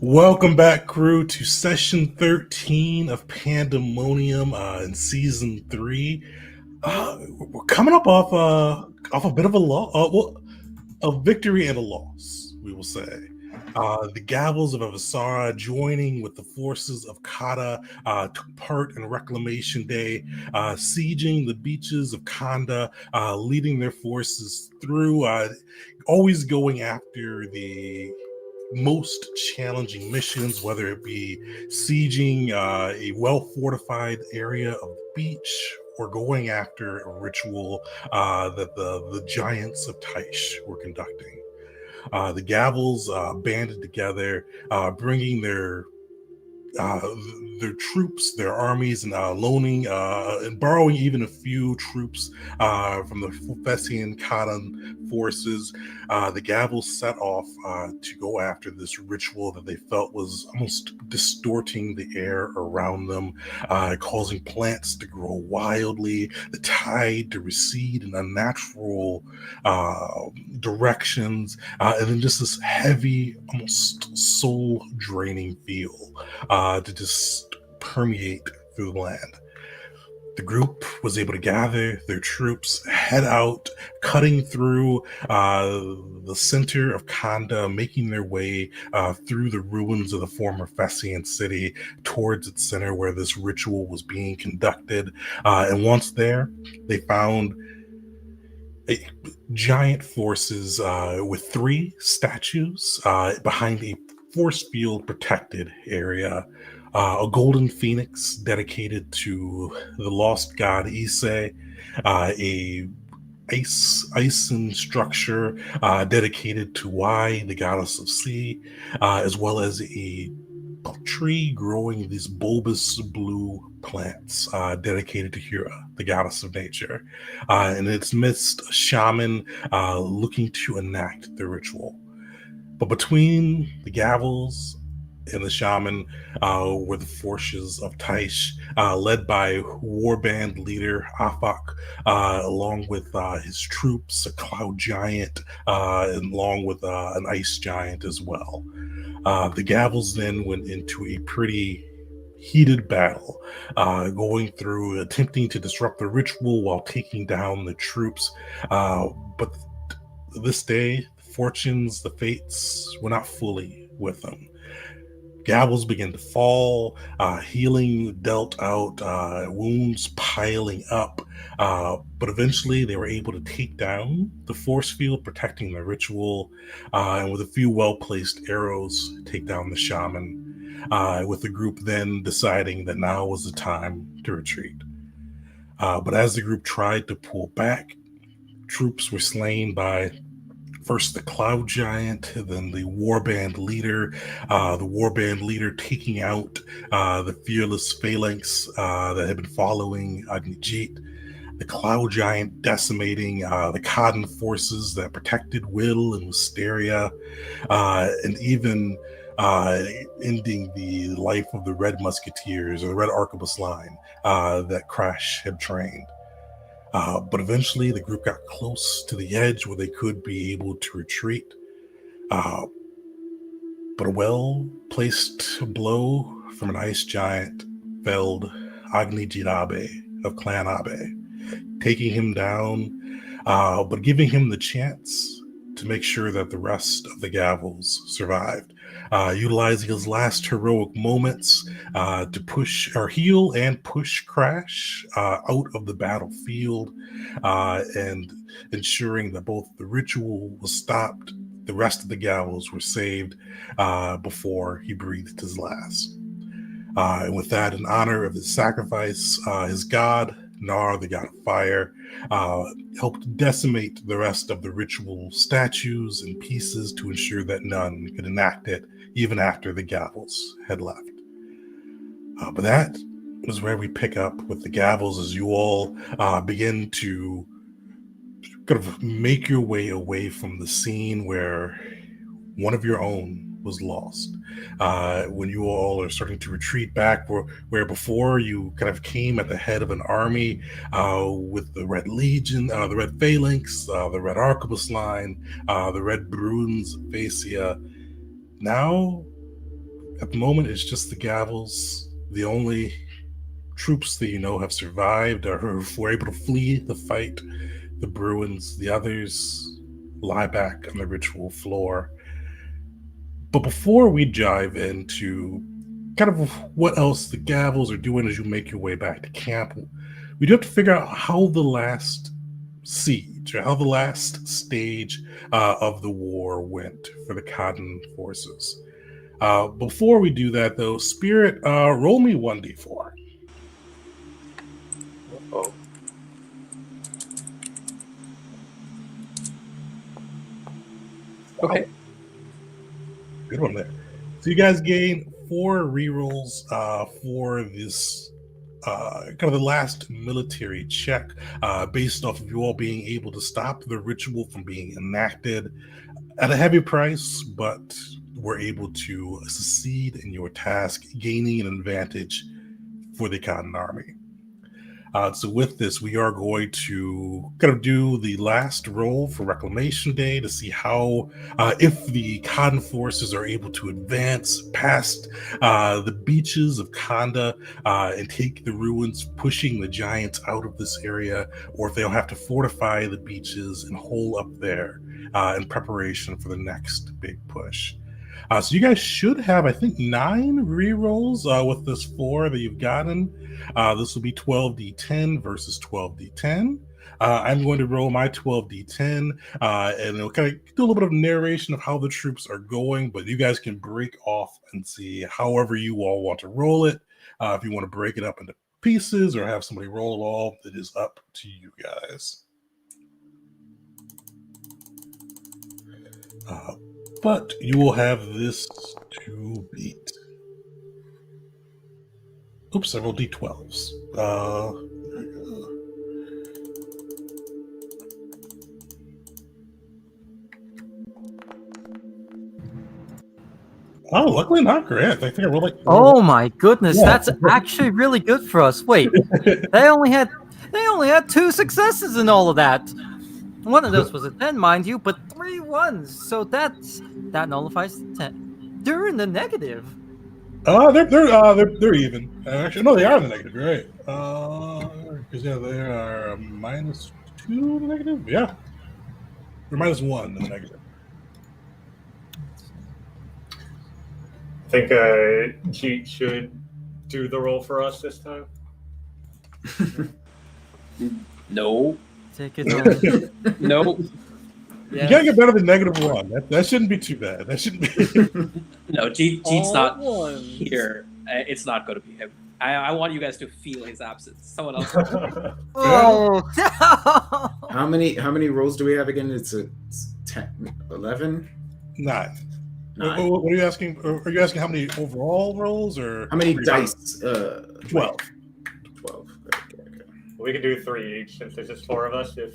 Welcome back, crew, to session 13 of Pandemonium in season 3. We're coming up off a bit of a victory and a loss, we will say. The Gavels of Avasara joining with the forces of Kata took part in Reclamation Day, sieging the beaches of Kanda, leading their forces through, always going after the most challenging missions, whether it be sieging a well fortified area of the beach or going after a ritual that the giants of Taish were conducting. The Gavels banded together, bringing uh, their troops, their armies, and loaning and borrowing even a few troops from the Fessian Khatan forces. The Gavels set off to go after this ritual that they felt was almost distorting the air around them, causing plants to grow wildly, the tide to recede in unnatural directions, and then just this heavy, almost soul draining feel to just permeate through the land. The group was able to gather their troops, head out, cutting through the center of Kanda, making their way through the ruins of the former Fessian city towards its center where this ritual was being conducted. And once there, they found giant forces with 3 statues behind a force field protected area. A golden phoenix dedicated to the lost god Ise, a Ison structure dedicated to Y, the goddess of sea, as well as a tree growing these bulbous blue plants dedicated to Hera, the goddess of nature. In its midst, a shaman looking to enact the ritual. But between the Gavels and the shaman were the forces of Taish, led by warband leader Afak, along with his troops, a cloud giant, and along with an ice giant as well. The Gavels then went into a pretty heated battle, going through attempting to disrupt the ritual while taking down the troops. But this day, the fortunes, the fates were not fully with them. Gavels began to fall, healing dealt out, wounds piling up. But eventually, they were able to take down the force field protecting the ritual, and with a few well placed arrows, take down the shaman. With the group then deciding that now was the time to retreat. But as the group tried to pull back, troops were slain by first the cloud giant, then the warband leader, taking out the fearless phalanx that had been following Agnijit, the cloud giant decimating the Khadan forces that protected Will and Wisteria, and even ending the life of the Red Musketeers or the Red Arquebus line that Crash had trained. But eventually, the group got close to the edge where they could be able to retreat. Uh, but a well placed blow from an ice giant felled Agni Jirabe of Clan Abe, taking him down, but giving him the chance to make sure that the rest of the Gavels survived. Utilizing his last heroic moments to push or heal and push Crash out of the battlefield, and ensuring that both the ritual was stopped, the rest of the Gavels were saved before he breathed his last. And with that, in honor of his sacrifice, his god, Nar, the god of fire, helped decimate the rest of the ritual statues and pieces to ensure that none could enact it, even after the Gavels had left. But that is where we pick up with the Gavels as you all begin to kind of make your way away from the scene where one of your own was lost. When you all are starting to retreat back where before you kind of came at the head of an army with the Red Legion, the Red Phalanx, the Red Arquebus line, the Red Bruins of Phasia. Now At the moment, it's just the Gavels, the only troops that you know have survived or who were able to flee the fight. The Bruins, the others, lie back on the ritual floor. But before we dive into kind of what else the Gavels are doing as you make your way back to camp, we do have to figure out how the last siege or how the last stage of the war went for the Katan forces. Before we do that, though, Spirit, roll me 1d4. Oh. Okay. Good one there. So you guys gain 4 rerolls for this kind of the last military check based off of you all being able to stop the ritual from being enacted at a heavy price, but were able to succeed in your task, gaining an advantage for the Katan army. So with this, we are going to kind of do the last roll for Reclamation Day to see how, if the Khan forces are able to advance past the beaches of Kanda and take the ruins, pushing the giants out of this area, or if they'll have to fortify the beaches and hole up there in preparation for the next big push. So you guys should have, I think, 9 rerolls with this 4 that you've gotten. This will be 12d10 versus 12d10. I'm going to roll my 12d10, and it'll kind of do a little bit of narration of how the troops are going, but you guys can break off and see however you all want to roll it. If you want to break it up into pieces or have somebody roll it all, it is up to you guys. But you will have this to beat. Oops, I rolled d12s. There we go. Oh, luckily not great. I think I rolled like 4. Oh my goodness, Yeah. that's actually really good for us. Wait, they only had 2 successes in all of that. One of those was a 10, mind you, but 3 1s. So that nullifies the 10. They're in the negative. They're even. Actually, no, they are in the negative. You're right. Because yeah, they are -2 in the negative. Yeah, or -1 in the negative. I think Jeet should do the roll for us this time. No. Take it home. No. You gotta get better than -1. That shouldn't be too bad. That shouldn't be. No, Jeet's All not ones. here. It's not going to be him. I want you guys to feel his absence. Someone else. Oh no! How many rolls do we have again? It's 10, 11? 9. 9. What are you asking? Are you asking how many overall rolls or How many dice? 12. 12. Okay. We can do 3 each since there's just 4 of us. If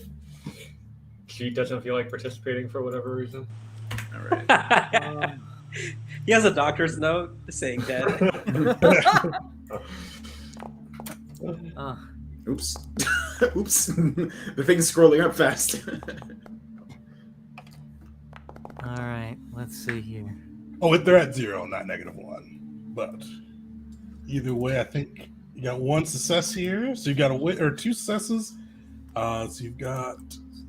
Jeet doesn't feel like participating for whatever reason. All right. He has a doctor's note saying that. Oops. Oops. The thing's scrolling up fast. All right, let's see here. Oh, they're at 0, not -1. But either way, I think you got 1 success here. So you got a win or 2 successes. So you've got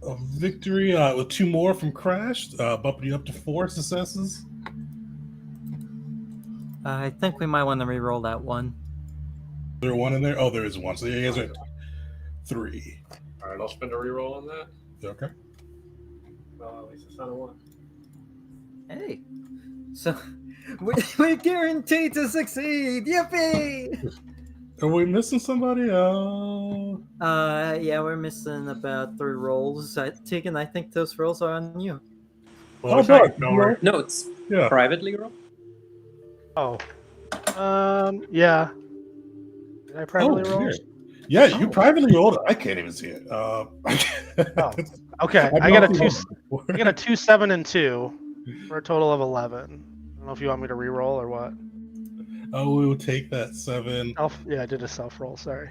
a victory with 2 more from Crash, bumping you up to 4 successes. I think we might want to re-roll that one. Is there 1 in there? Oh, there is 1. So you guys are at 3. All right, I'll spend a reroll on that. Okay. Well, at least it's not a 1. Hey, so we're guaranteed to succeed! Yippee! Are we missing somebody? Yeah, we're missing about 3 rolls. I think those rolls are on you. Oh, Doug, no worries. No, it's Yeah. privately roll. Oh. Yeah. Did I privately roll? Weird. Yeah, you privately rolled it. I can't even see it. Okay, I've I got a not seen 2. it before. I got a 2, 7, and 2 for a total of 11. I don't know if you want me to re-roll or what. Oh, we will take that 7. Yeah, I did a self roll. Sorry.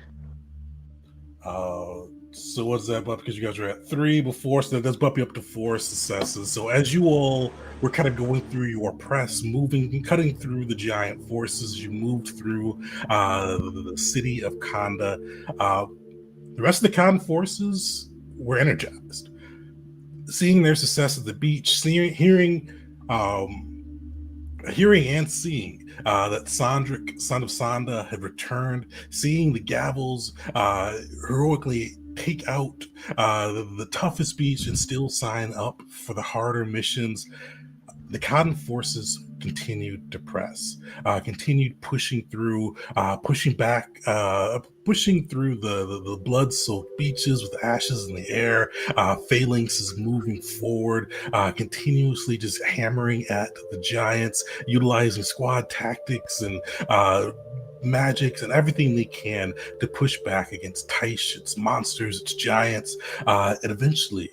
So what's that bump? Because you guys were at 3 before, so that does bump you up to 4 successes. So as you all were kind of going through your press, moving, cutting through the giant forces, you moved through the city of Kanda. The rest of the Khan forces were energized. Seeing their success at the beach, hearing and seeing that Sandric, son of Sanda, had returned, seeing the Gavels heroically take out the toughest beach and still sign up for the harder missions, the Khan forces continued to press, continued pushing through, pushing back, pushing through the blood-soaked beaches with ashes in the air. Phalanx is moving forward, continuously just hammering at the giants, utilizing squad tactics and magics and everything they can to push back against Taish, its monsters, its giants, and eventually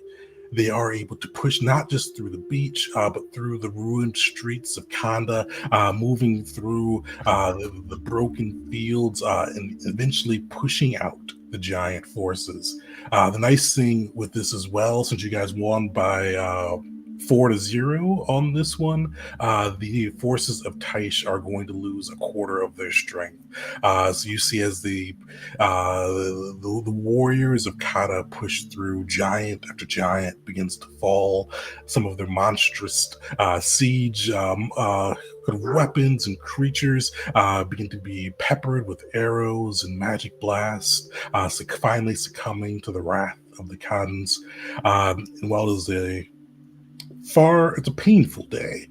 they are able to push not just through the beach, but through the ruined streets of Kanda, moving through the broken fields, and eventually pushing out the giant forces. The nice thing with this as well, since you guys won by 4-0 on this one, the forces of Taish are going to lose a quarter of their strength. So you see as the warriors of Kata push through, giant after giant begins to fall. Some of their monstrous siege weapons and creatures begin to be peppered with arrows and magic blasts, finally succumbing to the wrath of the Khans. And while it's a painful day,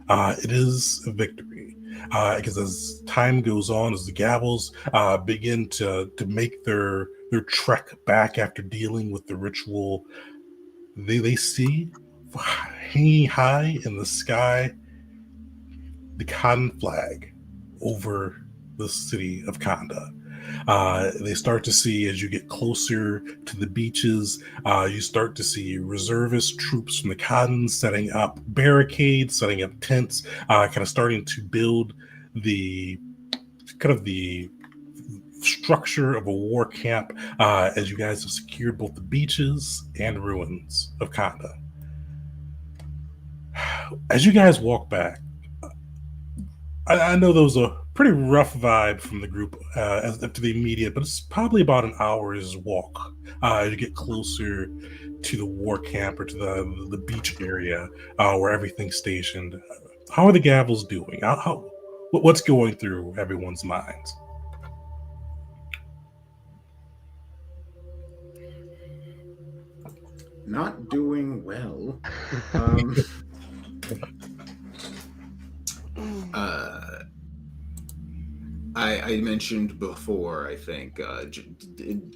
it is a victory. Because as time goes on, as the Gavels begin to make their trek back after dealing with the ritual, they see hanging high in the sky the Khan flag over the city of Kanda. They start to see, as you get closer to the beaches, you start to see reservist troops from the Khan setting up barricades, setting up tents, kind of starting to build the structure of a war camp, as you guys have secured both the beaches and ruins of Kanda. As you guys walk back, I know there was a pretty rough vibe from the group to the immediate, but it's probably about an hour's walk to get closer to the war camp or to the beach area where everything's stationed. How are the Gavels doing? What's going through everyone's minds? Not doing well. I mentioned before, I think,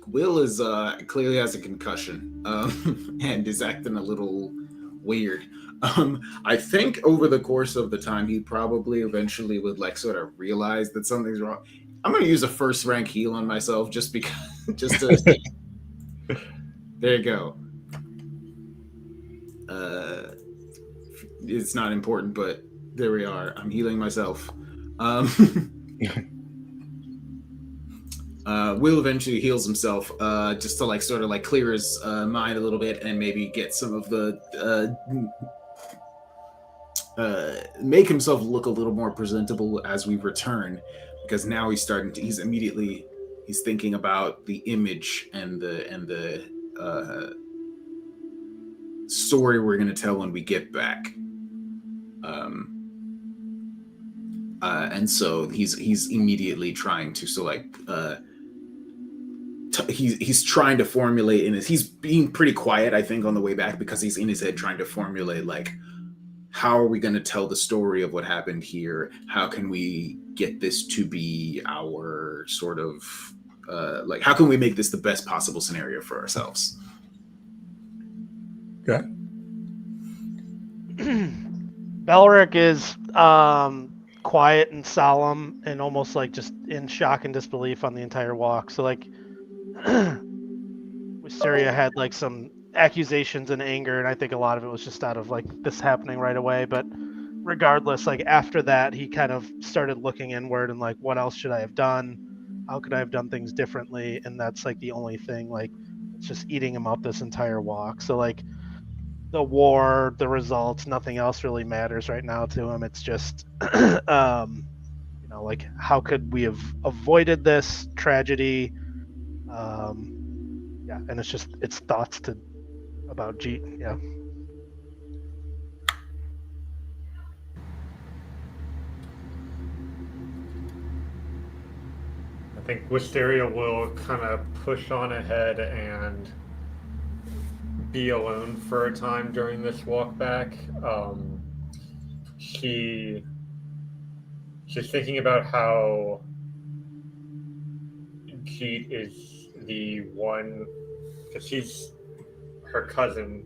Will is clearly has a concussion and is acting a little weird. I think over the course of the time, he probably eventually would sort of realize that something's wrong. I'm going to use a first rank heal on myself just because, just to. There you go. It's not important, but there we are. I'm healing myself. Will eventually heals himself just to sort of clear his mind a little bit and maybe get some of the make himself look a little more presentable as we return, because now he's thinking about the image and the story we're going to tell when we get back. And so he's immediately trying to he's trying to formulate he's being pretty quiet, I think, on the way back, because he's in his head trying to formulate how are we going to tell the story of what happened here? How can we get this to be our sort of how can we make this the best possible scenario for ourselves? Okay. Belric is quiet and solemn and almost just in shock and disbelief on the entire walk. So Wisteria had some accusations and anger, and I think a lot of it was just out of this happening right away. But regardless, after that, he kind of started looking inward and what else should I have done? How could I have done things differently? And that's the only thing It's just eating him up this entire walk. So like the war, the results, nothing else really matters right now to him. It's just like how could we have avoided this tragedy? Yeah, and it's thoughts about Jeet. Yeah. I think Wisteria will kind of push on ahead and be alone for a time during this walk back. She's thinking about how Jeet is the one, because she's her cousin,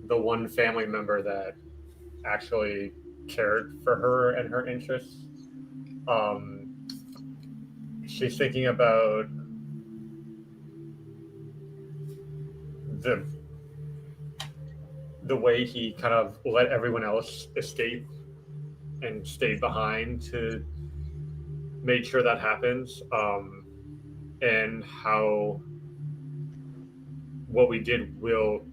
the one family member that actually cared for her and her interests. She's thinking about the way he kind of let everyone else escape and stayed behind to make sure that happens, and how what we did will,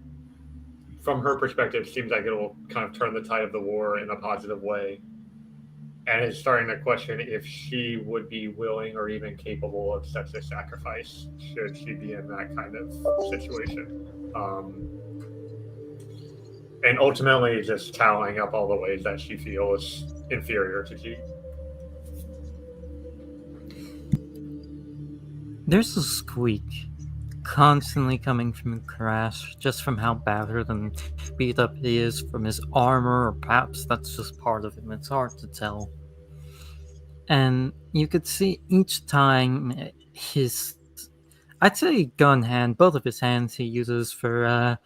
from her perspective, seems like it'll kind of turn the tide of the war in a positive way, and is starting to question if she would be willing or even capable of such a sacrifice should she be in that kind of situation. And ultimately just tallying up all the ways that she feels inferior to Jeet. There's a squeak constantly coming from Crash, just from how battered and beat up he is from his armor, or perhaps that's just part of him. It's hard to tell. And you could see each time I'd say gun hand, both of his hands he uses for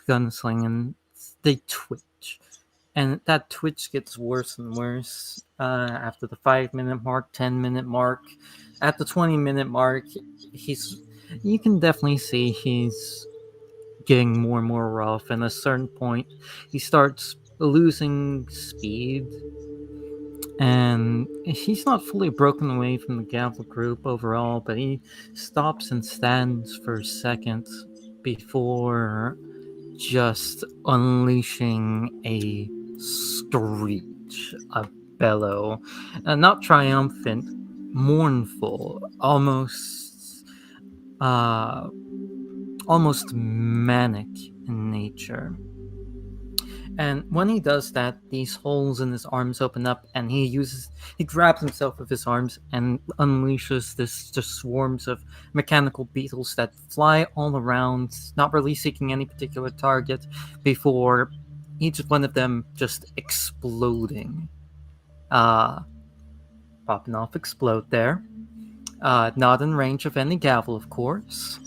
gunslinging, they twitch. And that twitch gets worse and worse after the 5-minute mark, 10-minute mark. At the 20-minute mark, you can definitely see he's getting more and more rough. And at a certain point, he starts losing speed. And he's not fully broken away from the Gavel group overall, but he stops and stands for a second before just unleashing a screech, a bellow, not triumphant, mournful, almost manic in nature. And when he does that, these holes in his arms open up, and he grabs himself with his arms and unleashes this just swarms of mechanical beetles that fly all around, not really seeking any particular target, before each one of them just exploding. Popping off explode there. Not in range of any gavel, of course.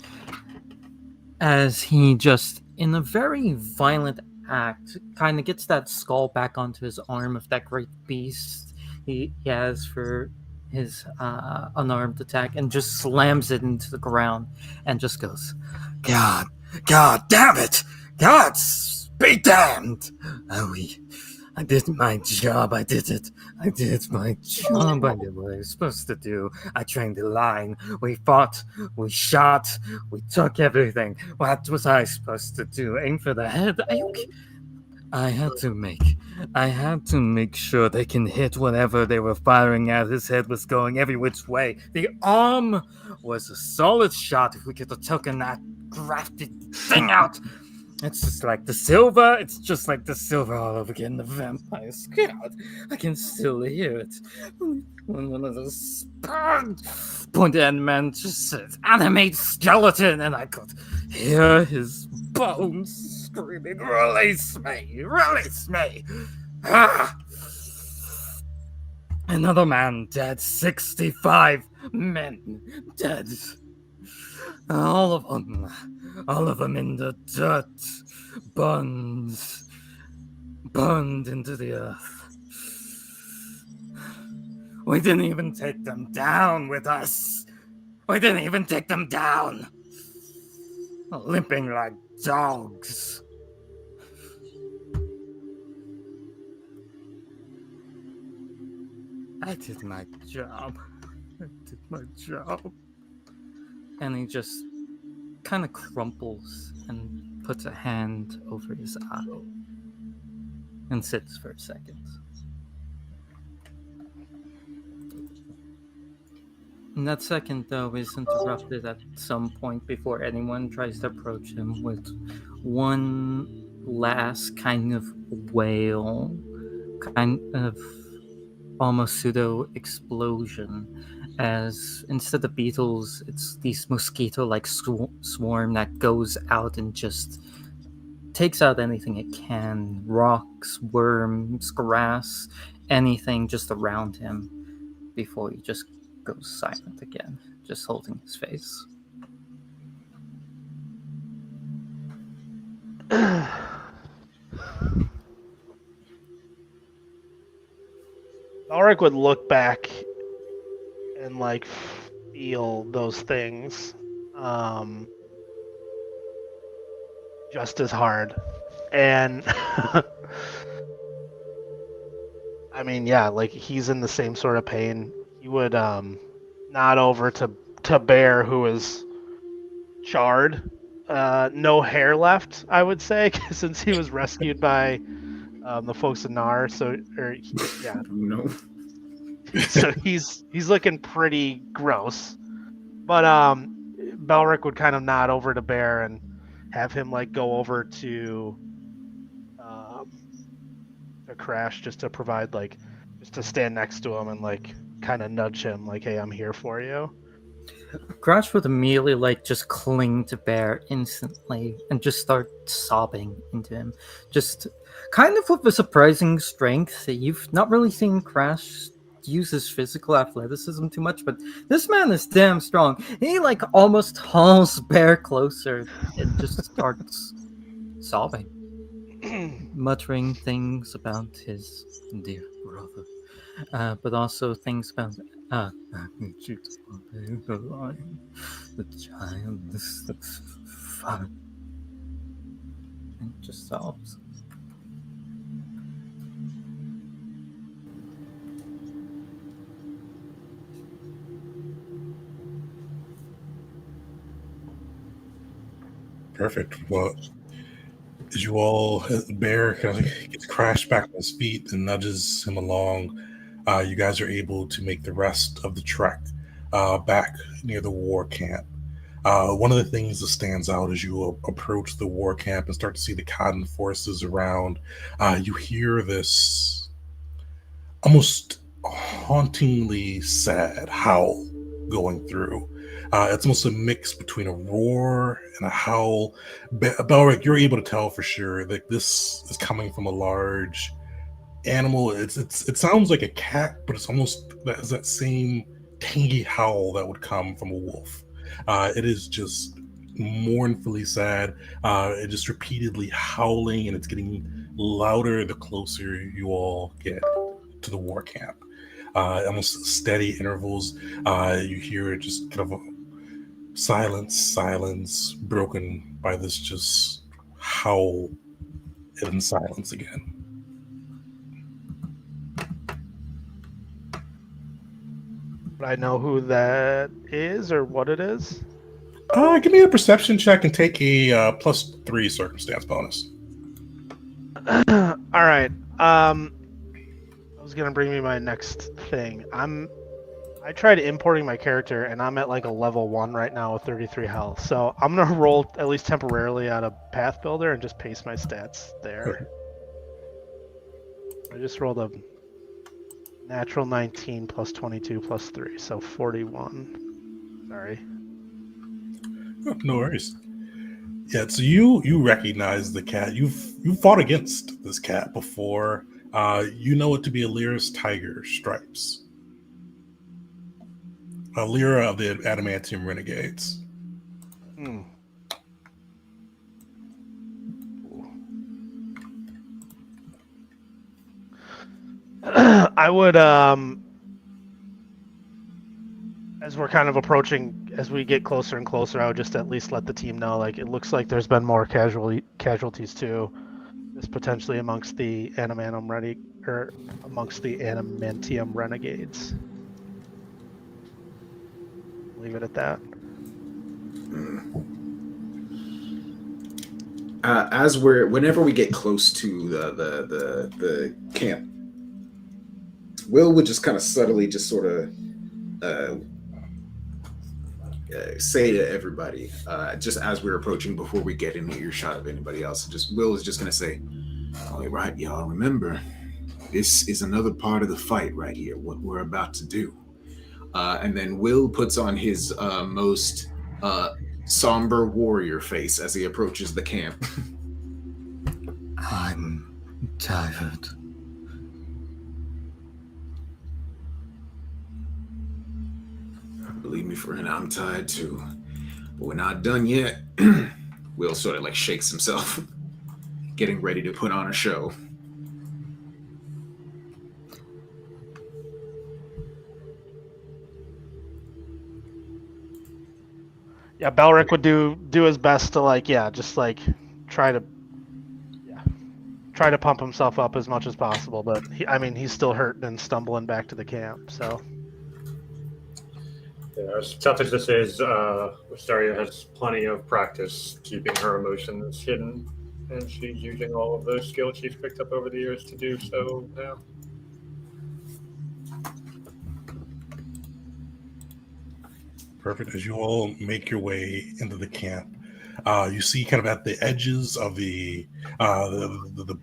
As he just, in a very violent act, kind of gets that skull back onto his arm of that great beast he has for his unarmed attack, and just slams it into the ground and just goes, God damn it! God be damned! I did my job. I did it. I did my job. I did what I was supposed to do. I trained the line. We fought. We shot. We took everything. What was I supposed to do? Aim for the head? I had to make sure they can hit whatever they were firing at. His head was going every which way. The arm was a solid shot. If we could have taken that grafted thing out. It's just like the silver. It's just like the silver all over again. The vampires. God, I can still hear it. When one of those pointed end men just said, "Animate skeleton," and I could hear his bones screaming, "Release me! Release me!" Ah! Another man dead. 65 men dead. All of them in the dirt, burned into the earth. We didn't even take them down with us. We didn't even take them down. Limping like dogs. I did my job. And he just kind of crumples and puts a hand over his eye and sits for a second. And that second, though, is interrupted at some point before anyone tries to approach him with one last kind of wail, kind of almost pseudo explosion, as instead of beetles, it's these mosquito like swarm that goes out and just takes out anything it can, rocks, worms, grass, anything just around him, before he just goes silent again, just holding his face. Ulrich would look back and like feel those things just as hard. And I mean, yeah, like he's in the same sort of pain. He would nod over to Bear, who is charred. No hair left, I would say, since he was rescued by the folks in Nar. So, yeah. No. So he's looking pretty gross. But Belric would kind of nod over to Bear and have him like go over to Crash, just to provide like, just to stand next to him and like kind of nudge him like, hey, I'm here for you. Crash would immediately like just cling to Bear instantly and just start sobbing into him, just kind of with a surprising strength. You've not really seen Crash use his physical athleticism too much, but this man is damn strong. He like almost hauls Bear closer and just starts sobbing, muttering things about his dear brother, but also things about I need you to remain alive. The child is fine. And just sobs. Perfect. Well, as you all, Bear kind of gets crashed back on his feet and nudges him along, you guys are able to make the rest of the trek back near the war camp. One of the things that stands out as you approach the war camp and start to see the Katan forces around, you hear this almost hauntingly sad howl going through. It's almost a mix between a roar and a howl. Belric, you're able to tell for sure that this is coming from a large animal. It sounds like a cat, but it's almost has that same tangy howl that would come from a wolf. It is just mournfully sad. It just repeatedly howling, and it's getting louder the closer you all get to the war camp. Almost steady intervals. You hear it just kind of silence broken by this just howl and silence again. Would I know who that is or what it is? Give me a perception check and take a +3 circumstance bonus. All right. I was gonna bring me my next thing. I tried importing my character and I'm at like a level 1 right now with 33 health. So I'm gonna roll at least temporarily out of Path Builder and just paste my stats there. Okay. I just rolled a natural 19 plus 22 plus 3, so 41. Sorry. Oh, no worries. Yeah, so you recognize the cat. You've fought against this cat before. You know it to be Lyra's tiger stripes. Lyra of the Adamantium Renegades. Hmm. I would, as we're kind of approaching, as we get closer and closer, I would just at least let the team know, like, it looks like there's been more casualties too. This potentially amongst the Adamantium Renegades. Leave it at that. whenever we get close to the camp, Will would just kind of subtly just sort of say to everybody, just as we're approaching, before we get in earshot of anybody else, just Will is just going to say, "All right, y'all, remember, this is another part of the fight right here, what we're about to do." And then Will puts on his most somber warrior face as he approaches the camp. I'm tired. Believe me, friend, I'm tired too. But we're not done yet. Will sort of like shakes himself, getting ready to put on a show. Yeah, Belric would do his best to just try to pump himself up as much as possible, but he's still hurting and stumbling back to the camp. So Yeah, as tough as this is, Wisteria has plenty of practice keeping her emotions hidden, and she's using all of those skills she's picked up over the years to do so now. Perfect. As you all make your way into the camp, you see kind of at the edges of the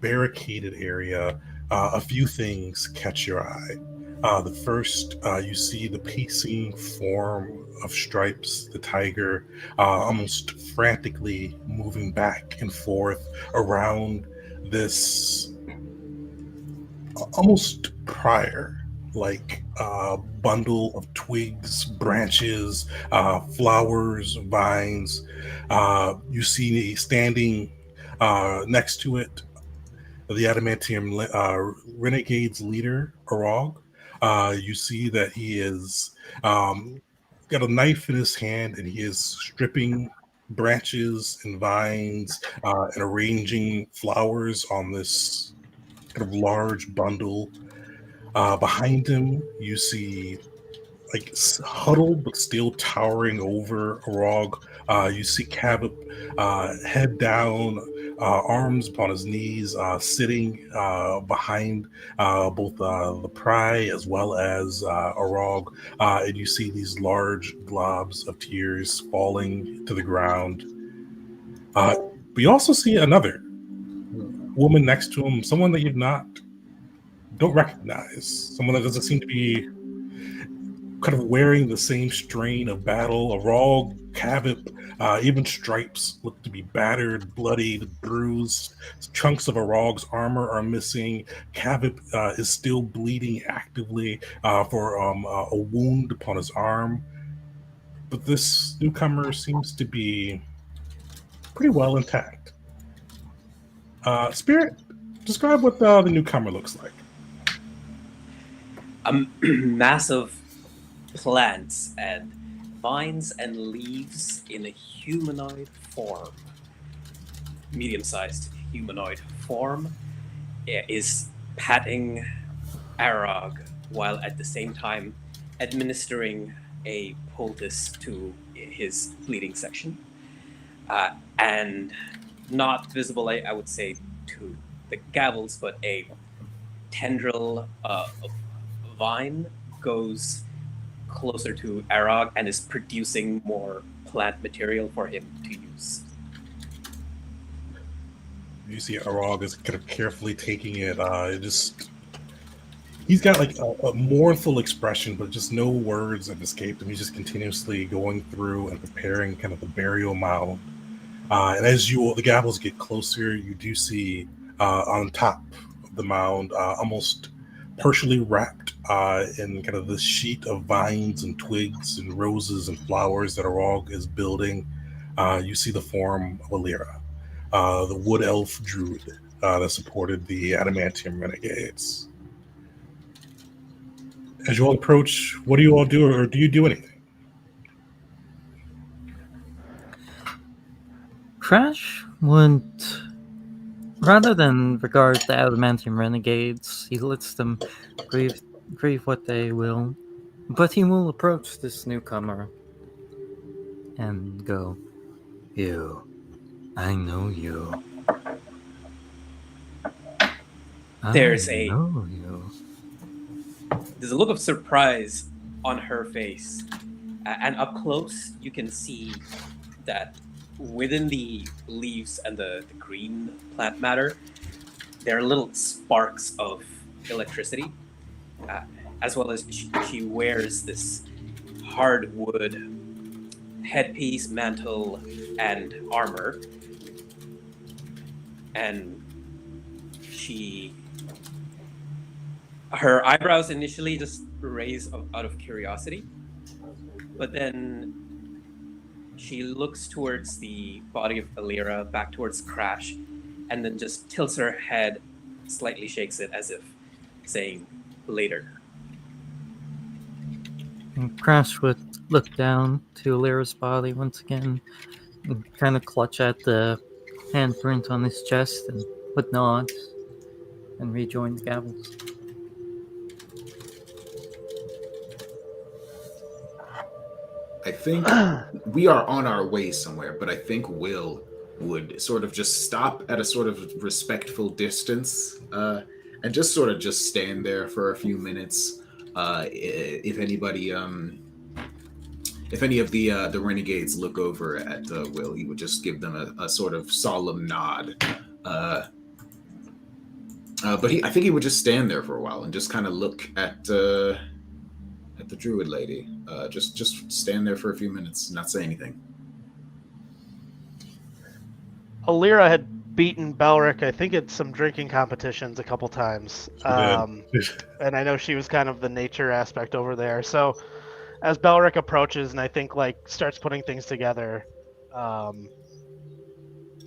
barricaded area, a few things catch your eye. The first, you see the pacing form of Stripes, the tiger, almost frantically moving back and forth around this almost prior like bundle of twigs, branches, flowers, vines. You see standing next to it the adamantium renegade's leader, Arog. You see that he is got a knife in his hand and he is stripping branches and vines and arranging flowers on this kind of large bundle. Behind him, you see like huddled but still towering over Arog. You see Cabot head down, arms upon his knees, sitting behind both the Pry as well as Arog. And you see these large globs of tears falling to the ground. But you also see another woman next to him, someone that you don't recognize, someone that doesn't seem to be kind of wearing the same strain of battle. Arog, Cabot, even Stripes look to be battered, bloodied, bruised. Chunks of Arog's armor are missing. Cabot is still bleeding actively for a wound upon his arm. But this newcomer seems to be pretty well intact. Spirit, describe what the newcomer looks like. Massive plants and vines and leaves in a humanoid form, medium-sized humanoid form, is patting Arog while at the same time administering a poultice to his bleeding section. And not visible, I would say, to the gavels, but a tendril of vine goes closer to Arog and is producing more plant material for him to use. You see Arog is kind of carefully taking it. He's got like a mournful expression, but just no words have escaped him. He's just continuously going through and preparing kind of the burial mound. And as the gavels get closer, you do see on top of the mound, almost partially wrapped in kind of this sheet of vines and twigs and roses and flowers that Arog is building, you see the form of Alira, the wood elf druid that supported the adamantium renegades. As you all approach, what do you all do, or do you do anything? Crash wouldn't. Rather than regard the adamantium renegades, he lets them grieve what they will. But he will approach this newcomer and go, "You, I know you. There's I a know you. there's a look of surprise on her face, and up close you can see that within the leaves and the green plant matter, there are little sparks of electricity, uh, as well as she wears this hardwood headpiece, mantle, and armor, and she her eyebrows initially just raise out of curiosity, but then she looks towards the body of Alira, back towards Crash, and then just tilts her head, slightly shakes it as if saying, later. And Crash would look down to Lyra's body once again and kind of clutch at the handprint on his chest and would nod and rejoin the gavels. I think we are on our way somewhere, but I think Will would sort of just stop at a sort of respectful distance and just sort of just stand there for a few minutes. If anybody, if any of the renegades look over at Will, he would just give them a sort of solemn nod. But I think he would just stand there for a while and just kind of look at the druid lady. Just stand there for a few minutes and not say anything. Alira had beaten Belric, I think, at some drinking competitions a couple times. And I know she was kind of the nature aspect over there. So as Belric approaches and I think like starts putting things together,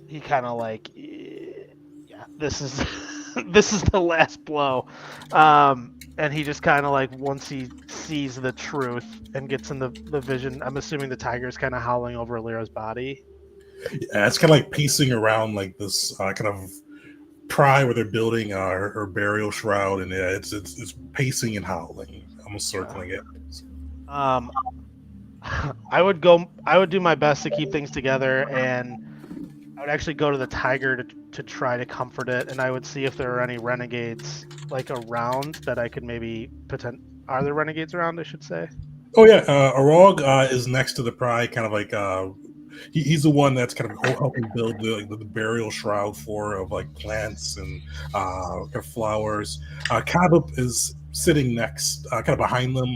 he kind of like, yeah, this is this is the last blow. And he just kind of like, once he sees the truth and gets in the vision, I'm assuming the tiger's kind of howling over Alira's body. Yeah, it's kind of like pacing around like this kind of pry where they're building her burial shroud, and yeah, it's pacing and howling, almost circling it. I would do my best to keep things together, and I would actually go to the tiger to try to comfort it, and I would see if there are any renegades like around that I could maybe Are there renegades around, I should say? Oh yeah, Arog is next to the pry, kind of like he's the one that's kind of helping build the burial shroud of like plants and kind of flowers. Kabab is sitting next, kind of behind them.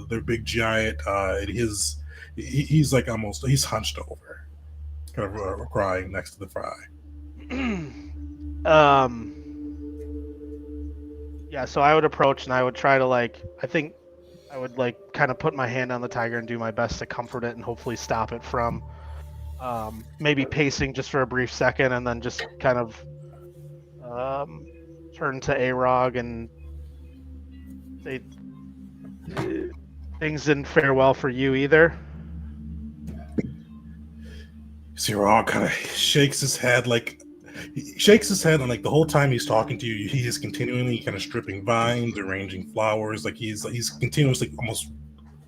Their big giant. He's like he's hunched over, kind of crying next to the fry. Yeah, so I would approach and I would try to I would kind of put my hand on the tiger and do my best to comfort it and hopefully stop it from maybe pacing just for a brief second and then just kind of turn to Arog and say things didn't fare well for you either. See, Arog kind of shakes his head and like the whole time he's talking to you, he is continually kind of stripping vines, arranging flowers, like he's continuously almost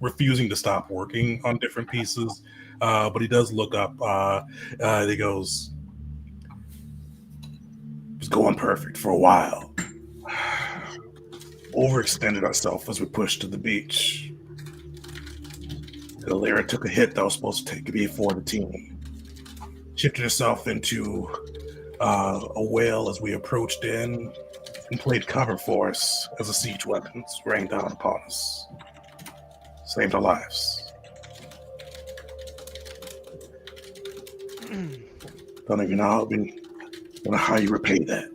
refusing to stop working on different pieces. But he does look up. He goes, "It's going perfect for a while. Overextended ourselves as we pushed to the beach. Alira took a hit that was supposed to be for the team. Shifted herself into a whale as we approached in and played cover for us as the siege weapons rained down upon us. Saved our lives. Don't even know how you repay that."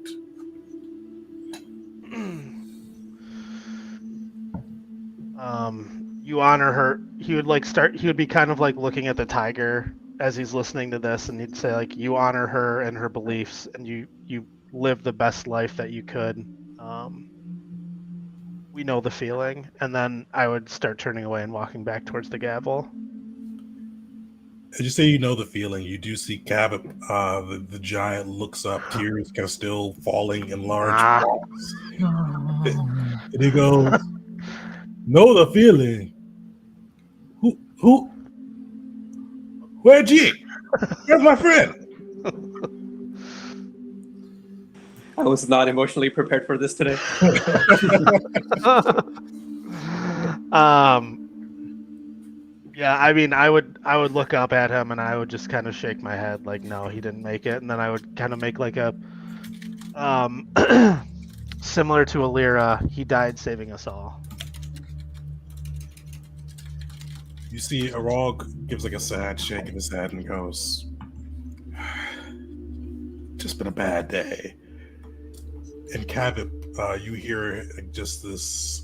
You honor her. He would be kind of like looking at the tiger as he's listening to this, and he'd say like, you honor her and her beliefs, and you live the best life that you could. We know the feeling. And then I would start turning away and walking back towards the gavel. As you say, you know the feeling. You do see Cabot, the giant, looks up, tears kind of still falling in large drops. And he goes, "Know the feeling. Who? Where's G? Where's my friend?" I was not emotionally prepared for this today. Yeah, I mean, I would look up at him and I would just kind of shake my head like, no, he didn't make it, and then I would kind of make like a similar to Alira, he died saving us all. You see, Arog gives like a sad shake of his head and goes, "Just been a bad day." And Kavip, you hear just this.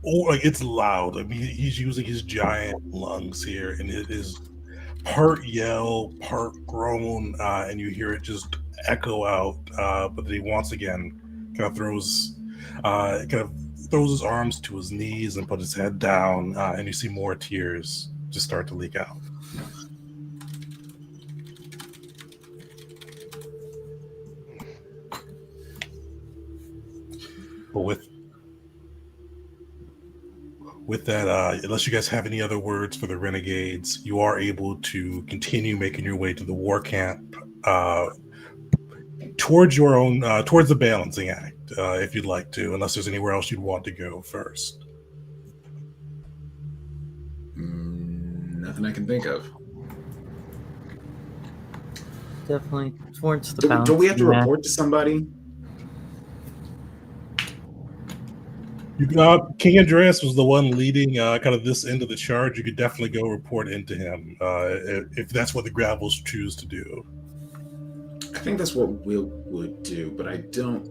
Oh, like it's loud. I mean, he's using his giant lungs here, and it is part yell, part groan, and you hear it just echo out. But then he once again kind of throws his arms to his knees and put his head down, and you see more tears just start to leak out. But with that, unless you guys have any other words for the renegades, you are able to continue making your way to the war camp towards your own, towards the balancing act, if you'd like to, unless there's anywhere else you'd want to go first. Nothing I can think of. Definitely towards the Do balancing we have to act. report to somebody? King Andreas was the one leading kind of this end of the charge. You could definitely go report into him if that's what the Gravels choose to do. I think that's what Will would do, but I don't.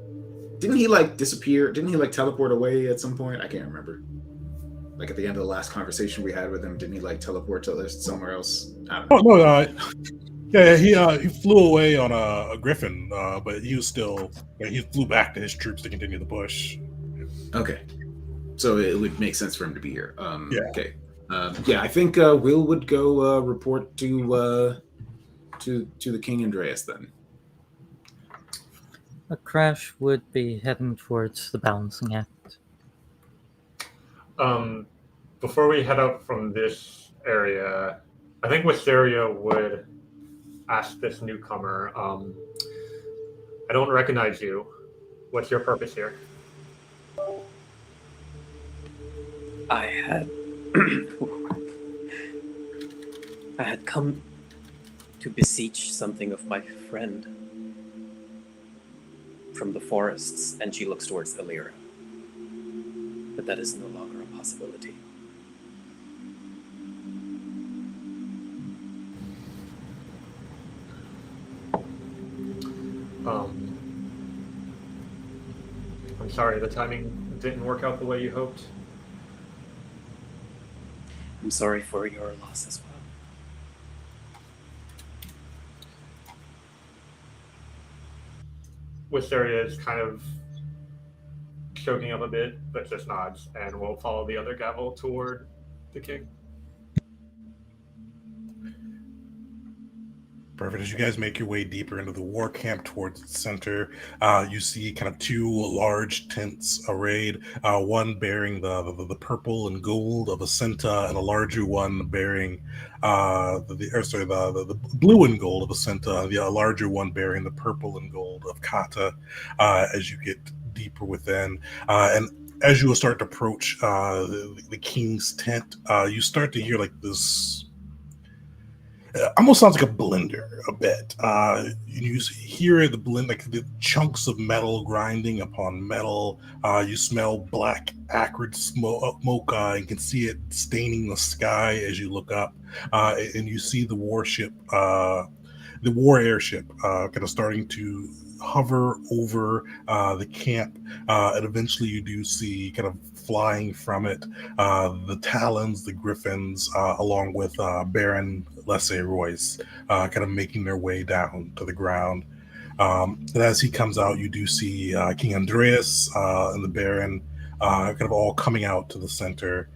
Didn't he like disappear? Didn't he like teleport away at some point? I can't remember. Like at the end of the last conversation we had with him, didn't he like teleport to somewhere else? I don't know. Oh no, he flew away on a griffin, but he was still he flew back to his troops to continue the push. Okay, so it would make sense for him to be here. Yeah. Okay. I think Will would go report to the King Andreas then. A Crash would be heading towards the balancing act. Before we head up from this area, I think Wisteria would ask this newcomer, I don't recognize you. What's your purpose here? I had come to beseech something of my friend from the forests, and she looks towards Alira. But that is no longer a possibility. I'm sorry, the timing didn't work out the way you hoped. I'm sorry for your loss as well. Wisteria is kind of choking up a bit, but just nods, and will follow the other gavel toward the king. Perfect. As you guys make your way deeper into the war camp towards the center, you see kind of two large tents arrayed, one bearing the purple and gold of Ascenta, and a larger one bearing the blue and gold of Ascenta, and the larger one bearing the purple and gold of Kata. As you get deeper within, and as you will start to approach the king's tent, you start to hear like this. Almost sounds like a blender a bit. You hear the blend, like the chunks of metal grinding upon metal. You smell black, acrid smoke, and can see it staining the sky as you look up. And you see the warship, the war airship, kind of starting to hover over the camp. And eventually you do see kind of flying from it the Talons, the Griffins, along with Baron Lesser Royce, kind of making their way down to the ground. And as he comes out, you do see King Andreas and the Baron kind of all coming out to the center,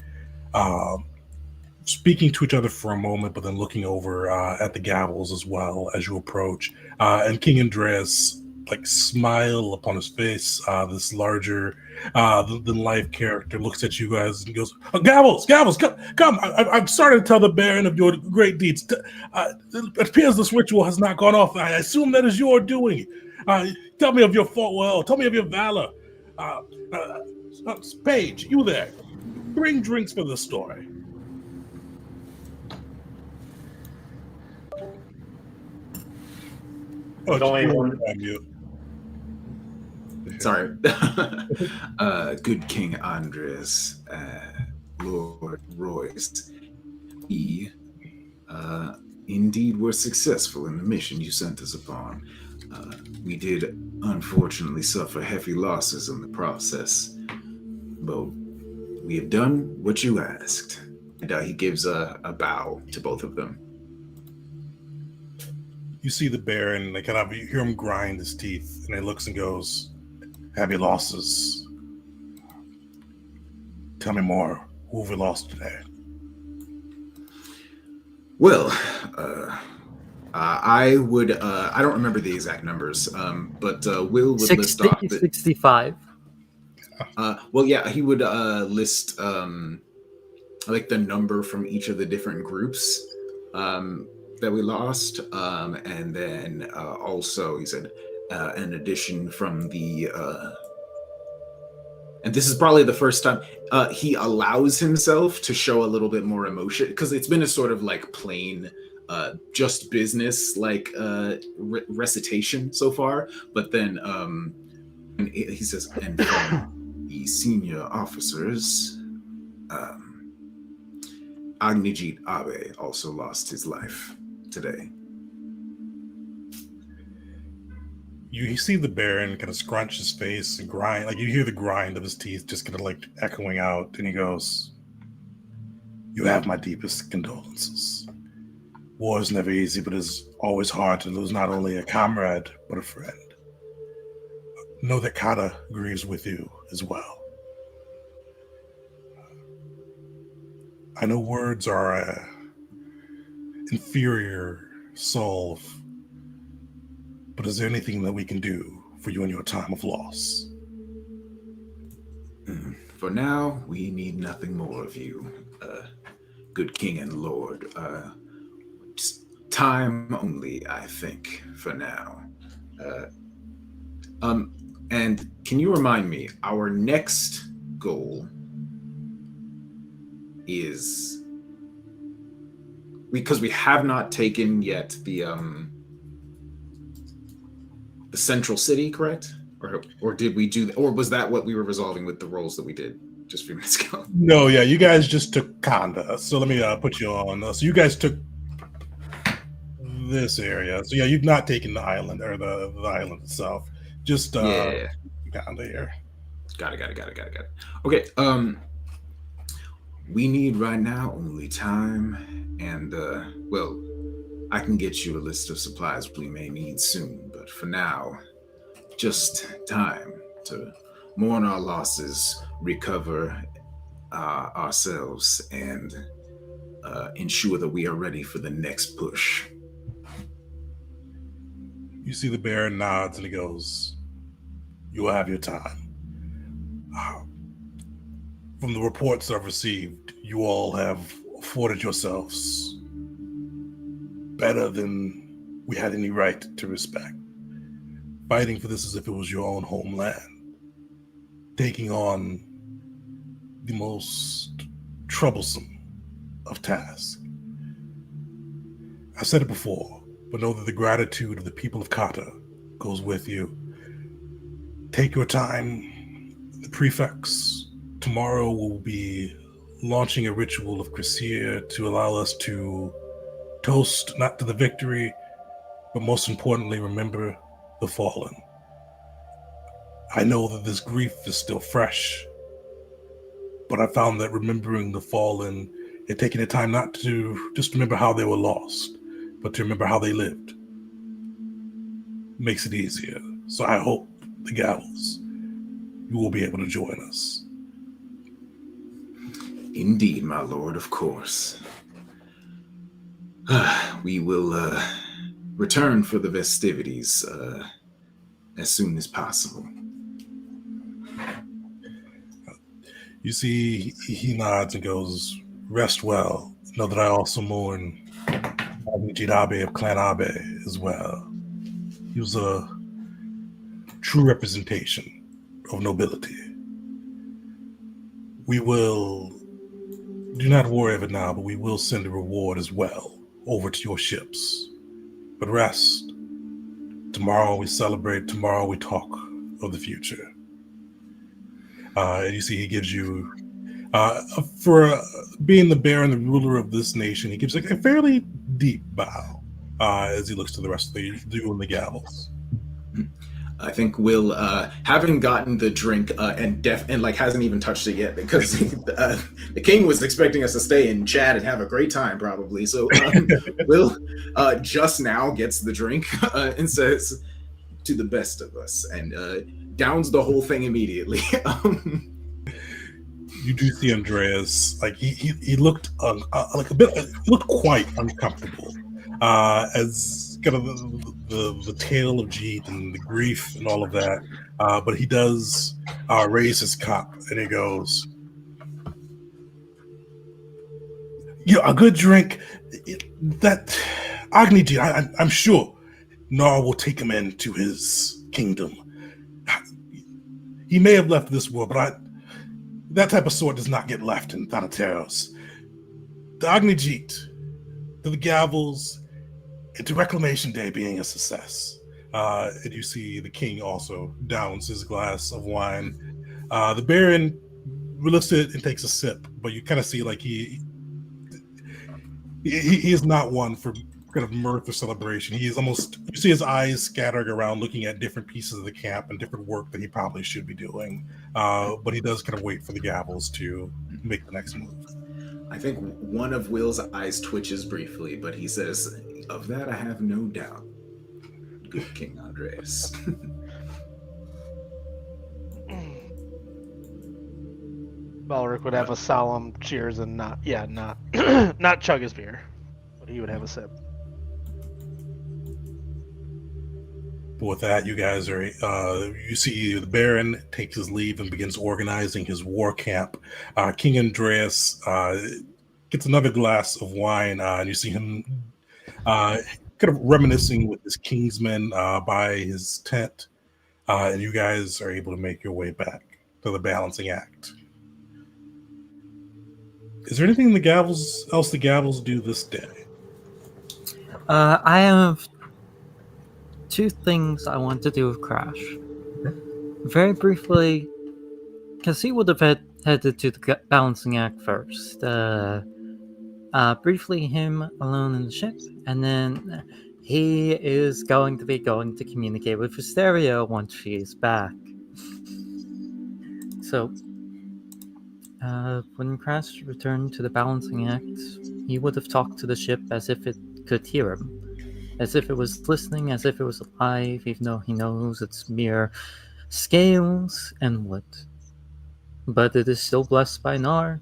speaking to each other for a moment, but then looking over at the gavels as well as you approach. And King Andreas, like, smile upon his face, this larger than life character looks at you guys and goes, oh, Gavels, come! I'm starting to tell the Baron of your great deeds. It appears this ritual has not gone off. I assume that is your doing. Tell me of your tell me of your valor. Paige, you there? Bring drinks for the story. Oh, There's only just one. you. Sorry. Good King Andres, Lord Royce, we indeed were successful in the mission you sent us upon. We did unfortunately suffer heavy losses in the process, but we have done what you asked. And he gives a bow to both of them. You see the Baron, you hear him grind his teeth, and he looks and goes, "Heavy losses. Tell me more. Who have we lost today?" Well, I don't remember the exact numbers, but Will would list off 65. Well, yeah, he would list like the number from each of the different groups that we lost, and then also he said an addition from the and this is probably the first time he allows himself to show a little bit more emotion, because it's been a sort of like plain just business like recitation so far, but then he says, and from the senior officers, Agnijit Abe also lost his life today. You see the Baron kind of scrunch his face and grind, like you hear the grind of his teeth just kind of like echoing out, and he goes, "You have my deepest condolences. War is never easy, but it's always hard to lose not only a comrade, but a friend. Know that Kata grieves with you as well. I know words are an inferior solve, but is there anything that we can do for you in your time of loss?" For now, we need nothing more of you, good king and lord. Just time only, I think, for now. And can you remind me, our next goal is, because we have not taken yet the central city, correct? Or did we do, or was that what we were resolving with the roles that we did just a few minutes ago? No, yeah, you guys just took Kanda. So let me put you on. So you guys took this area. So yeah, you've not taken the island or the island itself. Just Yeah. Kanda here. Got it. Okay. We need right now only time, and well, I can get you a list of supplies we may need soon, but for now, just time to mourn our losses, recover ourselves, and ensure that we are ready for the next push. You see the Baron nods and he goes, "You will have your time. From the reports I've received, you all have afforded yourselves better than we had any right to respect. Fighting for this as if it was your own homeland. Taking on the most troublesome of tasks. I've said it before, but know that the gratitude of the people of Kata goes with you. Take your time. The prefects tomorrow will be launching a ritual of Crescia to allow us to toast not to the victory, but most importantly, remember the fallen. I know that this grief is still fresh, but I found that remembering the fallen and taking the time not to just remember how they were lost, but to remember how they lived makes it easier. So I hope, the Gavels, you will be able to join us." Indeed, my lord, of course. We will return for the festivities as soon as possible. You see, he nods and goes, "Rest well. Know that I also mourn Abe of Clan Abe as well. He was a true representation of nobility. We will, do not worry of it now, but we will send a reward as well over to your ships. But rest. Tomorrow we celebrate, tomorrow we talk of the future. And you see he gives you, for being the bear and the ruler of this nation, he gives like a fairly deep bow as he looks to the rest of the doing the gavels. I think Will, having gotten the drink and like hasn't even touched it yet because the king was expecting us to stay and chat and have a great time probably. So Will just now gets the drink and says, "To the best of us," and downs the whole thing immediately. You do see Andreas, like he looked like a bit, he looked quite uncomfortable as kind of the tale of Jeet and the grief and all of that. But he does raise his cup and he goes, "Yeah, a good drink. That Agni Jeet, I'm sure Nar will take him into his kingdom. He may have left this world, but that type of sword does not get left in Thanateros. The Agni Jeet, to the gavels, and to Reclamation Day being a success." And you see the king also downs his glass of wine. The Baron lifts it and takes a sip, but you kind of see like he is not one for kind of mirth or celebration. He is almost, you see his eyes scattering around looking at different pieces of the camp and different work that he probably should be doing. But he does kind of wait for the gavels to make the next move. I think one of Will's eyes twitches briefly, but he says, "Of that I have no doubt, good King Andreas." Balric would have a solemn cheers and not not chug his beer, but he would have a sip. But with that, you guys are, you see the Baron takes his leave and begins organizing his war camp. King Andreas gets another glass of wine, and you see him kind of reminiscing with his kingsmen by his tent. And you guys are able to make your way back to the balancing act. Is there anything the gavels do this day? I have two things I want to do with Crash. Very briefly, because he would have headed to the balancing act first. Briefly, him alone in the ship, and then he is going to communicate with Hysteria once she is back. So, when Crash returned to the balancing act, he would have talked to the ship as if it could hear him. As if it was listening, as if it was alive, even though he knows it's mere scales and wood. But it is still blessed by Nar,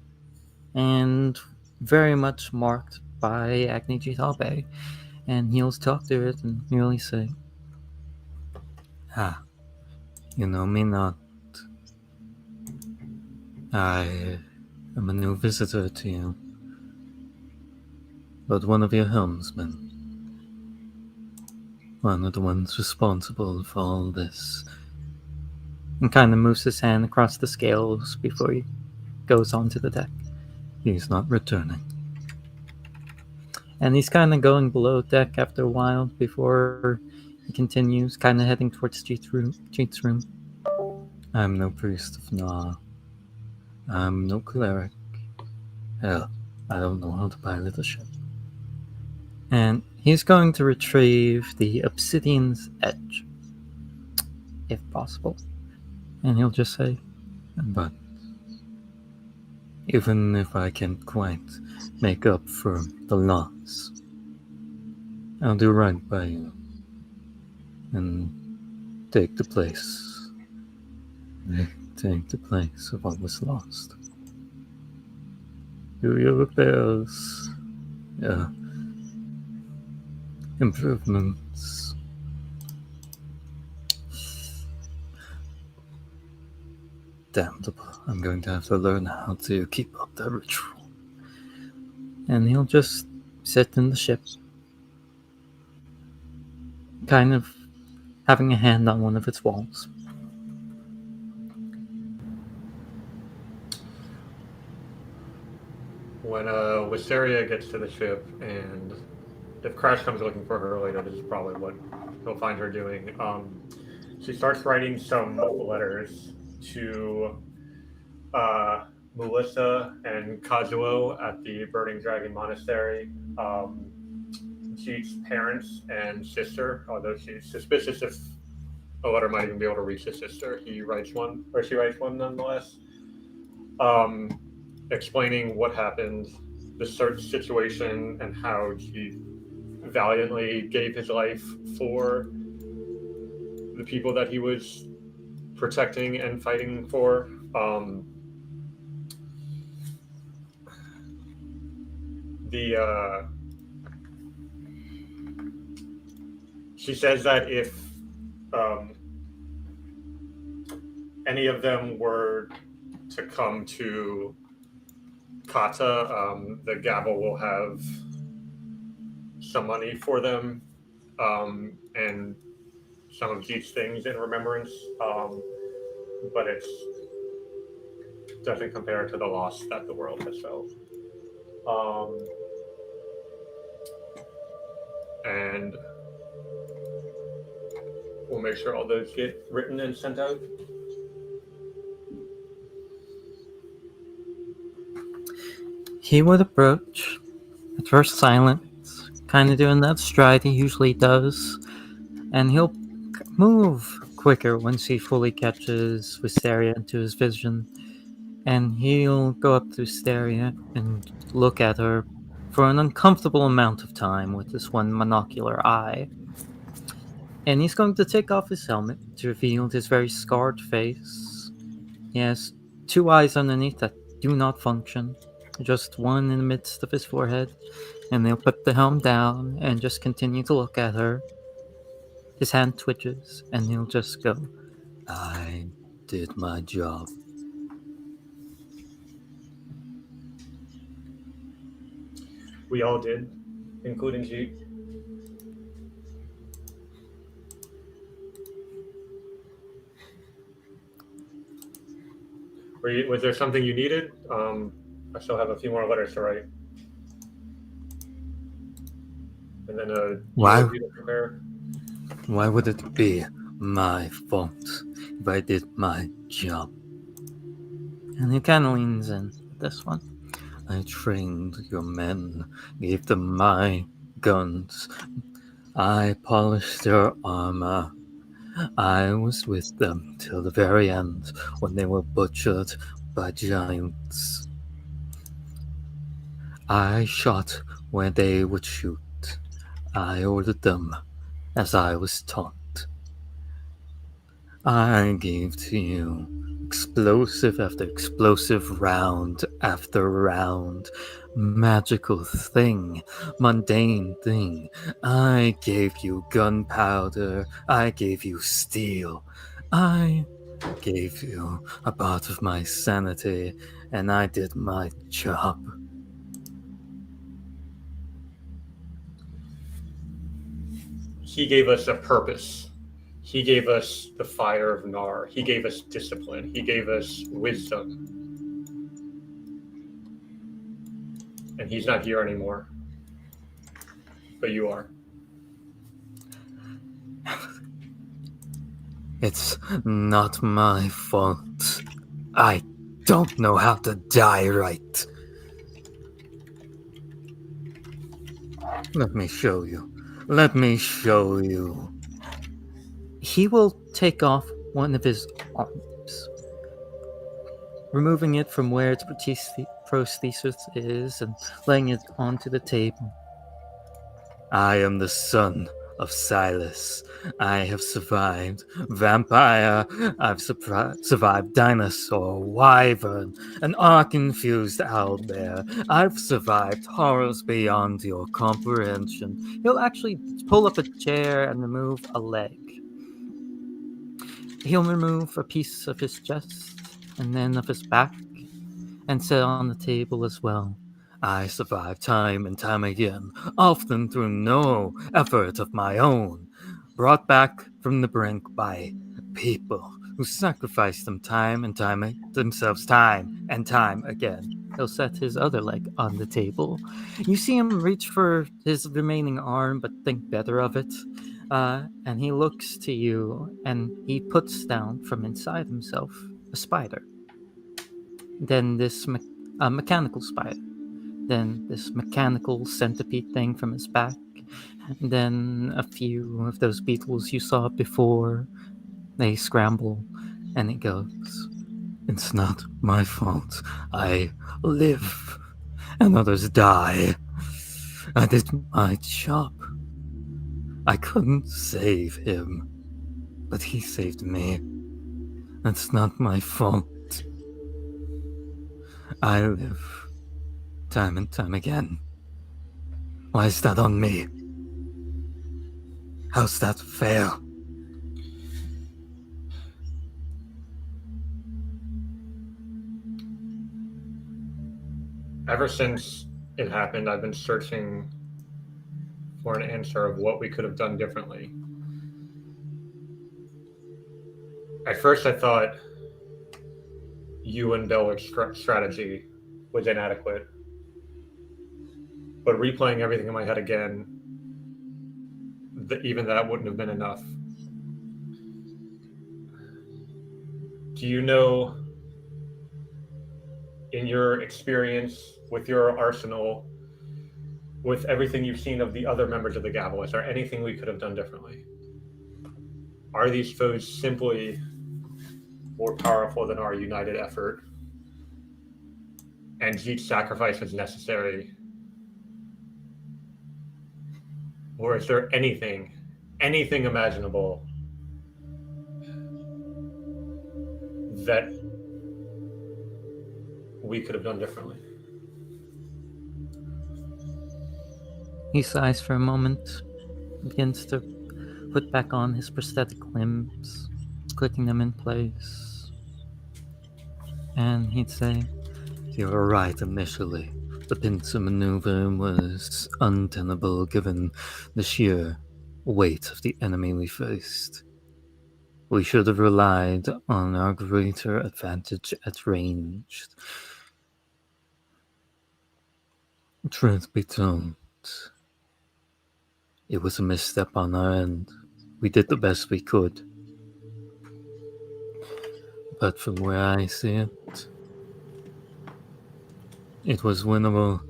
and very much marked by Agni Jitabe. And he'll talk to it and merely say, "Ah, you know me not. I am a new visitor to you, but one of your helmsmen. One of the ones responsible for all this." And kind of moves his hand across the scales before he goes onto the deck. "He's not returning." And he's kind of going below deck after a while before he continues, kind of heading towards Jeet's room. "I'm no priest of Na. I'm no cleric. Hell, I don't know how to pilot a ship." And he's going to retrieve the obsidian's edge, if possible. And he'll just say, "But even if I can't quite make up for the loss, I'll do right by you and take the place of what was lost. Do your repairs, improvements. Damnable, I'm going to have to learn how to keep up that ritual." And he'll just sit in the ship, kind of having a hand on one of its walls. When Wisteria gets to the ship, and if Crash comes looking for her later, this is probably what he'll find her doing. She starts writing some letters to Melissa and Kazuo at the Burning Dragon Monastery. Jeet's parents and sister, although she's suspicious if a letter might even be able to reach his sister. He writes one, or she writes one nonetheless, explaining what happened, the search situation, and how he valiantly gave his life for the people that he was protecting and fighting for. She says that if any of them were to come to Kata, the Gavel will have some money for them, and some of Jeet's things in Remembrance, but it doesn't compare to the loss that the world has felt. And we'll make sure all those get written and sent out. He would approach, at first silent, kind of doing that stride he usually does, and he'll move quicker once he fully catches Wisteria into his vision, and he'll go up to Wisteria and look at her for an uncomfortable amount of time with this one monocular eye. And he's going to take off his helmet to reveal his very scarred face. He has two eyes underneath that do not function, just one in the midst of his forehead, and he'll put the helm down and just continue to look at her. His hand twitches, and he'll just go, "I did my job." We all did, including Jeet. Was there something you needed? I still have a few more letters to write. And then Why? to prepare. Why would it be my fault if I did my job? And he kind of leans in with this one. I trained your men, gave them my guns. I polished their armor. I was with them till the very end when they were butchered by giants. I shot where they would shoot. I ordered them as I was taught. I gave to you explosive after explosive, round after round, magical thing, mundane thing. I gave you gunpowder, I gave you steel, I gave you a part of my sanity, and I did my job. He gave us a purpose. He gave us the fire of Nar. He gave us discipline. He gave us wisdom. And he's not here anymore. But you are. It's not my fault. I don't know how to die right. Let me show you. Let me show you. He will take off one of his arms, removing it from where its prosthesis is and laying it onto the table. I am the son of Silas. I have survived vampire. I've survived dinosaur, wyvern, an arc-infused owlbear. I've survived horrors beyond your comprehension. He'll actually pull up a chair and remove a leg. He'll remove a piece of his chest and then of his back and set it on the table as well. I survived time and time again, often through no effort of my own, brought back from the brink by people who sacrificed themselves time and time again. he'll set his other leg on the table. You see him reach for his remaining arm, but think better of it. And he looks to you, and he puts down from inside himself a spider. Then this mechanical spider. Then this mechanical centipede thing from his back. Then a few of those beetles you saw before. They scramble, and it goes, "It's not my fault. I live, and others die. I did my job. I couldn't save him, but he saved me. It's not my fault. I live, time and time again. Why is that on me? How's that fair?" Ever since it happened, I've been searching for an answer of what we could have done differently. At first, I thought you and Belwick's strategy was inadequate. But replaying everything in my head again, even that wouldn't have been enough. Do you know, in your experience with your arsenal, with everything you've seen of the other members of the Gavel, is there anything we could have done differently? Are these foes simply more powerful than our united effort? And each sacrifice is necessary? Or is there anything imaginable that we could have done differently? He sighs for a moment, begins to put back on his prosthetic limbs, clicking them in place. And he'd say, "You were right initially. The pincer maneuver was untenable given the sheer weight of the enemy we faced. We should have relied on our greater advantage at range. Truth be told, it was a misstep on our end. We did the best we could. But from where I see it, it was winnable.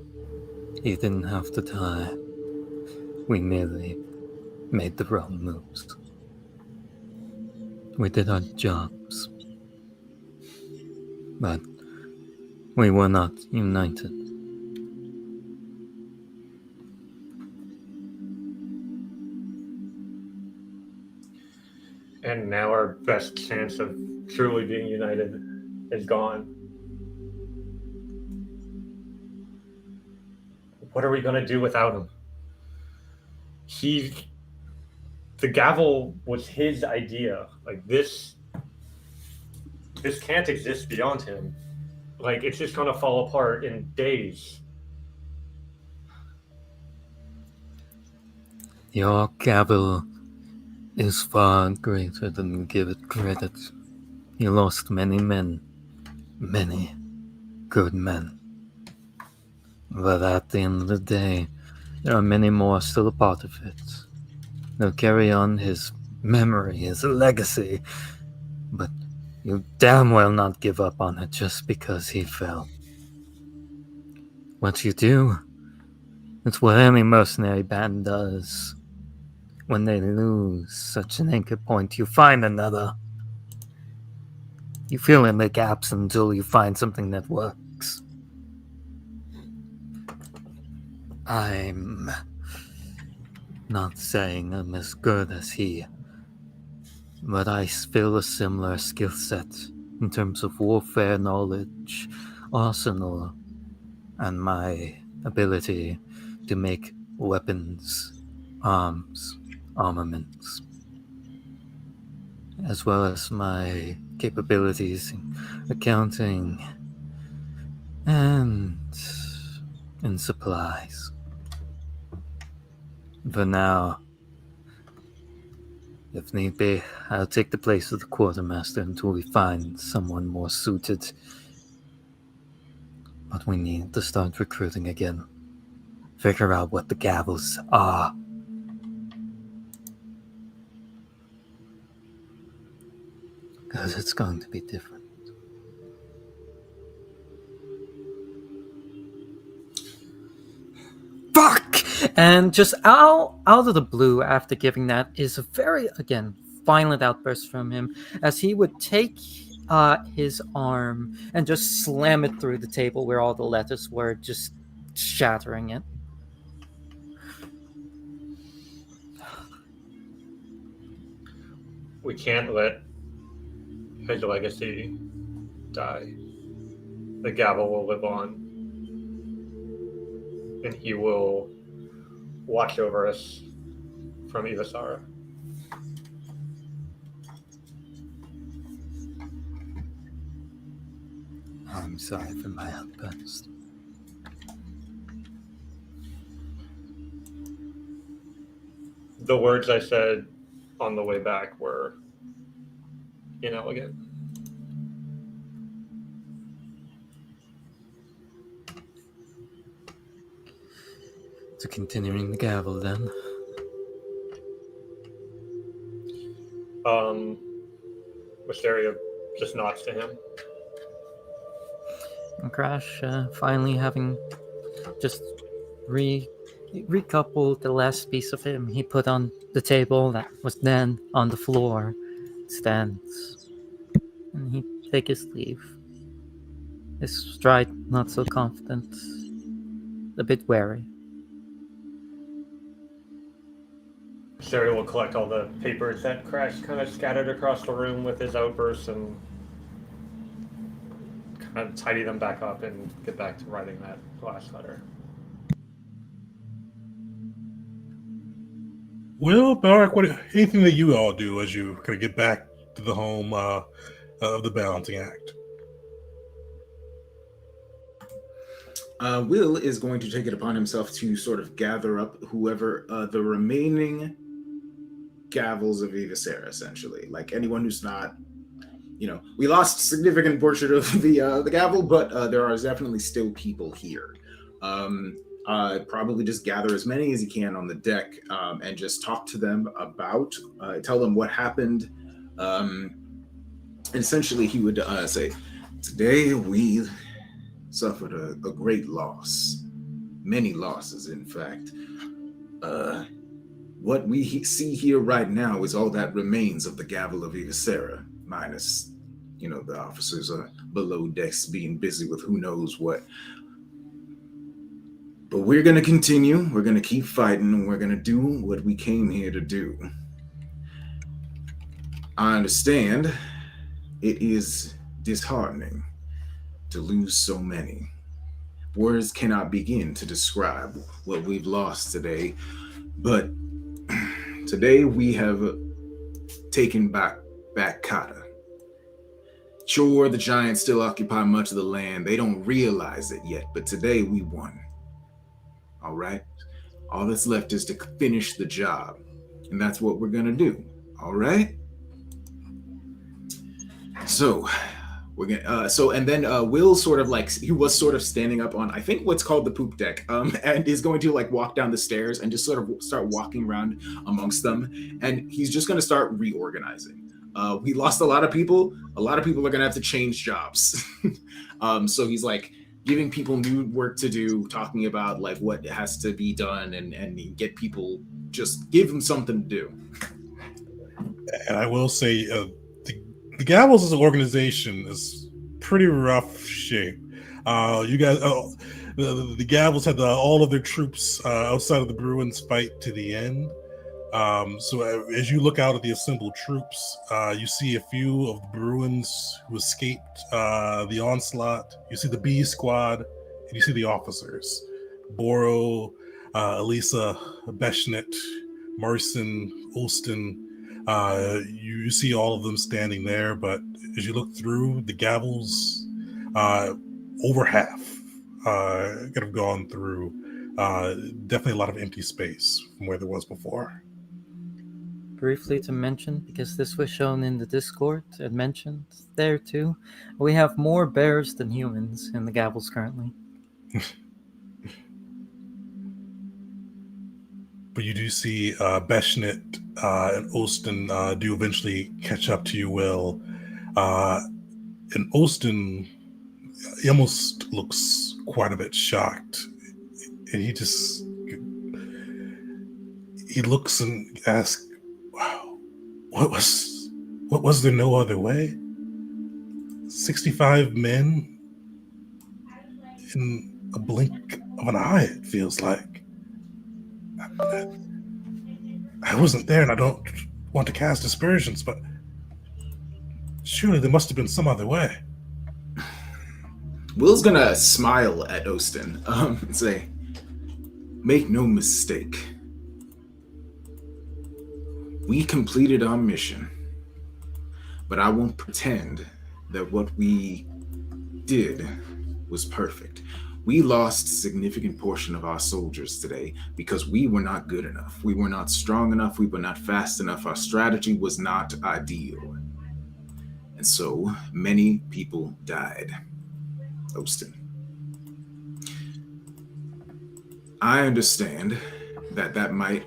He didn't have to die. We merely made the wrong moves. We did our jobs. But we were not united." And now our best chance of truly being united is gone. What are we going to do without him? The Gavel was his idea. Like, this can't exist beyond him. Like, it's just going to fall apart in days. Your Gavel is far greater than you give it credit. You lost many men, many good men. But at the end of the day, there are many more still a part of it. They'll carry on his memory, his legacy, but you damn well not give up on it just because he fell. What you do, it's what any mercenary band does. When they lose such an anchor point, you find another. You fill in the gaps until you find something that works. I'm not saying I'm as good as he, but I feel a similar skill set in terms of warfare knowledge, arsenal, and my ability to make weapons, arms, armaments, as well as my capabilities in accounting and in supplies. For now, if need be, I'll take the place of the quartermaster until we find someone more suited. But we need to start recruiting again. Figure out what the gavels are. Because it's going to be different. Fuck! And just out of the blue after giving that is a very, again, violent outburst from him as he would take his arm and just slam it through the table where all the letters were, just shattering it. We can't let his legacy die. The gavel will live on, and he will watch over us from Ivasara. I'm sorry for my outburst. The words I said on the way back were inelegant. So continuing the gavel then. Wisteria just nods to him. And Crash, finally having just recoupled the last piece of him he put on the table that was then on the floor, stands. And he take his leave. His stride not so confident, a bit wary. Wisteria will collect all the papers that Crash kind of scattered across the room with his outbursts and kind of tidy them back up and get back to writing that last letter. Well, Barak, anything that you all do as you kind of get back to the home of the balancing act? Will is going to take it upon himself to sort of gather up whoever the remaining gavels of Ivasara, essentially. Like anyone who's not, we lost a significant portion of the gavel, but there are definitely still people here. Probably just gather as many as he can on the deck and just talk to them about, tell them what happened. Essentially, he would say, today we suffered a great loss. Many losses, in fact. What we see here right now is all that remains of the gavel of Ivasara, minus, the officers are below decks being busy with who knows what. But we're going to continue, we're going to keep fighting, and we're going to do what we came here to do. I understand it is disheartening to lose so many. Words cannot begin to describe what we've lost today, but today we have taken back Kata. Sure, the giants still occupy much of the land. They don't realize it yet, but today we won. All right? All that's left is to finish the job, and that's what we're going to do. All right? So, we're gonna. And then Will sort of he was sort of standing up on I think what's called the poop deck, and is going to walk down the stairs and just sort of start walking around amongst them, and he's just going to start reorganizing. We lost a lot of people. A lot of people are going to have to change jobs. So he's giving people new work to do, talking about what has to be done, and get people, just give them something to do. And I will say, the Gavels as an organization is pretty rough shape. You guys, the Gavels had all of their troops outside of the Bruins fight to the end. So as you look out at the assembled troops, you see a few of the Bruins who escaped the onslaught. You see the B squad, and you see the officers. Boro, Elisa, Beshnet, Marson, Olston. You see all of them standing there, but as you look through, the Gavels, over half could have gone through. Definitely a lot of empty space from where there was before. briefly to mention, because this was shown in the Discord and mentioned there too. We have more bears than humans in the Gavels currently. But you do see Beshnit and Olston do eventually catch up to you, Will. And Olston, he almost looks quite a bit shocked. And he looks and asks, wow, what was there no other way? 65 men in a blink of an eye, it feels like. I wasn't there, and I don't want to cast aspersions, but surely there must have been some other way. Will's gonna smile at Ostin and say, make no mistake. We completed our mission, but I won't pretend that what we did was perfect. We lost a significant portion of our soldiers today because we were not good enough. We were not strong enough. We were not fast enough. Our strategy was not ideal. And so many people died. Ostin. I understand that might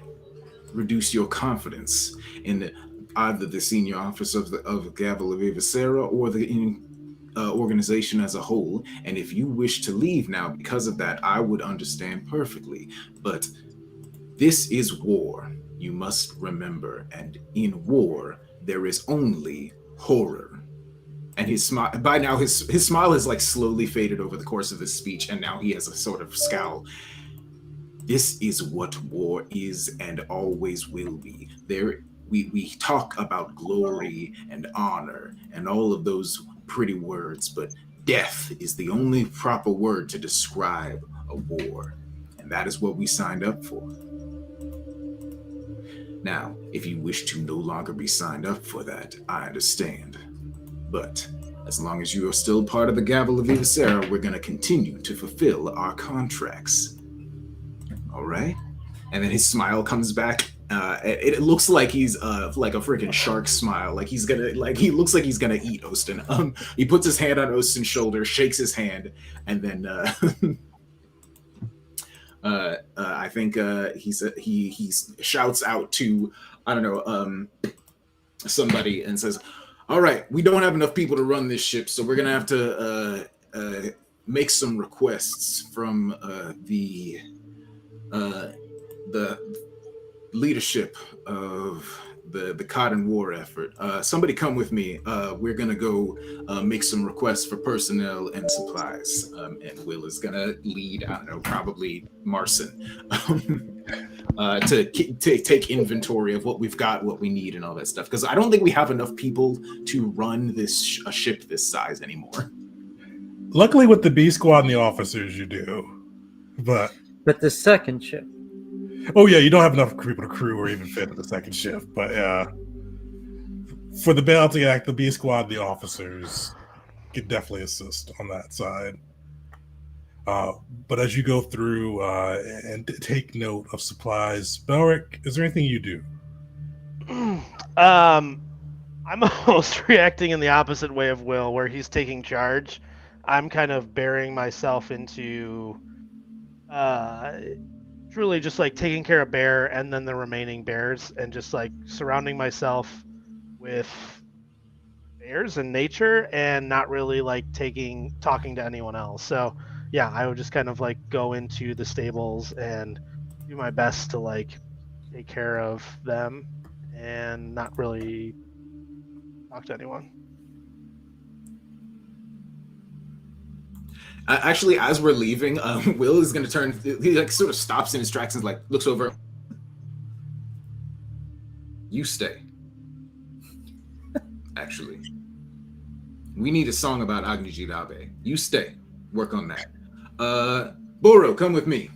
reduce your confidence in either the senior office of Gavel of Avicera or the organization as a whole. And if you wish to leave now because of that, I would understand perfectly. But this is war, you must remember. And in war, there is only horror. And his smile, by now, his smile has like slowly faded over the course of his speech, and now he has a sort of scowl. This is what war is and always will be. We talk about glory and honor and all of those pretty words, but death is the only proper word to describe a war. And that is what we signed up for. Now, if you wish to no longer be signed up for that, I understand. But as long as you are still part of the Gavel of Avicera, we're going to continue to fulfill our contracts. All right? And then his smile comes back. It looks like he's like a freaking shark smile. Like he looks like he's gonna eat Ostin. He puts his hand on Ostin's shoulder, shakes his hand, and then I think he shouts out to, I don't know, somebody and says, "All right, we don't have enough people to run this ship, so we're gonna have to make some requests from the leadership of the Cotton War effort. Somebody come with me. We're gonna go make some requests for personnel and supplies. And Will is gonna lead, I don't know, probably Marcin, to take inventory of what we've got, what we need, and all that stuff. Because I don't think we have enough people to run this a ship this size anymore. Luckily, with the B squad and the officers, you do. But the second ship. Oh yeah, you don't have enough people to crew or even fit in the second shift. But for the Balancing Act, the B squad, the officers can definitely assist on that side. But as you go through and take note of supplies, Belric, is there anything you do? I'm almost reacting in the opposite way of Will, where he's taking charge. I'm kind of burying myself into truly just like taking care of Bear and then the remaining bears, and just like surrounding myself with bears and nature, and not really like talking to anyone else. So yeah, I would just kind of like go into the stables and do my best to like take care of them and not really talk to anyone. Actually, as we're leaving, Will is going to turn. He like sort of stops in his tracks and like looks over. You stay. Actually, we need a song about Agni Jirabe. You stay. Work on that. Boro, come with me.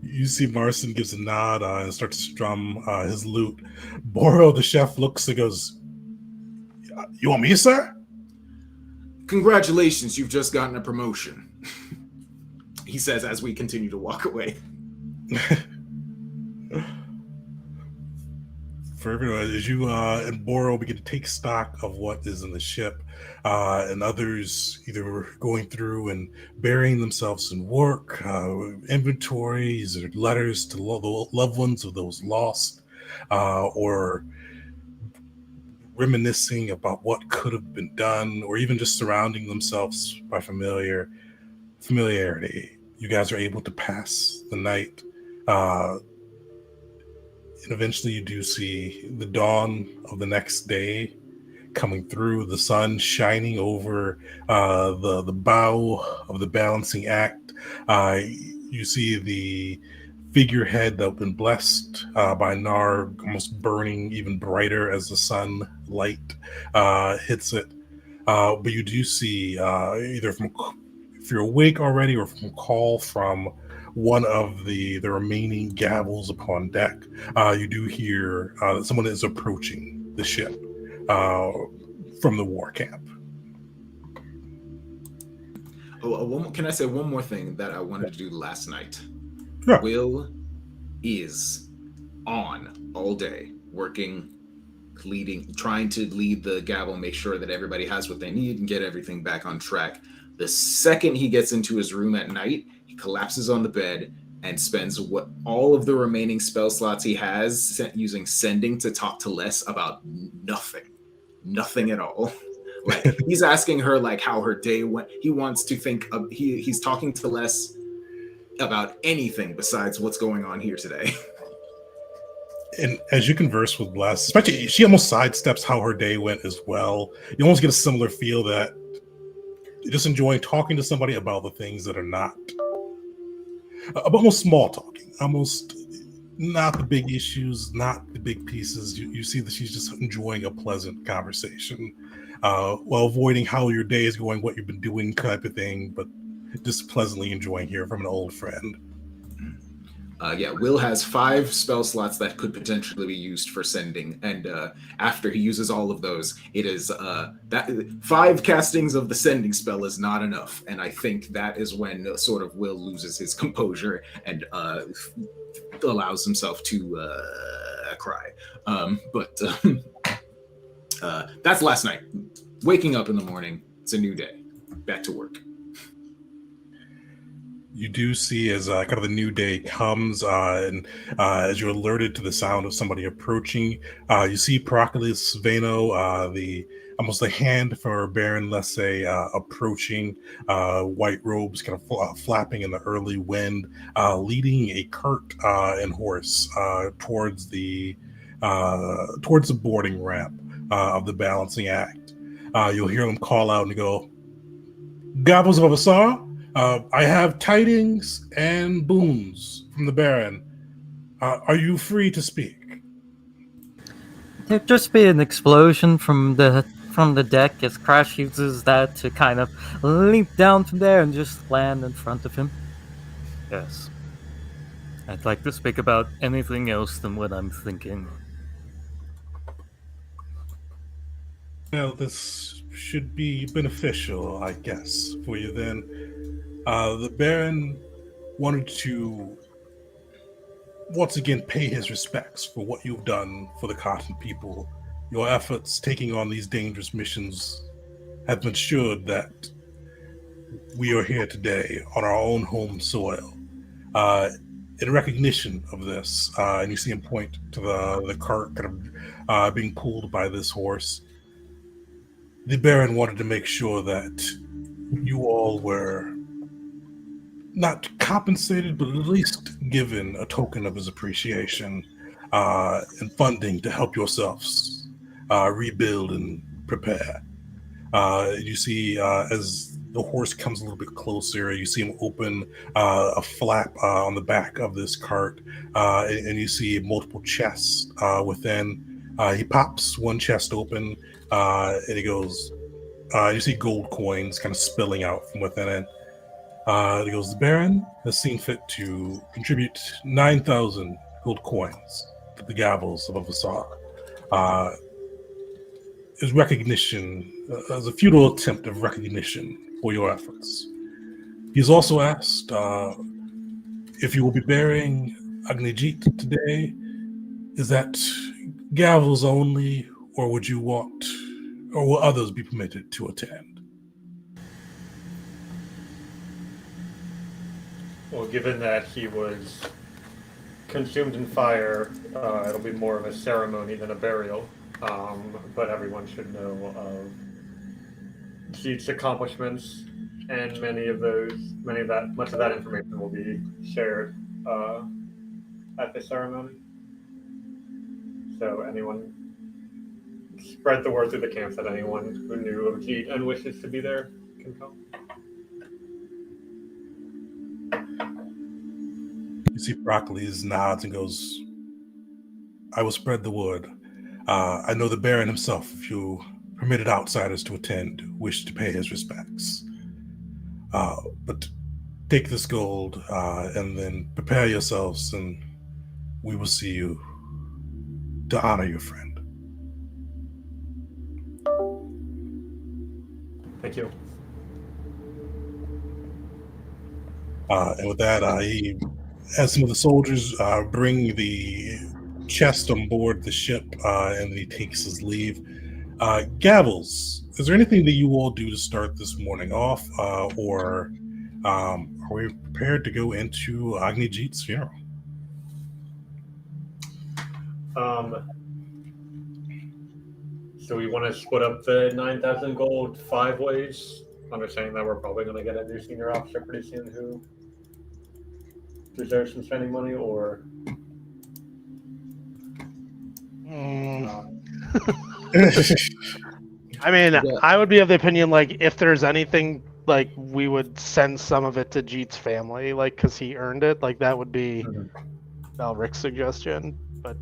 You see Marcin gives a nod and starts to strum his lute. Boro, the chef, looks and goes, "You want me, sir?" Congratulations, you've just gotten a promotion. He says as we continue to walk away. for everyone. As you and Boro begin to take stock of what is in the ship, and others either going through and burying themselves in work, inventories, or letters to the loved ones of those lost, or reminiscing about what could have been done, or even just surrounding themselves by familiarity. You guys are able to pass the night. And eventually you do see the dawn of the next day coming through, the sun shining over the bow of the balancing act. You see the figurehead that has been blessed by Narg almost burning even brighter as the sunlight hits it. But you do see either from, if you're awake already, or from a call from one of the remaining gavels upon deck, you do hear that someone is approaching the ship from the war camp. Can I say one more thing that I wanted to do last night? Yeah. Will is on all day, working, leading, trying to lead the gavel, make sure that everybody has what they need and get everything back on track. The second he gets into his room at night, he collapses on the bed and spends what all of the remaining spell slots he has using sending to talk to Les about nothing at all. Like, he's asking her like how her day went. He wants to think of, he's talking to Les about anything besides what's going on here today. And as you converse with Bless, especially, she almost sidesteps how her day went as well. You almost get a similar feel that you're just enjoying talking to somebody about the things that are not, almost small talking, almost not the big issues, not the big pieces. You see that she's just enjoying a pleasant conversation, while avoiding how your day is going, what you've been doing, type of thing, but just pleasantly enjoying hearing from an old friend. Will has 5 spell slots that could potentially be used for sending, and after he uses all of those, it is that 5 castings of the sending spell is not enough, and I think that is when sort of Will loses his composure and allows himself to cry. That's last night. Waking up in the morning, it's a new day. Back to work. You do see as kind of the new day comes, and as you're alerted to the sound of somebody approaching, you see Proclus Vano, almost the hand for Baron Lesse, approaching, white robes kind of flapping in the early wind, leading a cart and horse towards the boarding ramp of the balancing act. You'll hear them call out and go, "Gavels of Asar, I have tidings and boons from the Baron. Are you free to speak?" There'd just be an explosion from the deck as Crash uses that to kind of leap down from there and just land in front of him. Yes. I'd like to speak about anything else than what I'm thinking. Well, this should be beneficial, I guess, for you then. The Baron wanted to once again pay his respects for what you've done for the Cotton people. Your efforts taking on these dangerous missions have ensured that we are here today on our own home soil. In recognition of this, and you see him point to the cart kind of being pulled by this horse, the Baron wanted to make sure that you all were not compensated, but at least given a token of his appreciation and funding to help yourselves rebuild and prepare. You see, as the horse comes a little bit closer, you see him open a flap on the back of this cart, and you see multiple chests within. He pops one chest open, and he goes, you see gold coins kind of spilling out from within it. He goes, "The Baron has seen fit to contribute 9,000 gold coins to the Gavels of Avasar. As recognition, as a futile attempt of recognition for your efforts. He's also asked if you will be burying Agnijit today. Is that Gavels only, or would you want, or will others be permitted to attend? Well, given that he was consumed in fire, it'll be more of a ceremony than a burial. But everyone should know of Jeet's accomplishments, and much of that information will be shared at the ceremony. So anyone spread the word through the camp that anyone who knew of Jeet and wishes to be there can come. You see Broccoli's nods and goes, I will spread the word. I know the Baron himself, if you permitted outsiders to attend, wish to pay his respects. But take this gold and then prepare yourselves, and we will see you to honor your friend. Thank you. And with that, he has some of the soldiers bring the chest on board the ship, and then he takes his leave. Gavels, is there anything that you all do to start this morning off, or are we prepared to go into Agni Jeet's funeral? So we want to split up the 9,000 gold 5 ways, understanding that we're probably going to get a new senior officer pretty soon who deserves some spending money, or I mean, Yeah. I would be of the opinion, like, if there's anything, like, we would send some of it to Jeet's family, like, because he earned it. Like, that would be Valric's suggestion, but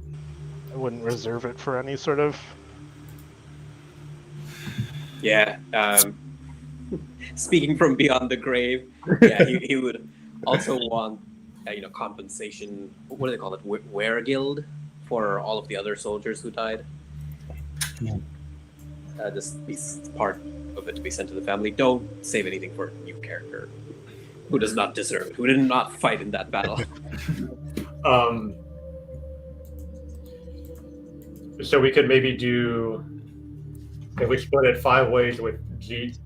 I wouldn't reserve it for any sort of... Yeah. Speaking from beyond the grave, yeah, he would also want, compensation. What do they call it? Wear guild for all of the other soldiers who died. Just be part of it to be sent to the family. Don't save anything for a new character who does not deserve it, who did not fight in that battle. So we could maybe do, if we split it 5 ways with Jeet,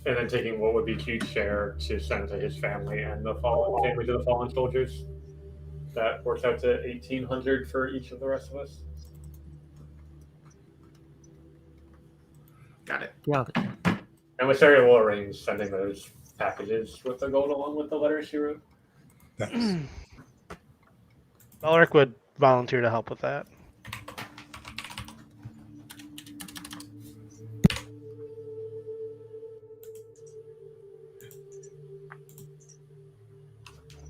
and then taking what would be Jeet's share to send to his family and the families of the fallen soldiers. That works out to 1,800 for each of the rest of us. Got it. Yeah. And Wisteria will arrange sending those packages with the gold along with the letters she wrote. Nice. Valric would volunteer to help with that.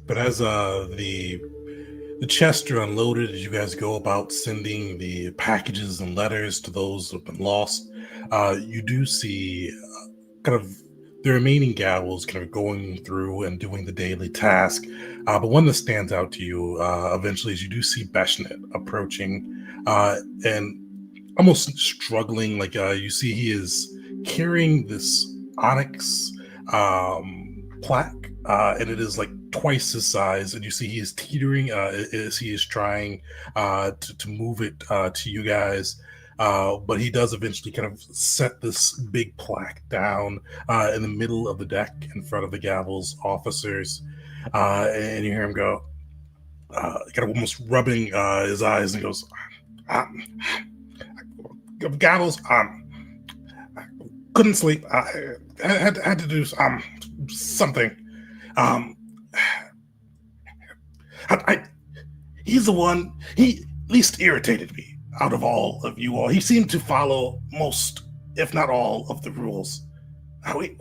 But as the chests are unloaded, as you guys go about sending the packages and letters to those who have been lost, you do see kind of the remaining Gavels kind of going through and doing the daily task. But one that stands out to you eventually is you do see Beshnet approaching and almost struggling. Like you see he is carrying this onyx plaque, and it is like twice his size, and you see he is teetering as he is trying to move it to you guys. But he does eventually kind of set this big plaque down in the middle of the deck in front of the Gavel's officers, and you hear him go, kind of almost rubbing his eyes, and he goes, Gavels, couldn't sleep. I had to do something. He's the one. He least irritated me out of all of you all. He seemed to follow most, if not all, of the rules. I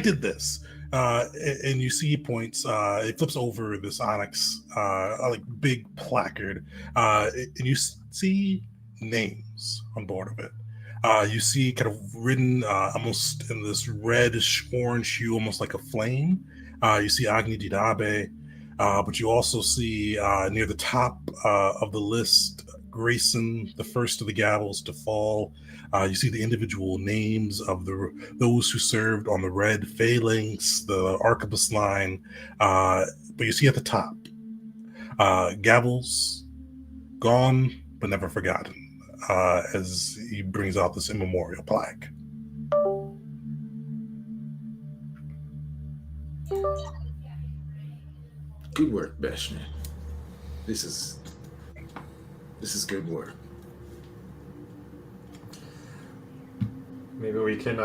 did this, and you see he points. He flips over this onyx, like big placard, and you see names on board of it. You see kind of written almost in this reddish orange hue, almost like a flame. You see Agni Didabe, but you also see near the top of the list, Grayson, the first of the Gavels to fall. You see the individual names of those who served on the red phalanx, the arquebus line. But you see at the top, Gavels, gone, but never forgotten, as he brings out this immemorial plaque. Good work, Beshnet. This is good work. Maybe we can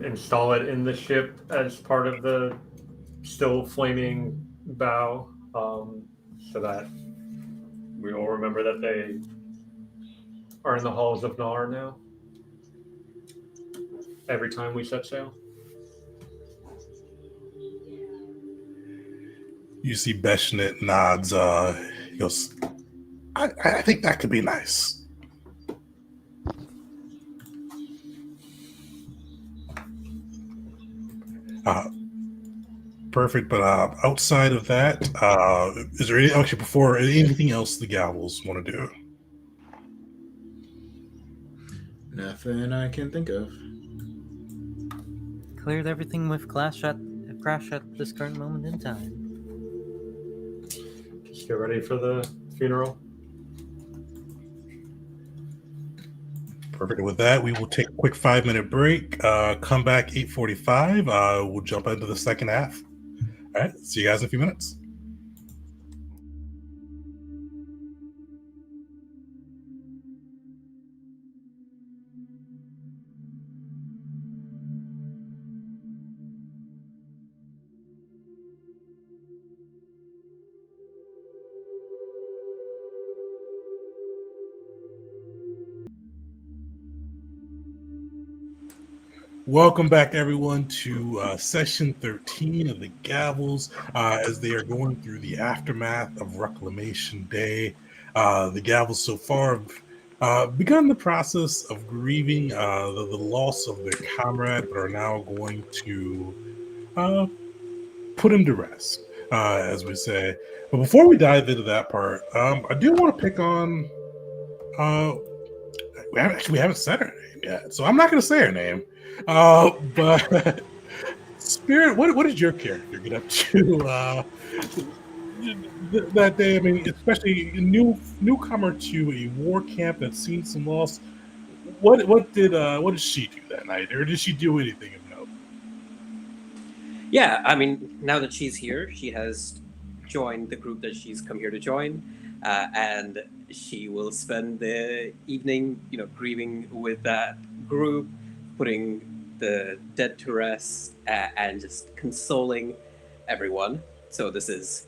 install it in the ship as part of the still flaming bow, so that we all remember that they are in the halls of Nar now. Every time we set sail. You see Beshnet nods. He goes, I think that could be nice. Perfect, but outside of that, is there anything else the Gavels want to do? Nothing I can think of. Cleared everything with Crash at this current moment in time. Just get ready for the funeral. Perfect. With that, we will take a quick 5-minute break. Come back 8:45. We'll jump into the second half. All right. See you guys in a few minutes. Welcome back, everyone, to session 13 of the Gavels, as they are going through the aftermath of Reclamation Day. The Gavels so far have begun the process of grieving the loss of their comrade, but are now going to put him to rest, as we say. But before we dive into that part, I do want to pick on... we haven't said her name yet, so I'm not going to say her name. But Spirit, what did your character get up to that day? I mean, especially a newcomer to a war camp that's seen some loss. What did she do that night, or did she do anything of note? Yeah, I mean, now that she's here, she has joined the group that she's come here to join, and she will spend the evening, grieving with that group, putting the dead to rest, and just consoling everyone. So this is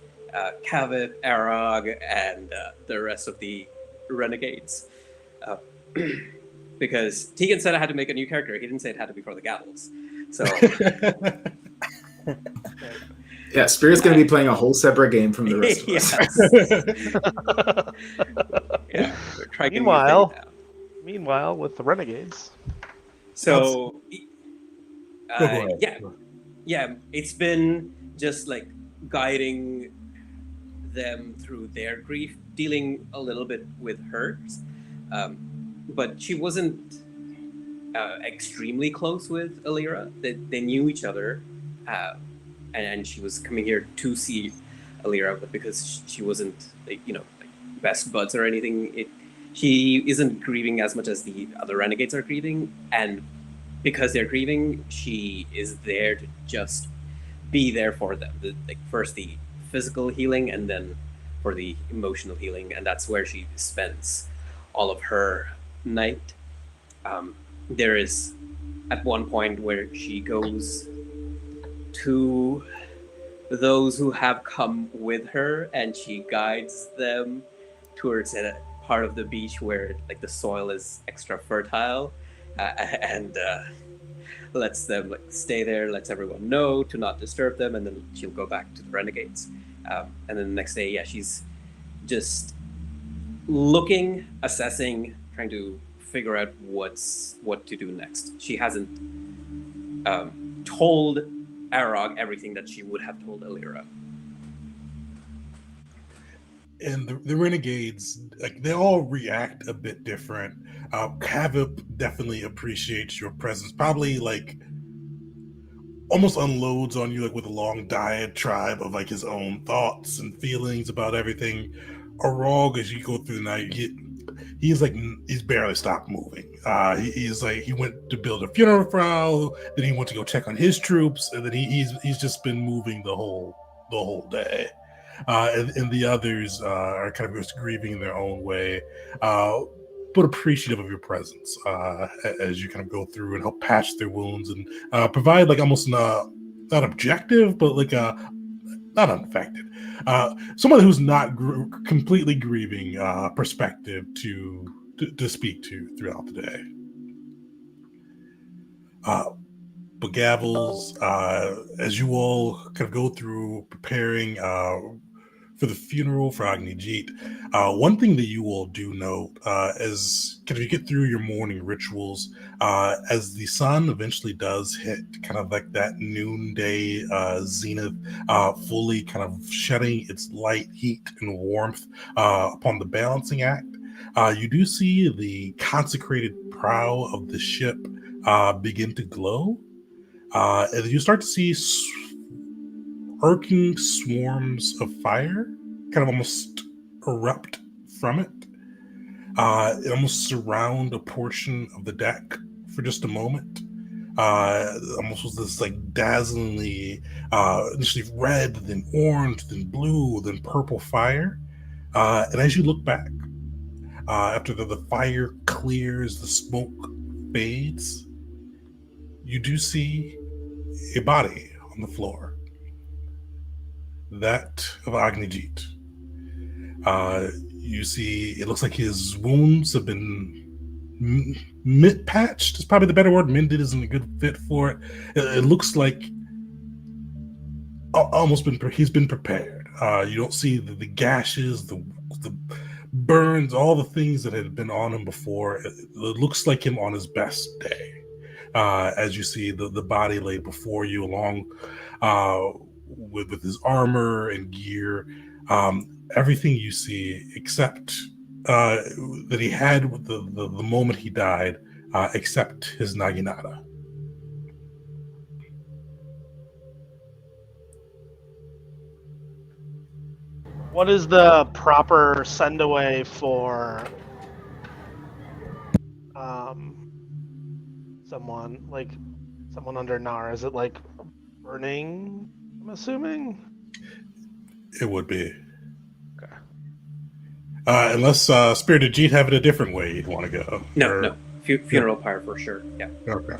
Kavith, Arag, and the rest of the renegades. Because Tegan said I had to make a new character. He didn't say it had to be for the Gavels. So yeah, Spirit's going to be playing a whole separate game from the rest of us. Yeah, we're trying a new thing now. Meanwhile, with the renegades. So, yeah, it's been just like guiding them through their grief, dealing a little bit with hers, but she wasn't extremely close with Alira. They knew each other, and she was coming here to see Alira, but because she wasn't, best buds or anything, she isn't grieving as much as the other renegades are grieving, and because they're grieving, she is there to just be there for them. First the physical healing, and then for the emotional healing, and that's where she spends all of her night. There is at one point where she goes to those who have come with her, and she guides them towards a part of the beach where the soil is extra fertile, and lets them stay there, lets everyone know to not disturb them, and then she'll go back to the renegades. And then the next day, she's just looking, assessing, trying to figure out what to do next. She hasn't told Arag everything that she would have told Alira. And the renegades, they all react a bit different. Kavip definitely appreciates your presence. Probably almost unloads on you with a long diatribe of his own thoughts and feelings about everything. Arag, as you go through the night, he's barely stopped moving. He's like he went to build a funeral pile, then he went to go check on his troops, and then he's just been moving the whole day. And the others are kind of just grieving in their own way, but appreciative of your presence as you kind of go through and help patch their wounds and provide like almost not objective, but like not unaffected. Someone who's not completely grieving perspective to speak to throughout the day. But Gavels, as you all kind of go through preparing for the funeral for Agnijit, one thing that you all do note as kind of you get through your morning rituals, as the sun eventually does hit kind of like that noonday zenith, fully kind of shedding its light, heat, and warmth upon the balancing act, you do see the consecrated prow of the ship begin to glow. And you start to see arcing swarms of fire kind of almost erupt from it. It almost surround a portion of the deck for just a moment. Almost was this like dazzlingly, initially red, then orange, then blue, then purple fire. And as you look back, after the fire clears, the smoke fades, you do see a body on the floor. That of Agnijit. You see, it looks like his wounds have been patched. Is probably the better word. Mended isn't a good fit for it. It looks like he's been prepared. You don't see the gashes, the burns, all the things that had been on him before. It looks like him on his best day. As you see the body laid before you, along with his armor and gear, everything you see except that he had with the moment he died, except his naginata. What is the proper send away for someone under Nar? Is it like burning, I'm assuming? It would be. Okay. Unless Spirited Jeet have it a different way you'd want to go. No. Funeral pyre for sure. Yeah. Okay.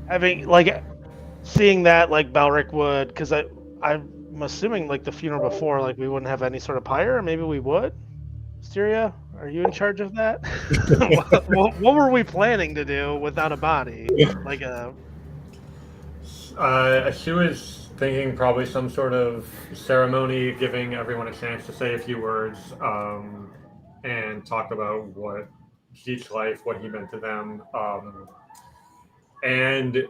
Having seeing that Belric would, because I'm assuming the funeral before, we wouldn't have any sort of pyre, or maybe we would. Mysteria, are you in charge of that? what were we planning to do without a body? She was thinking probably some sort of ceremony, giving everyone a chance to say a few words, and talk about what Jeet's life, what he meant to them, and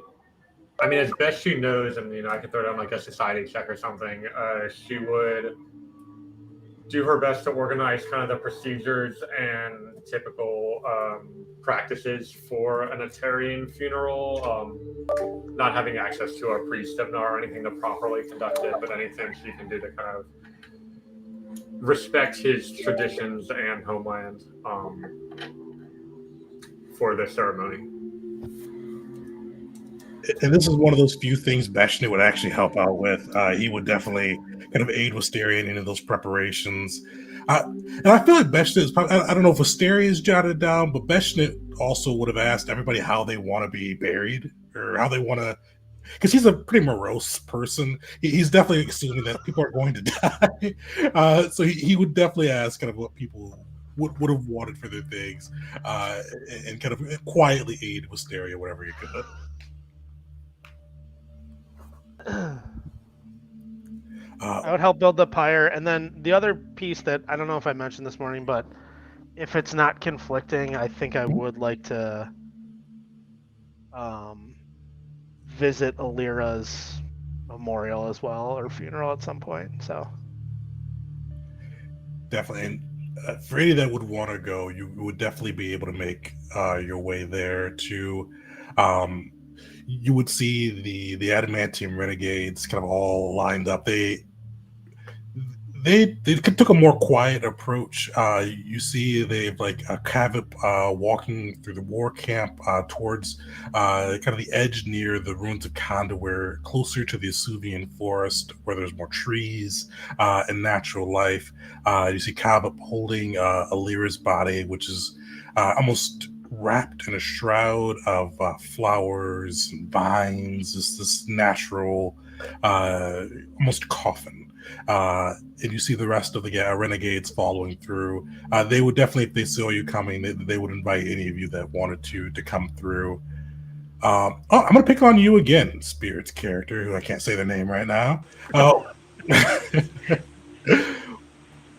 I mean, as best she knows, and I could throw down a society check or something. She would do her best to organize kind of the procedures and typical practices for an Atarian funeral. Not having access to a priest of Nar or anything to properly conduct it, but anything she can do to kind of respect his traditions and homeland for the ceremony. And this is one of those few things Beshnet would actually help out with. He would definitely kind of aid Wisteria in any of those preparations. And I feel like Beshnet is probably, I don't know if Wisteria is jotted down, but Beshnet also would have asked everybody how they want to be buried or how they want to, because he's a pretty morose person. He's definitely assuming that people are going to die. So he would definitely ask kind of what people would have wanted for their things, and kind of quietly aid Wisteria whatever he could. I would help build the pyre, and then the other piece that I don't know if I mentioned this morning, but if it's not conflicting, I think I would like to visit Alira's memorial as well, or funeral at some point. So definitely, and for any that would want to go, you would definitely be able to make your way there to. You would see the Adamantium renegades kind of all lined up. They They took a more quiet approach. You see, they've like Kavip walking through the war camp towards kind of the edge near the ruins of Konda, where closer to the Asuvian forest, where there's more trees and natural life. You see Kavip holding Alira's body, which is almost wrapped in a shroud of flowers and vines. This natural, almost coffin. And you see the rest of the renegades following through. They would definitely, if they saw you coming, they would invite any of you that wanted to come through. I'm going to pick on you again, Spirit's character, who I can't say their name right now.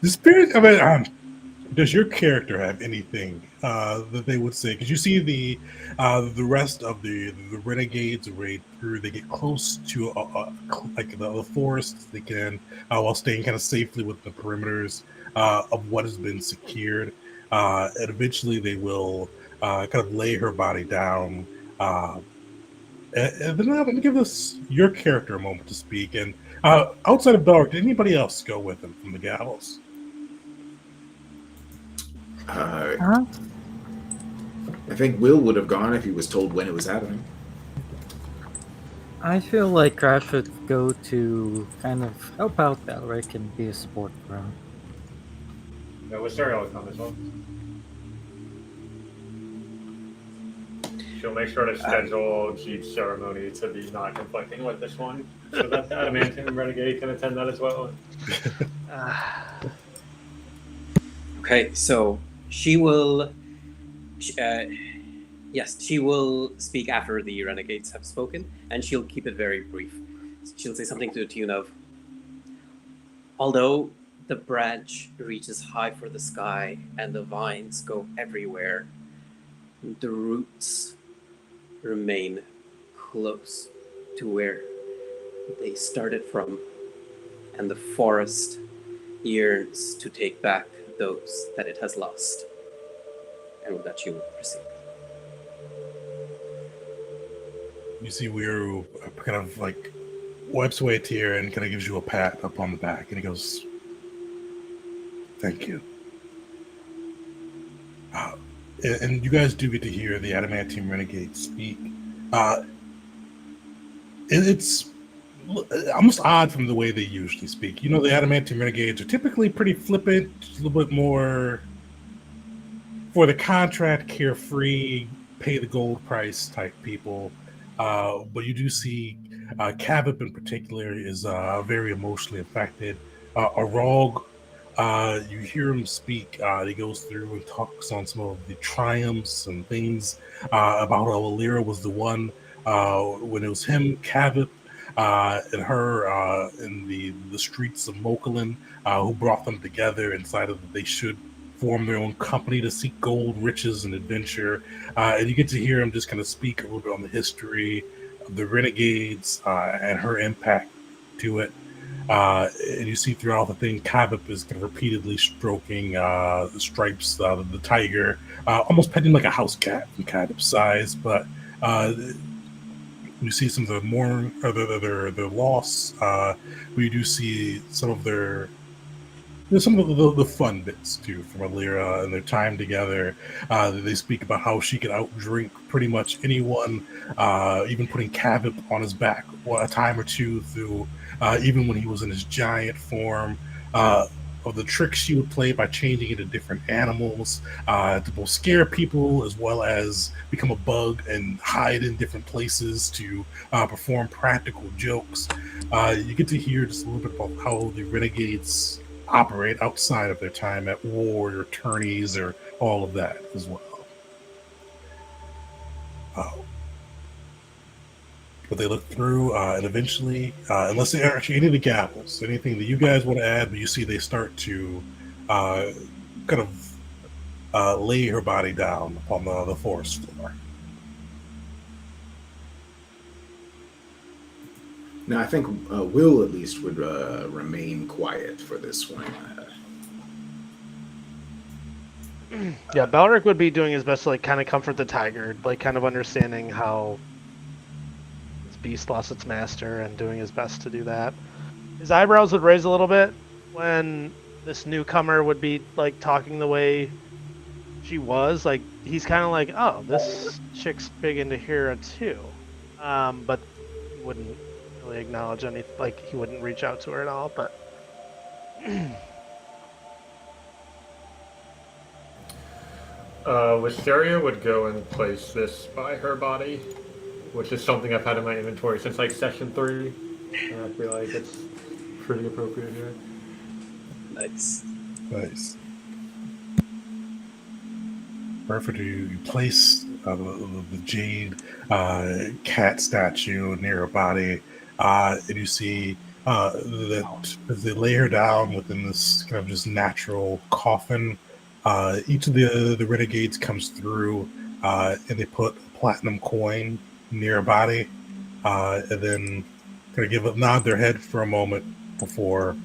The Spirit, I mean, does your character have anything that they would say? Because you see the rest of the renegades raid through. They get close to like the forest. They can while staying kind of safely with the perimeters of what has been secured. And eventually, they will kind of lay her body down. And then I'm going to give your character a moment to speak. And outside of Dark, did anybody else go with him from the gallows? I think Will would have gone if he was told when it was happening. I feel like I should go to kind of help out Balric and be a support for him. Yeah, Wisteria will come as well. She'll make sure to schedule Jeep's ceremony to be not conflicting with this one, so that the Adamantium Renegade can attend that as well. Okay, so she will. Yes, she will speak after the renegades have spoken, and she'll keep it very brief. She'll say something to the tune of, "Although the branch reaches high for the sky and the vines go everywhere, the roots remain close to where they started from, and the forest yearns to take back those that it has lost." And with that, she will proceed. You see Weiroo kind of like wipes away a tear and kind of gives you a pat up on the back, and he goes, "Thank you." And you guys do get to hear the Adamantium Renegade speak. It's almost odd from the way they usually speak. You know, the Adamantium Renegades are typically pretty flippant, a little bit more for the contract, carefree, pay the gold price type people. But you do see Kavip in particular is very emotionally affected. Arog, you hear him speak. He goes through and talks on some of the triumphs and things about how Alira was the one when it was him, Kavip, and her in the streets of Mokulin who brought them together and decided that they should form their own company to seek gold, riches, and adventure. And you get to hear him just kind of speak a little bit on the history of the Renegades and her impact to it. And you see throughout the thing, Kavip is kind of repeatedly stroking the stripes, the tiger, almost petting like a house cat from Kavip's size. But you see some of their loss. We do see some of their some of the fun bits too from Alira and their time together. They speak about how she could outdrink pretty much anyone, even putting Kavip on his back a time or two through, even when he was in his giant form. Of the tricks she would play by changing into different animals to both scare people as well as become a bug and hide in different places to perform practical jokes. You get to hear just a little bit about how the Renegades operate outside of their time at war or tourneys or all of that as well. But they look through and eventually, unless they actually any of the gavels, anything that you guys want to add, but you see they start to kind of lay her body down upon the forest floor. No, I think Will at least would remain quiet for this one. Yeah, Balric would be doing his best to like kind of comfort the tiger, like kind of understanding how this beast lost its master and doing his best to do that. His eyebrows would raise a little bit, when this newcomer would be like talking the way she was, like he's kind of like, oh, this chick's big into Hera too, but he wouldn't really acknowledge anything. Like he wouldn't reach out to her at all. But Wisteria would go and place this by her body, which is something I've had in my inventory since like session 3. And I feel like it's pretty appropriate here. Nice. Nice. Perfect. You place the jade cat statue near her body, and you see that as they lay her down within this kind of just natural coffin, each of the renegades comes through, and they put a platinum coin near her body, and then kind of give a nod their head for a moment before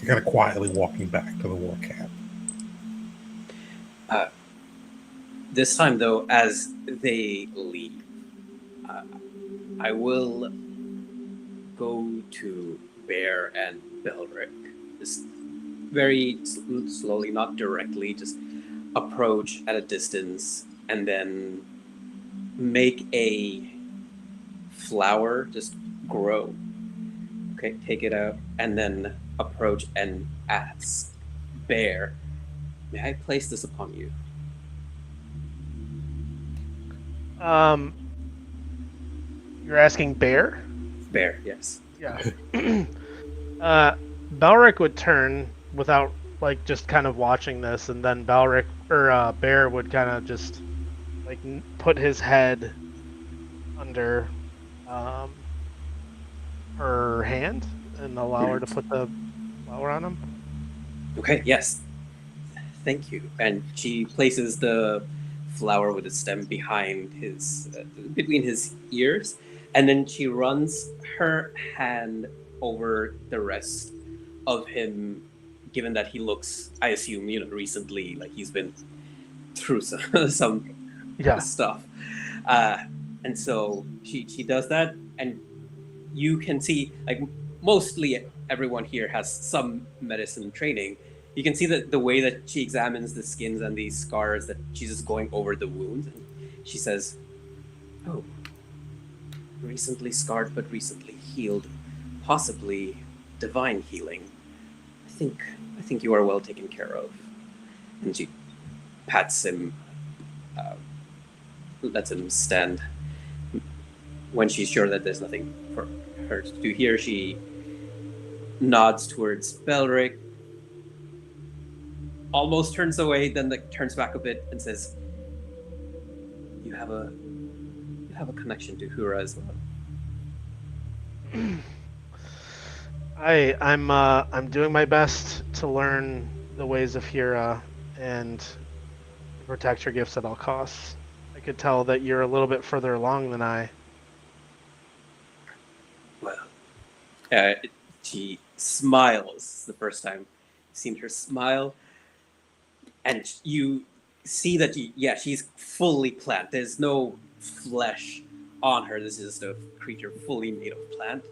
kind of quietly walking back to the war camp. This time, though, as they leave, I will go to Bear and Belric. Just very slowly, not directly, just approach at a distance and then make a flower just grow. Okay, take it out and then approach and ask Bear, may I place this upon you? You're asking Bear? Bear, yes. Yeah. Belric would turn without like just kind of watching this, and then Bear would kind of just like put his head under her hand and allow her to put the flower on him. Okay, yes. Thank you. And she places the flower with its stem behind his, between his ears, and then she runs her hand over the rest of him, given that he looks, I assume, recently, like he's been through some stuff. And so she does that, and you can see, like, mostly everyone here has some medicine training. You can see that the way that she examines the skins and these scars, that she's just going over the wounds. And she says, oh, recently scarred but recently healed, possibly divine healing. I think you are well taken care of. And she pats him, lets him stand. When she's sure that there's nothing for her to do here, she nods towards Belric, almost turns away, then turns back a bit and says, "You have a connection to Hura as well." I'm doing my best to learn the ways of Hera and protect her gifts at all costs. I could tell that you're a little bit further along than I. Well, she smiles the first time you've seen her smile, and you see that she's fully plant. There's no flesh on her. This is a creature fully made of plant.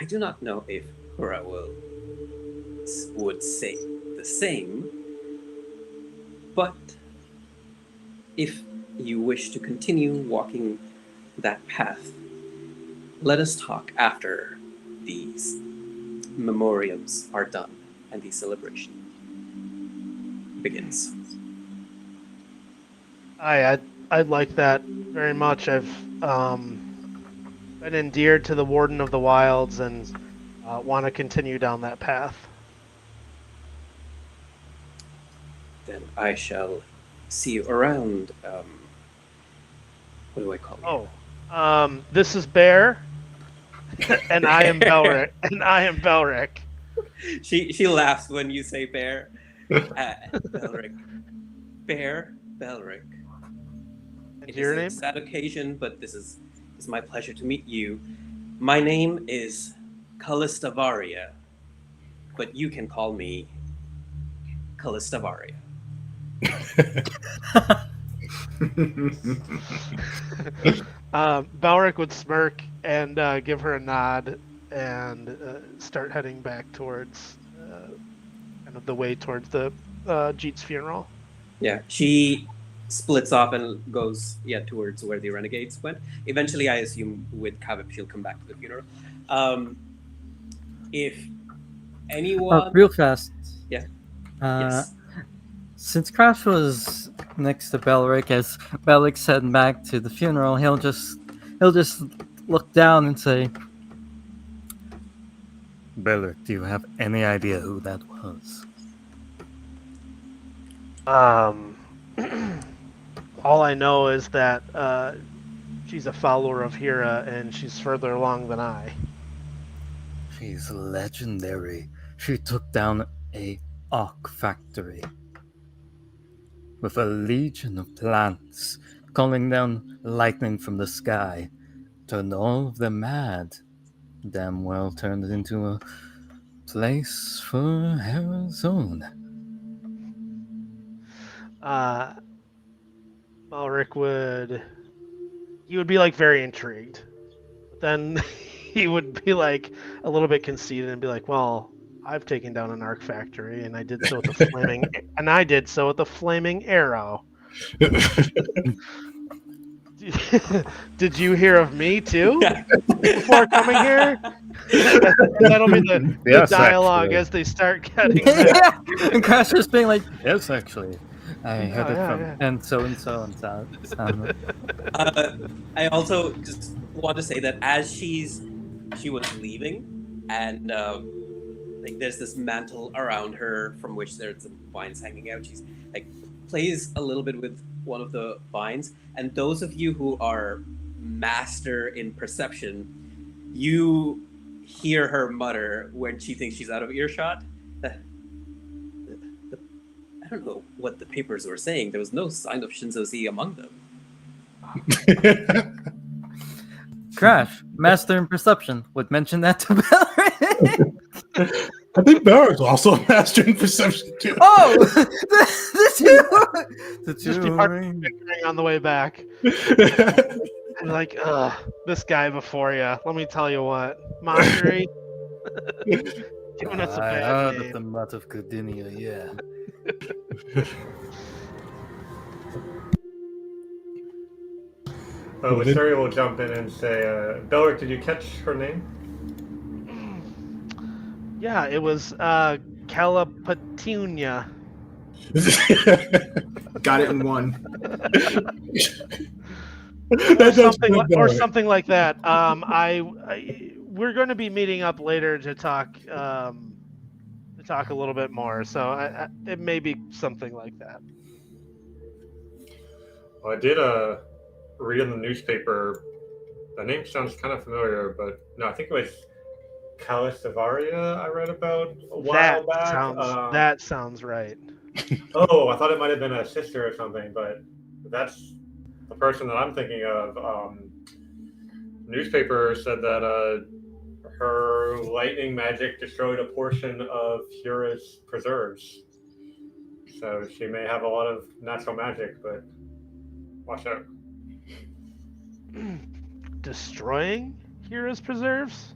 I do not know if Hura would say the same, but if you wish to continue walking that path, let us talk after these memoriams are done and the celebration begins. I'd like that very much. I've been endeared to the Warden of the Wilds and want to continue down that path. Then I shall see you around. What do I call you? Oh, this is Bear, and I am Belric. And I am Belric. She laughs when you say Bear. Belric. Bear, Belric. And It your is name? a sad occasion, but it's my pleasure to meet you. My name is Callistavaria, but you can call me Callistavaria. Balric would smirk and give her a nod and start heading back towards kind of the way towards the Jeet's funeral. Yeah, she splits off and goes towards where the renegades went. Eventually, I assume with Kavip she'll come back to the funeral. If anyone, Real fast. Yeah. Yes. Yes. Since Crash was next to Belric, as Belric's heading back to the funeral, he'll just look down and say, "Belric, do you have any idea who that was?" All I know is that she's a follower of Hera and she's further along than I. She's legendary. She took down a oak factory with a legion of plants, calling down lightning from the sky, turned all of them mad. Damn well turned it into a place for Hera's own. Balric would be like very intrigued. But then he would be like a little bit conceited and be like, "Well, I've taken down an arc factory and I did so with the flaming arrow. Did you hear of me too before coming here?" That'll be the Yes, dialogue actually. as they start getting back. And Crash just being like, "Yes, actually, I heard it from yeah. and so and so and so." I also just want to say that as she was leaving, and like there's this mantle around her from which there's some vines hanging out. She's like plays a little bit with one of the vines, and those of you who are master in perception, you hear her mutter when she thinks she's out of earshot. I don't know what the papers were saying. There was no sign of Shinzo Z among them. Crash, master in perception, would mention that to Belric. I think Barrett's also a master in perception too. Oh, the Just two be bickering on the way back. I'm like, this guy before you. Let me tell you what, Mockery. Giving us a I bad heard name. of the Mutt of Cardinia, yeah. Wisteria will jump in and say, Belric, did you catch her name? Yeah, it was Calipatunia. Got it in one. Or something like that. We're going to be meeting up later to talk a little bit more. So it may be something like that. Well, I did read in the newspaper. The name sounds kind of familiar, but no, I think it was Calistavaria I read about a while back. That sounds right. Oh, I thought it might have been a sister or something, but that's the person that I'm thinking of. Newspaper said that her lightning magic destroyed a portion of Hira's preserves. So she may have a lot of natural magic, but watch out. Destroying Hira's preserves?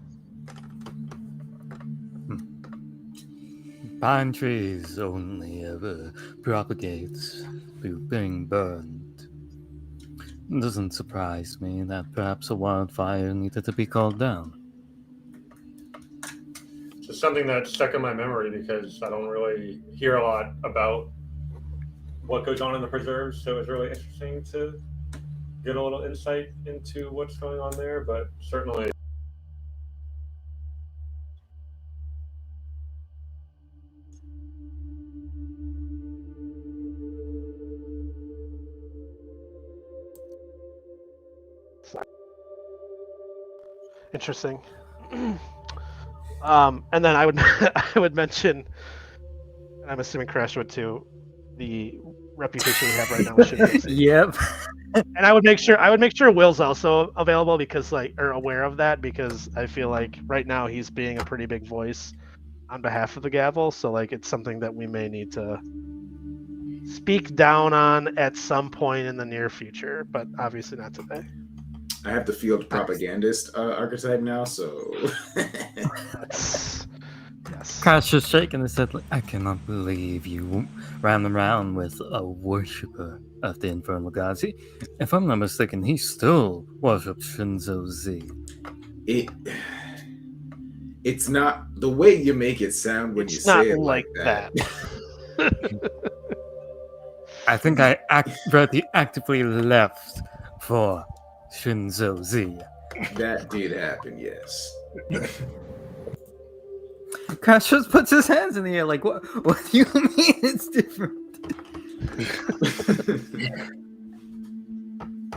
Pine trees only ever propagates through being burned. It doesn't surprise me that perhaps a wildfire needed to be called down. It's something that stuck in my memory because I don't really hear a lot about what goes on in the preserves, so it was really interesting to get a little insight into what's going on there, but certainly Interesting. And then I would I would mention, and I'm assuming Crash would too, the reputation we have right now with Shinzo. Yep. And I would make sure Will's also available or aware of that, because I feel like right now he's being a pretty big voice on behalf of the Gavel, so it's something that we may need to speak down on at some point in the near future, but obviously not today. I have the field propagandist archetype now, so Yes. Crash just shaking his head like, I cannot believe you ran around with a worshipper of the infernal gods. If I'm not mistaken, he still worships Shinzo Z. it's not the way you make it sound when you It's not say it like that. I think I very actively left for Shinzo Z. That did happen, yes. Crash just puts his hands in the air like, what do you mean it's different?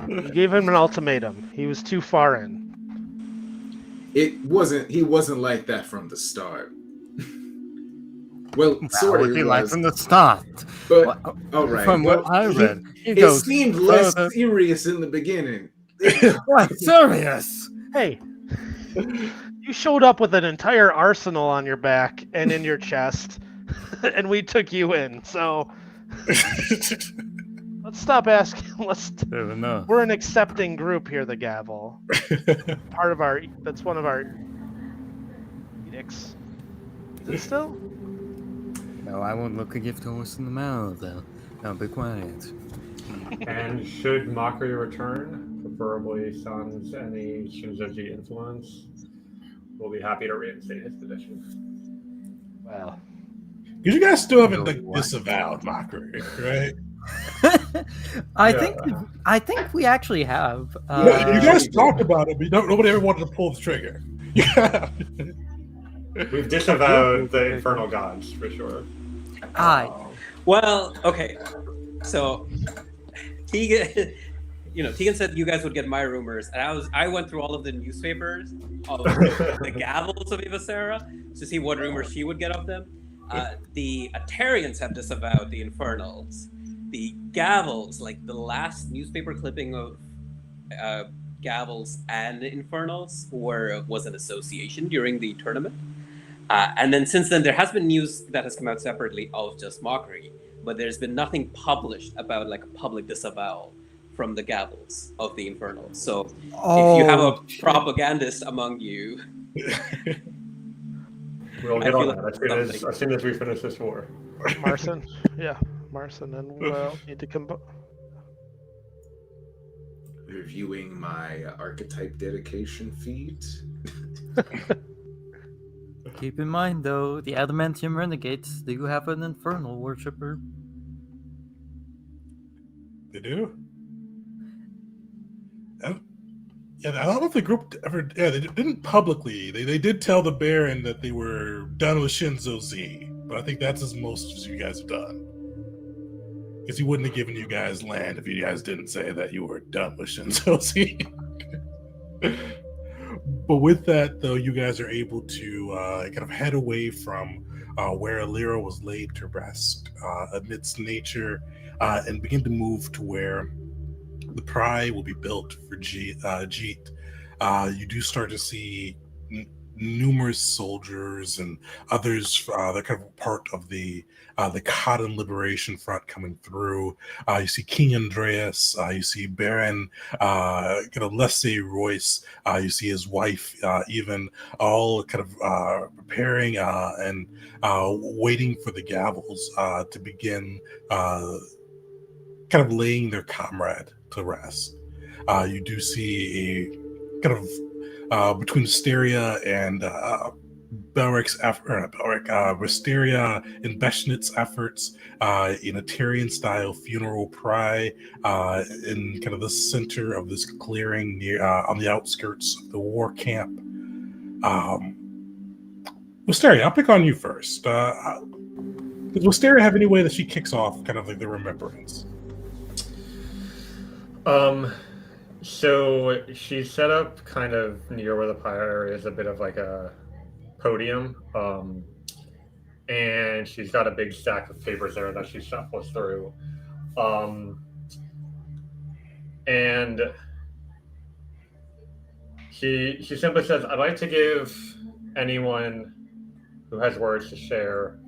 You gave him an ultimatum. He was too far in. He wasn't like that from the start. Well, sort of Would he be like was. from the start. But all right. From well, what I read, it seemed less serious in the beginning. What? Serious? Hey, you showed up with an entire arsenal on your back and in your chest, and we took you in. So let's stop asking. Fair enough. We're an accepting group here, the Gavel. That's one of our edicts. Is it still? No, I won't look a gift horse in the mouth, though. I'll be quiet. And should Mockery return, preferably sans any Shinzoji influence, we'll be happy to reinstate his position. Well, Because you guys still haven't disavowed Mockery, right? I think we actually have. You guys talked about it, but nobody ever wanted to pull the trigger. Yeah. We've disavowed the infernal gods for sure. Well, okay. So Tegan, Tegan said you guys would get my rumors, and I went through all of the newspapers of the Gavels of Ivasera to see what rumors she would get of them. The Atarians have disavowed the Infernals. The Gavels, like the last newspaper clipping of Gavels and Infernals, was an association during the tournament. And then since then, there has been news that has come out separately of just Mockery, but there's been nothing published about like a public disavowal from the Gavels of the Infernals. So if you have a propagandist among you, we'll get on that as soon as we finish this war. Marson, and we'll need to come. Reviewing my archetype dedication feed. Keep in mind, though, the Adamantium Renegades do have an infernal worshipper. They do? I don't know if the group ever... Yeah, they didn't publicly. They did tell the Baron that they were done with Shinzo Z, but I think that's as most as you guys have done. Because he wouldn't have given you guys land if you guys didn't say that you were done with Shinzo Z. But with that, though, you guys are able to kind of head away from where Alira was laid to rest amidst nature and begin to move to where the Pry will be built for Jeet. You do start to see numerous soldiers and others that kind of part of the Cotton Liberation Front coming through. You see King Andreas, you see Baron kind of Leslie Royce, you see his wife even all kind of preparing and waiting for the Gavels to begin kind of laying their comrade to rest. You do see a kind of between Wisteria and Wisteria and Beshnit's efforts in a Tyrian-style funeral pry in kind of the center of this clearing near on the outskirts of the war camp. Wisteria, I'll pick on you first. Does Wisteria have any way that she kicks off kind of like the remembrance? So she's set up kind of near where the pyre is, a bit of like a podium, and she's got a big stack of papers there that she shuffles through, and she simply says, "I'd like to give anyone who has words to share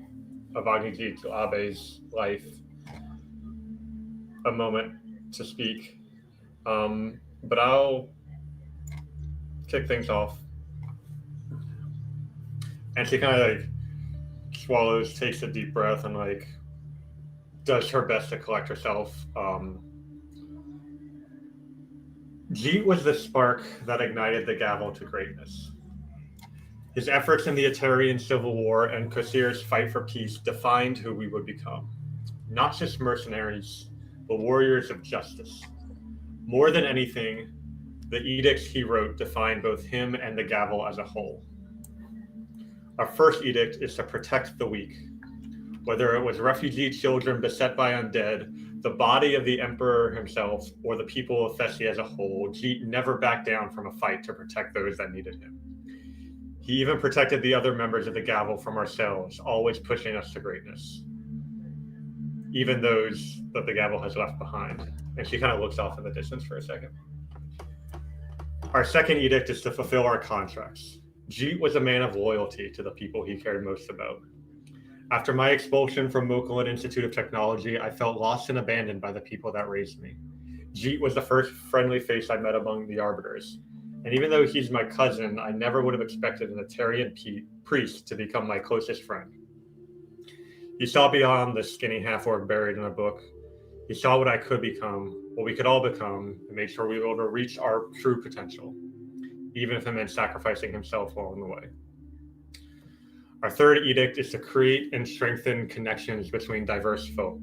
of Agnijitu Abe's life a moment to speak. But I'll kick things off. And she kind of like swallows, takes a deep breath, and like does her best to collect herself. Jeet was the spark that ignited the gavel to greatness. His efforts in the Atarian Civil War and Kosir's fight for peace defined who we would become. Not just mercenaries, but warriors of justice. More than anything, the edicts he wrote defined both him and the gavel as a whole. Our first edict is to protect the weak. Whether it was refugee children beset by undead, the body of the emperor himself, or the people of Thessia as a whole, Jeet never backed down from a fight to protect those that needed him. He even protected the other members of the gavel from ourselves, always pushing us to greatness. Even those that the gavel has left behind. And she kind of looks off in the distance for a second. Our second edict is to fulfill our contracts. Jeet was a man of loyalty to the people he cared most about. After my expulsion from Mokulin Institute of Technology, I felt lost and abandoned by the people that raised me. Jeet was the first friendly face I met among the Arbiters. And even though he's my cousin, I never would have expected an Atarian priest to become my closest friend. He saw beyond the skinny half-orc buried in a book. He saw what I could become, what we could all become, and made sure we were able to reach our true potential, even if it meant sacrificing himself along the way. Our third edict is to create and strengthen connections between diverse folk.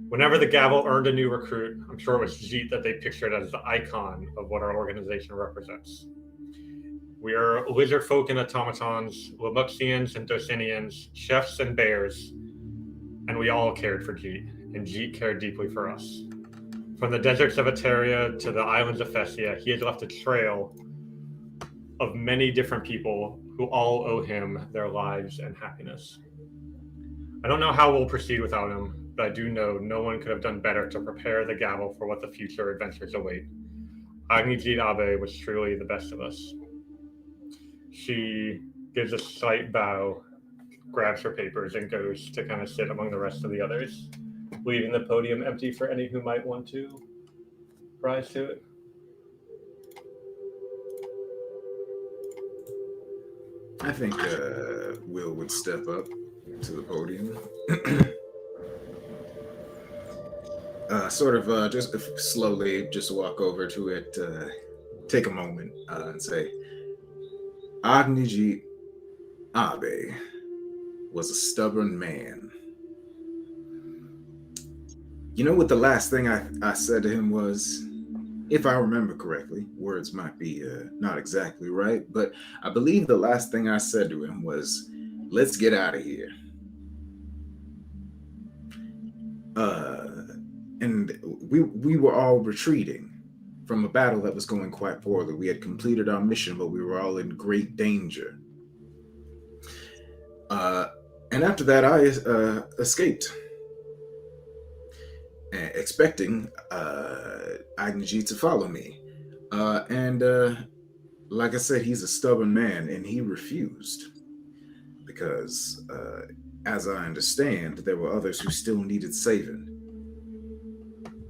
Whenever the gavel earned a new recruit, I'm sure it was Jeet that they pictured as the icon of what our organization represents. We are lizard folk and automatons, Lamuxians and Docinians, chefs and bears, and we all cared for Jeet, and Jeet cared deeply for us. From the deserts of Ataria to the islands of Thessia, he has left a trail of many different people who all owe him their lives and happiness. I don't know how we'll proceed without him, but I do know no one could have done better to prepare the gavel for what the future adventures await. Agnijit Abe was truly the best of us. She gives a slight bow, grabs her papers, and goes to kind of sit among the rest of the others, leaving the podium empty for any who might want to rise to it. I think Will would step up to the podium. Just slowly just walk over to it, take a moment and say, Agnijit Abe was a stubborn man. You know what the last thing I said to him was? If I remember correctly, words might be not exactly right, but I believe the last thing I said to him was, let's get out of here. And we were all retreating from a battle that was going quite poorly. We had completed our mission, but we were all in great danger. And after that, I escaped, expecting Agnijit to follow me. Like I said, he's a stubborn man, and he refused. Because, as I understand, there were others who still needed saving.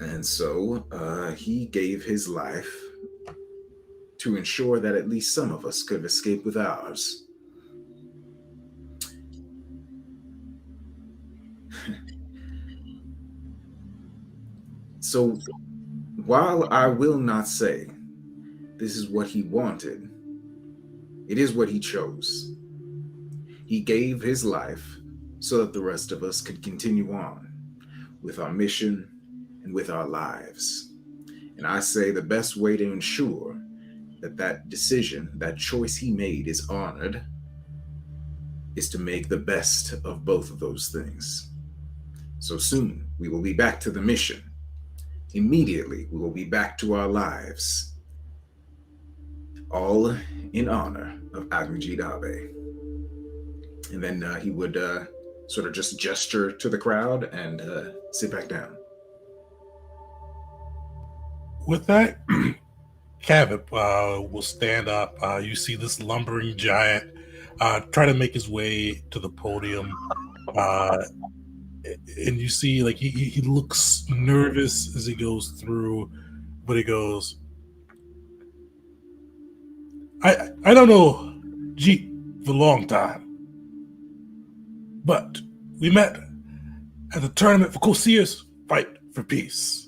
And so he gave his life to ensure that at least some of us could escape with ours. So while I will not say this is what he wanted, it is what he chose. He gave his life so that the rest of us could continue on with our mission and with our lives. And I say the best way to ensure that that decision, that choice he made is honored, is to make the best of both of those things. So soon we will be back to the mission. Immediately we will be back to our lives. All in honor of Agnijit Abe. And then he would sort of just gesture to the crowd and sit back down. With that, Cavip will stand up. You see this lumbering giant try to make his way to the podium. And you see, like, he looks nervous as he goes through, but he goes, I don't know Jeet for a long time, but we met at the tournament for Kosir's Fight for Peace.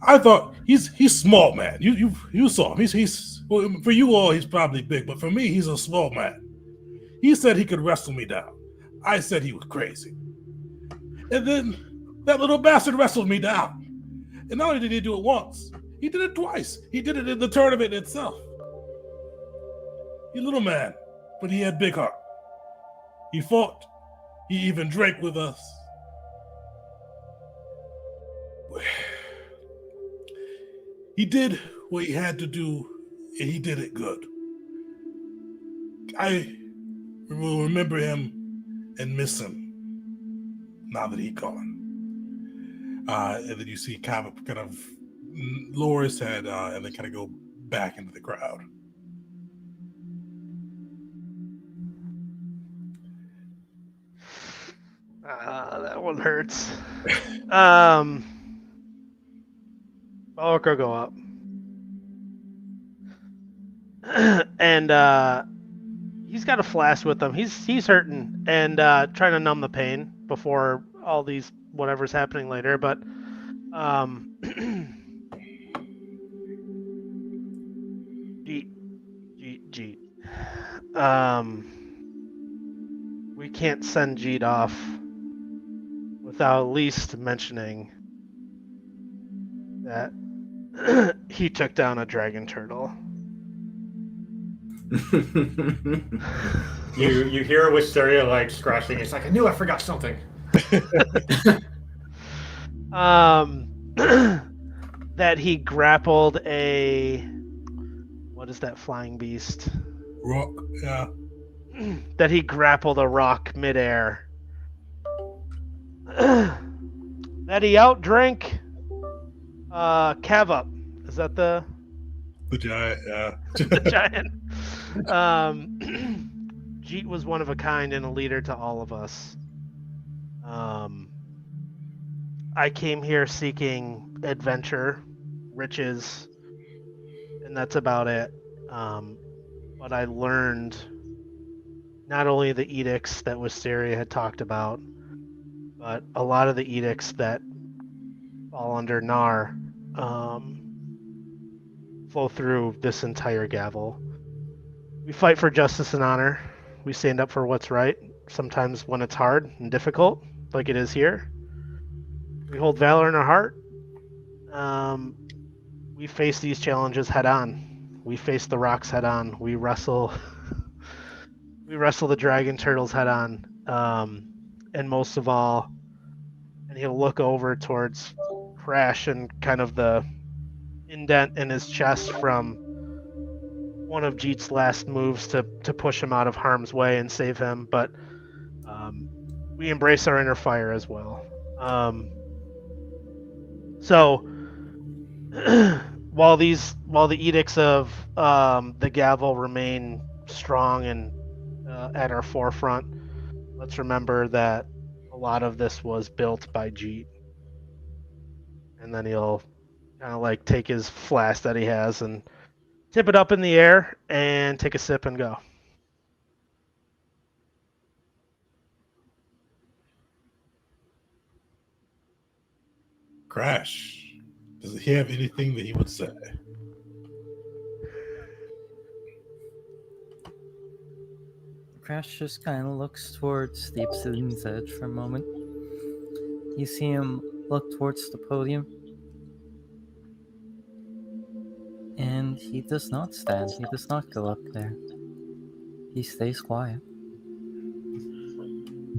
I thought he's small man. You saw him. He's well, for you all he's probably big, but for me he's a small man. He said he could wrestle me down. I said he was crazy, and then that little bastard wrestled me down. And not only did he do it once, he did it twice. He did it in the tournament itself. He little man, but he had big heart. He fought. He even drank with us. He did what he had to do, and he did it good. I will remember him and miss him now that he's gone. And then you see kind of lower his head and then kind of go back into the crowd. That one hurts. Bulk will go up. And he's got a flask with him. He's hurting and trying to numb the pain before all these whatever's happening later. But Jeet. We can't send Jeet off without at least mentioning that he took down a dragon turtle. You hear Wisteria like scratching. It's like I knew I forgot something. That he grappled a what is that flying beast? Rock, yeah. That he grappled a rock midair. That he outdrank Cavup. Is that the giant? Yeah. the giant? Jeet was one of a kind and a leader to all of us. I came here seeking adventure, riches, and that's about it. But I learned not only the edicts that Wisteria had talked about, but a lot of the edicts that fall under Nar flow through this entire gavel. We fight for justice and honor. We stand up for what's right, sometimes when it's hard and difficult, like it is here. We hold valor in our heart. We face these challenges head on. We face the rocks head on. We wrestle the dragon turtles head on. And most of all, and he'll look over towards Crash and kind of the indent in his chest from one of Jeet's last moves to push him out of harm's way and save him. But we embrace our inner fire as well. So while the edicts of the gavel remain strong and at our forefront, let's remember that a lot of this was built by Jeet. And then he'll kind of like take his flask that he has and tip it up in the air and take a sip and go. Crash. Does he have anything that he would say? Crash just kind of looks towards the Obsidian's Edge for a moment. You see him look towards the podium. And he does not stand. He does not go up there. He stays quiet.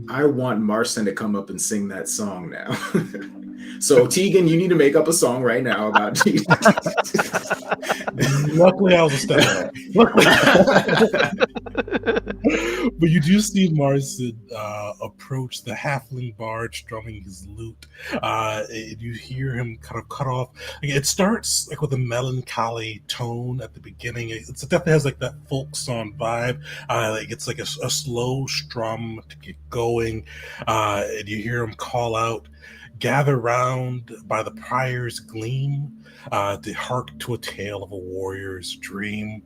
I want Marcin to come up and sing that song now. So Tegan, you need to make up a song right now about Jesus. Luckily, I was a step But you do see Marcin approach the halfling bard strumming his lute. And you hear him kind of cut off. It starts like with a melancholy tone at the beginning. It definitely has like that folk song vibe. Like it's like a slow strum to get going. And you hear him call out, "Gather round by the prior's gleam, to hark to a tale of a warrior's dream.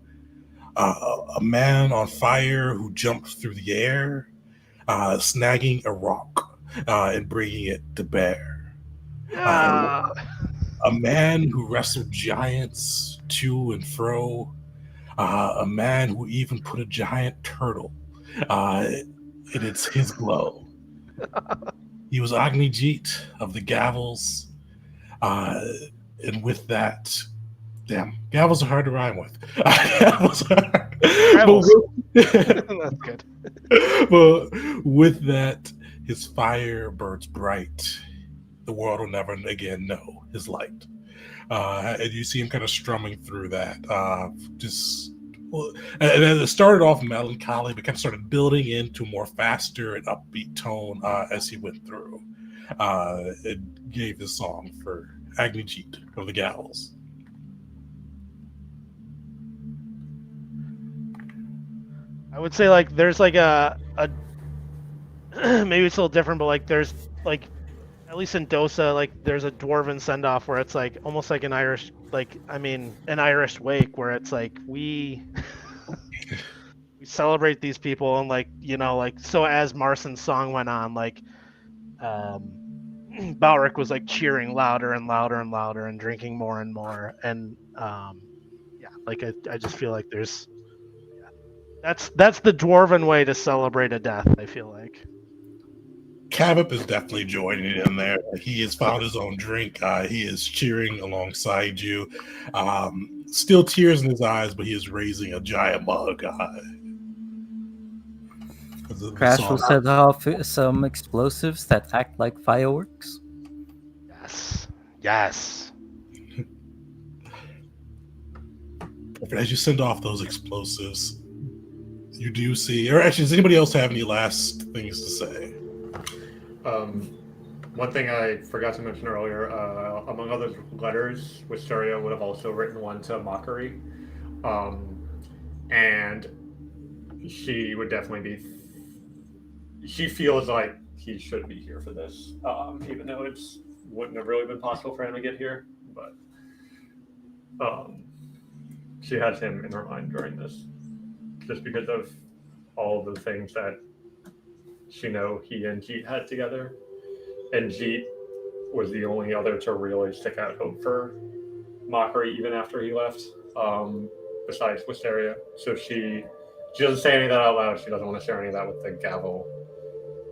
a man on fire who jumped through the air, snagging a rock and bringing it to bear. Yeah. A man who wrestled giants to and fro. A man who even put a giant turtle in his glow. He was Agnijit of the Gavels. And with that, damn, Gavels are hard to rhyme with. Gavels are, Gravels. but That's good. well, with that, his fire burns bright. The world will never again know his light. And you see him kind of strumming through that. And it started off melancholy, but kind of started building into a more faster and upbeat tone as he went through. It gave this song for Agnijit of the Gals. I would say like there's like a maybe it's a little different, but like there's like at least in Dosa, like there's a dwarven send off where it's like almost like an Irish an Irish wake where it's like we celebrate these people and like like so as Marston's song went on like Balric was like cheering louder and louder and louder and drinking more and more and yeah, like I just feel like there's that's the dwarven way to celebrate a death, I feel like. Cabot is definitely joining in there. He has found his own drink. He is cheering alongside you. Still tears in his eyes, but he is raising a giant mug. Crash will set off some explosives that act like fireworks. Yes. As you send off those explosives, you do see, or actually, does anybody else have any last things to say? One thing I forgot to mention earlier, among other letters, Wisteria would have also written one to Mockery. And she would definitely she feels like he should be here for this, even though it wouldn't have really been possible for him to get here. But she has him in her mind during this, just because of all the things that she know he and Jeet had together. And Jeet was the only other to really stick out hope for Mockery even after he left, besides Wisteria. So she doesn't say any of that out loud. She doesn't want to share any of that with the Gavel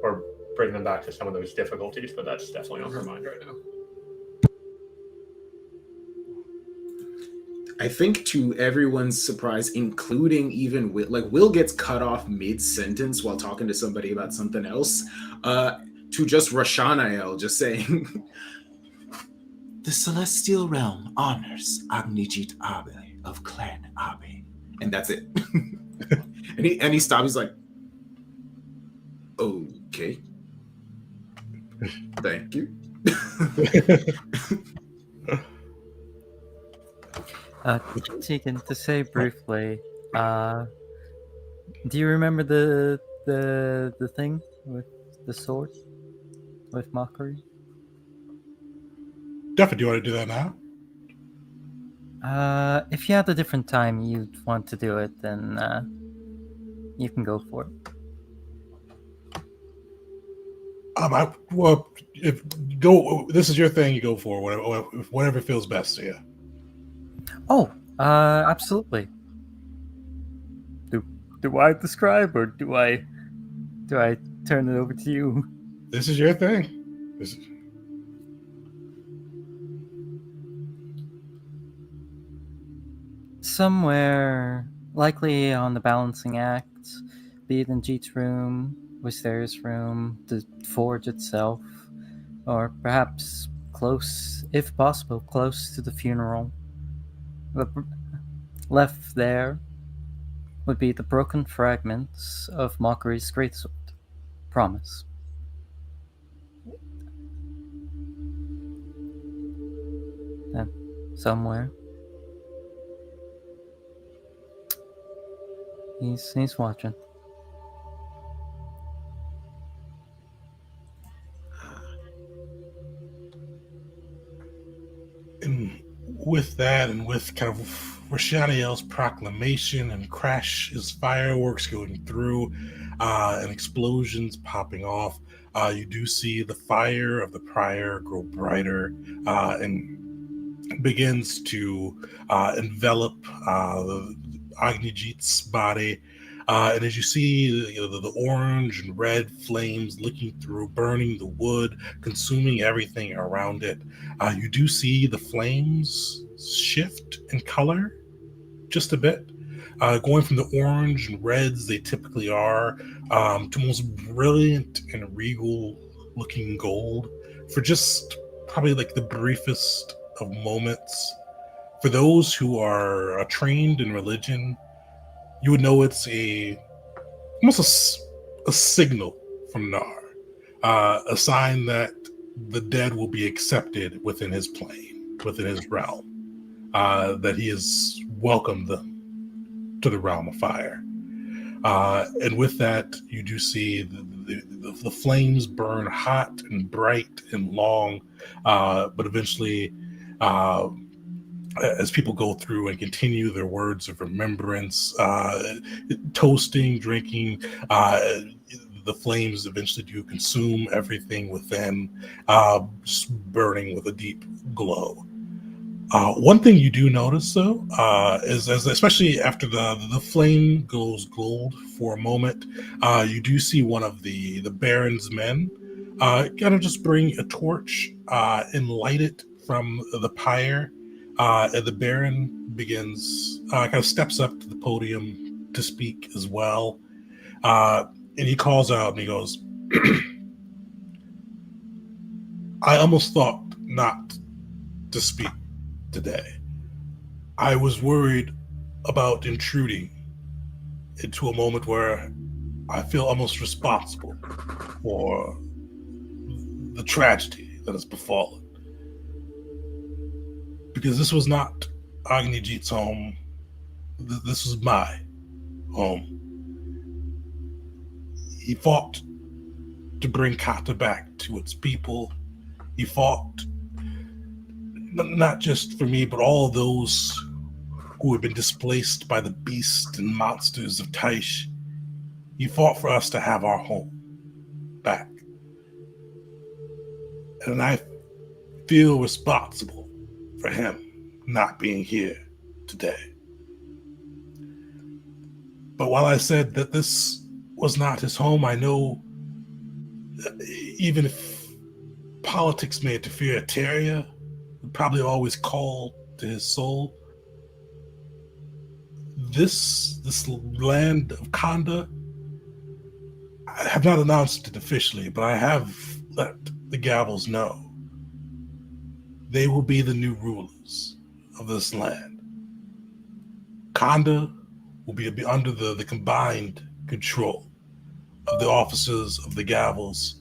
or bring them back to some of those difficulties, but that's definitely on her mind right now. I think to everyone's surprise, including even Will, like Will gets cut off mid-sentence while talking to somebody about something else, to just Rashanael just saying, "The Celestial Realm honors Agnijit Abe of Clan Abe," and that's it. and he stops. He's like, "Okay, thank you." Tegan, to say briefly, do you remember the thing with the sword with Mockery? Definitely, do you want to do that now? If you had a different time you'd want to do it, then you can go for it. This is your thing. You go for whatever feels best to you. Oh, absolutely. Do I describe or do I turn it over to you? This is your thing. Somewhere, likely on the balancing act, be it in Jeet's room, Wisteria's room, the forge itself, or perhaps close, if possible, close to the funeral. But left there would be the broken fragments of Mockery's greatsword. Promise. And somewhere he's watching. And with that, and with kind of Rashaniel's proclamation and crash as fireworks going through and explosions popping off. You do see the fire of the prior grow brighter and begins to envelop Agnijit's body. And as you see the orange and red flames licking through, burning the wood, consuming everything around it, you do see the flames shift in color just a bit, going from the orange and reds they typically are to most brilliant and regal looking gold for just probably like the briefest of moments. For those who are trained in religion, you would know it's almost a signal from Nar, a sign that the dead will be accepted within his plane, within his realm, that he has welcomed them to the realm of fire. And with that, you do see the flames burn hot and bright and long, but eventually, as people go through and continue their words of remembrance, toasting, drinking, the flames eventually do consume everything within, just burning with a deep glow. One thing you do notice, though, is especially after the flame goes gold for a moment, you do see one of the Baron's men kind of just bring a torch and light it from the pyre. And the Baron begins, kind of steps up to the podium to speak as well. And he calls out and he goes, I almost thought not to speak today. I was worried about intruding into a moment where I feel almost responsible for the tragedy that has befallen. Because this was not Agnijit's home. This was my home. He fought to bring Kata back to its people. He fought not just for me, but all of those who had been displaced by the beasts and monsters of Taish. He fought for us to have our home back. And I feel responsible for him not being here today. But while I said that this was not his home, I know even if politics may interfere, Teria would probably always call to his soul. This land of Kanda, I have not announced it officially, but I have let the Gavels know. They will be the new rulers of this land. Kanda will be under the combined control of the officers of the Gavels.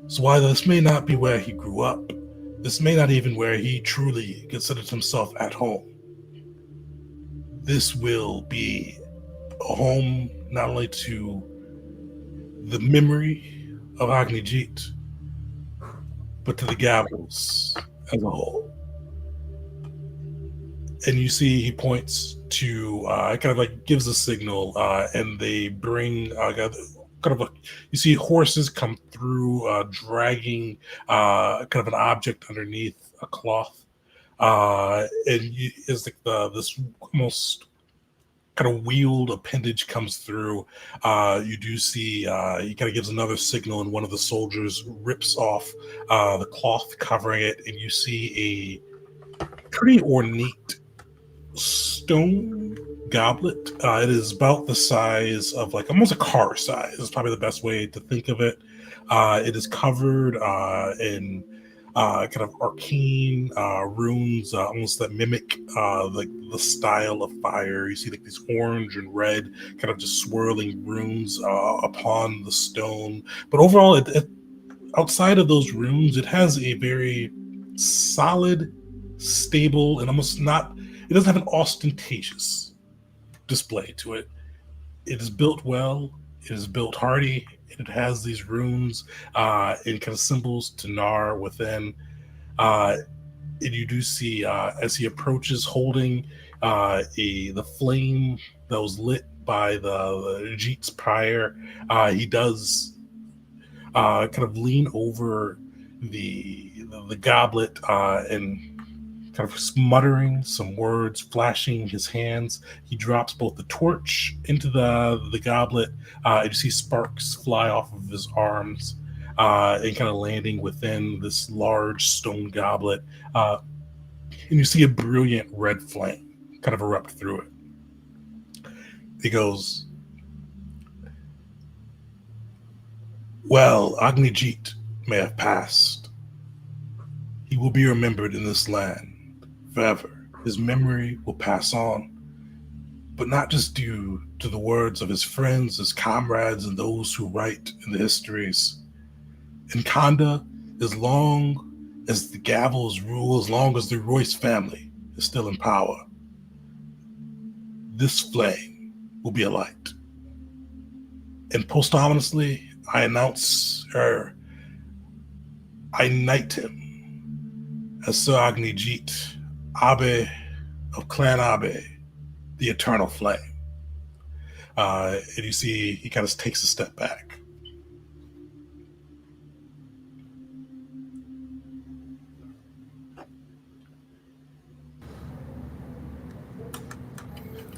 So while this may not be where he grew up, this may not even where he truly considered himself at home, this will be a home not only to the memory of Agnijit, but to the Gavels as a whole. And you see he points to, kind of like gives a signal, and they bring you see horses come through, dragging kind of an object underneath a cloth. It's like this almost kind of wheeled appendage comes through. You do see he kind of gives another signal, and one of the soldiers rips off the cloth covering it, and you see a pretty ornate stone goblet. It is about the size of like almost a car size. Is probably the best way to think of it. It is covered in kind of arcane runes, almost that mimic like the style of fire. You see like these orange and red kind of just swirling runes upon the stone. But overall, it outside of those runes, it has a very solid, stable, and almost not. It doesn't have an ostentatious display to it. It is built well. It is built hardy. And it has these runes and kind of symbols to Nar within. And you do see as he approaches, holding the flame that was lit by the Jeet's prior, he does kind of lean over the goblet and kind of muttering some words, flashing his hands. He drops both the torch into the goblet, and you see sparks fly off of his arms, and kind of landing within this large stone goblet. And you see a brilliant red flame kind of erupt through it. He goes, "Well, Agnijit may have passed. He will be remembered in this land forever. His memory will pass on, but not just due to the words of his friends, his comrades, and those who write in the histories. In Kanda, as long as the Gavels rule, as long as the Royce family is still in power, this flame will be a light. And posthumously, I knight him as Sir Agnijit, Abe of Clan Abe, the Eternal Flame." And you see he kind of takes a step back.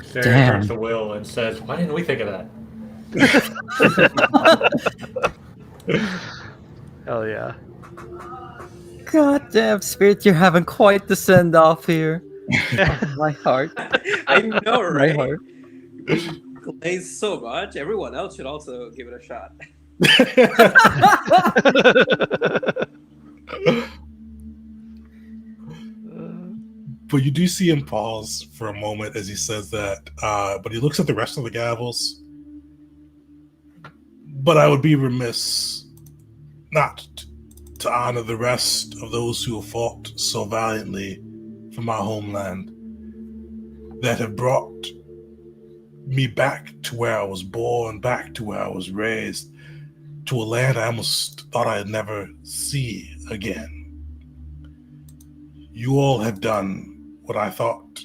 Sarah turns to Will and says, "Why didn't we think of that?" Hell yeah. God damn, Spirit, you're having quite the send off here. My heart. I know, My right? heart. Glaze so much. Everyone else should also give it a shot. But you do see him pause for a moment as he says that, but he looks at the rest of the Gavels. "But I would be remiss not to honor the rest of those who have fought so valiantly for my homeland, that have brought me back to where I was born, back to where I was raised, to a land I almost thought I'd never see again. You all have done what I thought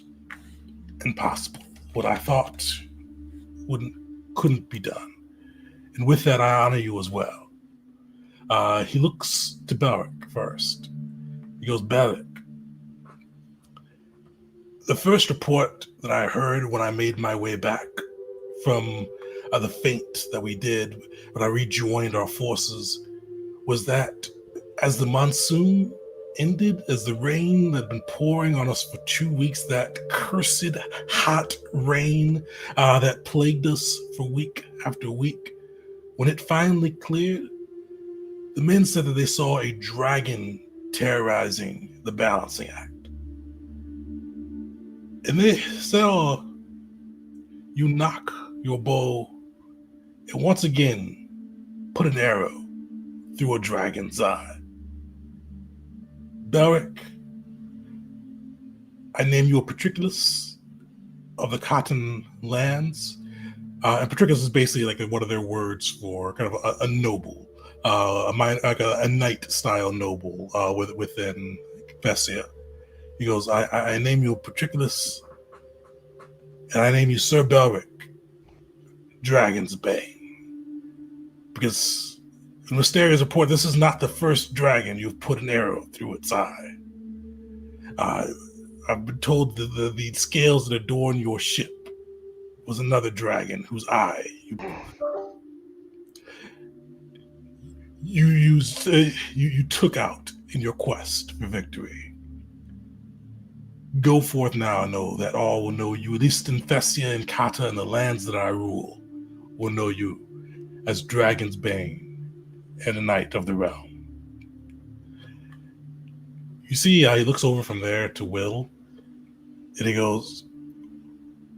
impossible, what I thought couldn't be done. And with that, I honor you as well." He looks to Beric first. He goes, "Beric, the first report that I heard when I made my way back from the feint that we did when I rejoined our forces was that as the monsoon ended, as the rain that had been pouring on us for 2 weeks, that cursed hot rain that plagued us for week after week, when it finally cleared, the men said that they saw a dragon terrorizing the balancing act. And they saw you knock your bow and once again put an arrow through a dragon's eye. Beric, I name you a Patricius of the Cotton Lands. And Patricius is basically like one of their words for kind of a noble, like a knight-style noble within Vessia. He goes, I name you a Patricius, and I name you Sir Beric, Dragon's Bane. Because in Mysterious report, this is not the first dragon you've put an arrow through its eye. I've been told that the scales that adorn your ship was another dragon whose eye you took out in your quest for victory. Go forth now and know that all will know you, at least in Thessia and Kata and the lands that I rule, will know you as Dragon's Bane and a Knight of the Realm." You see how he looks over from there to Will, and he goes,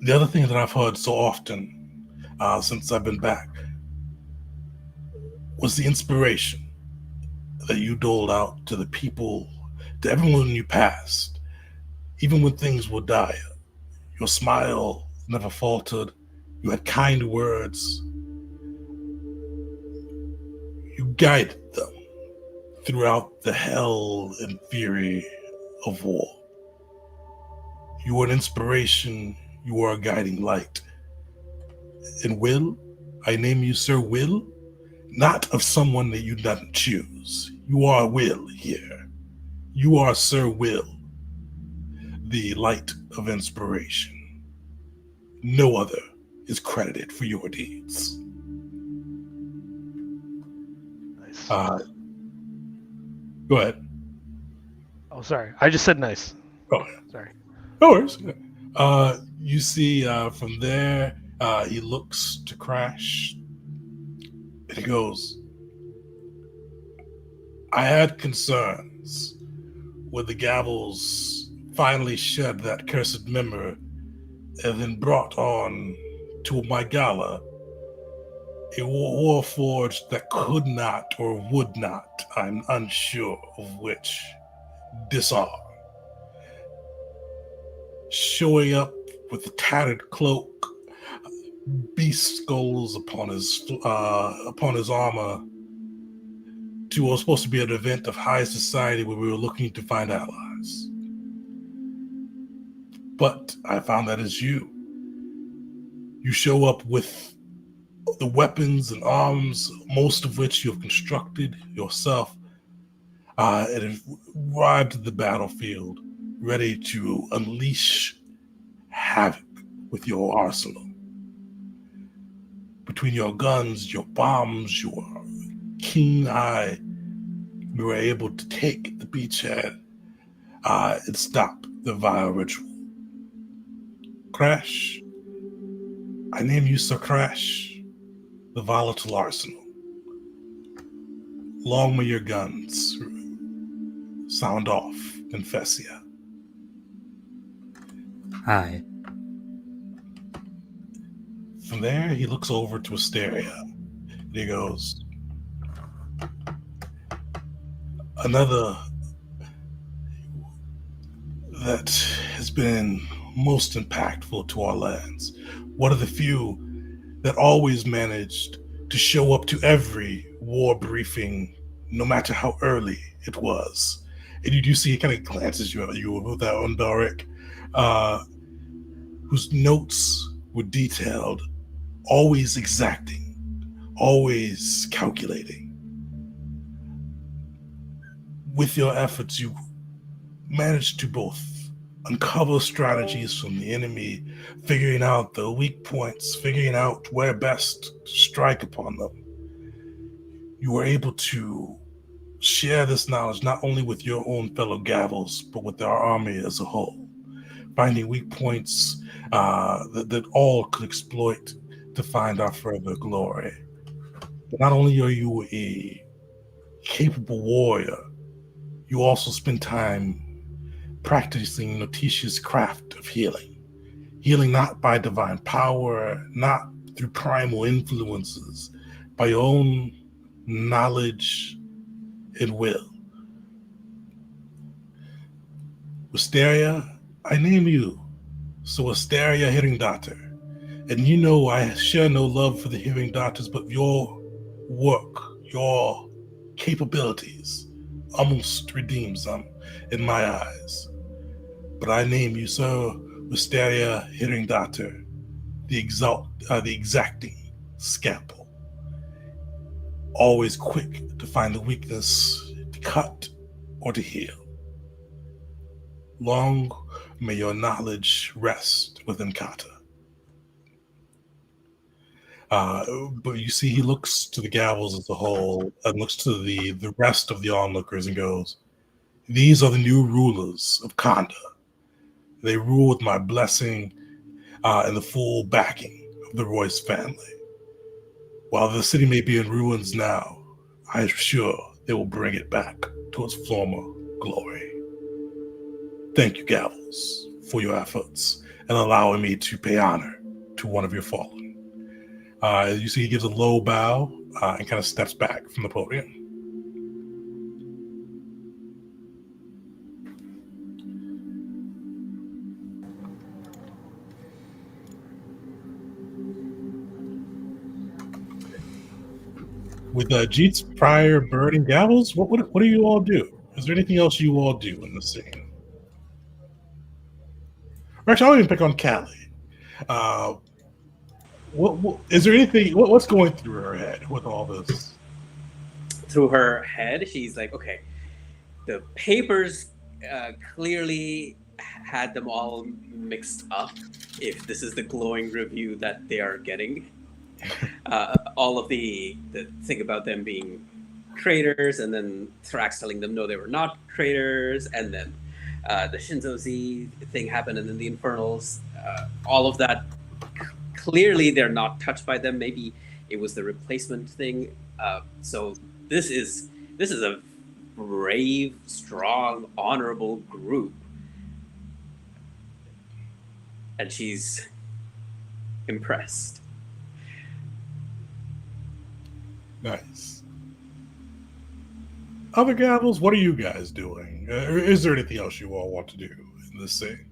"The other thing that I've heard so often since I've been back was the inspiration that you doled out to the people, to everyone you passed, even when things were dire. Your smile never faltered. You had kind words. You guided them throughout the hell and fury of war. You are an inspiration, you are a guiding light. And Will, I name you Sir Will, not of someone that you didn't choose. You are Will here. You are Sir Will, the light of inspiration. No other is credited for your deeds. Nice. Go ahead. Oh, sorry. I just said nice. Oh, Sorry. no worries. You see from there, he looks to Crash and he goes, I had concerns when the Gavels finally shed that cursed member and then brought on to my gala a warforged that could not or would not, I'm unsure of which, disarm. Showing up with a tattered cloak, beast skulls upon his armor, to what was supposed to be an event of high society where we were looking to find allies. But I found that is you. You show up with the weapons and arms, most of which you have constructed yourself, and have arrived at the battlefield, ready to unleash havoc with your arsenal. Between your guns, your bombs, your keen eye, you were able to take the beachhead and stop the vile ritual. Crash, I name you Sir Crash, the volatile arsenal. Long may your guns sound off, Confessia. Hi. From there, he looks over to Asteria, and he goes, another that has been most impactful to our lands. One of the few that always managed to show up to every war briefing, no matter how early it was. And you do see, he kind of glances you with that one, Doric, whose notes were detailed, always exacting, always calculating. With your efforts, you managed to both uncover strategies from the enemy, figuring out the weak points, figuring out where best to strike upon them. You were able to share this knowledge not only with your own fellow Gavels, but with our army as a whole, finding weak points that all could exploit to find our further glory. But not only are you a capable warrior, you also spend time practicing Notitia's craft of healing. Healing not by divine power, not through primal influences, by your own knowledge and will. Wisteria, I name you. So Wisteria Hearing Daughter. And you know I share no love for the Hearing Daughters, but your work, your capabilities almost redeems them in my eyes. But I name you Sir Wisteria Hearing Daughter, the exacting scalpel. Always quick to find the weakness, to cut or to heal. Long may your knowledge rest within Kata. But you see, he looks to the Gavels as a whole and looks to the rest of the onlookers and goes, these are the new rulers of Kanda. They rule with my blessing and the full backing of the Royce family. While the city may be in ruins now, I am sure they will bring it back to its former glory. Thank you, Gavels, for your efforts and allowing me to pay honor to one of your fallen. You see, he gives a low bow and kind of steps back from the podium. With Jeets, Pryor, Bird, and Gavels, what do you all do? Is there anything else you all do in the scene? Actually, I'll even pick on Callie. What is there anything? What's going through her head with all this? Through her head, she's like, okay, the papers clearly had them all mixed up. If this is the glowing review that they are getting, all of the thing about them being traitors, and then Thrax telling them no, they were not traitors, and then the Shinzo Z thing happened, and then the Infernals, all of that. Clearly, they're not touched by them. Maybe it was the replacement thing. So this is a brave, strong, honorable group, and she's impressed. Nice. Other Gavels, what are you guys doing? Is there anything else you all want to do in this scene?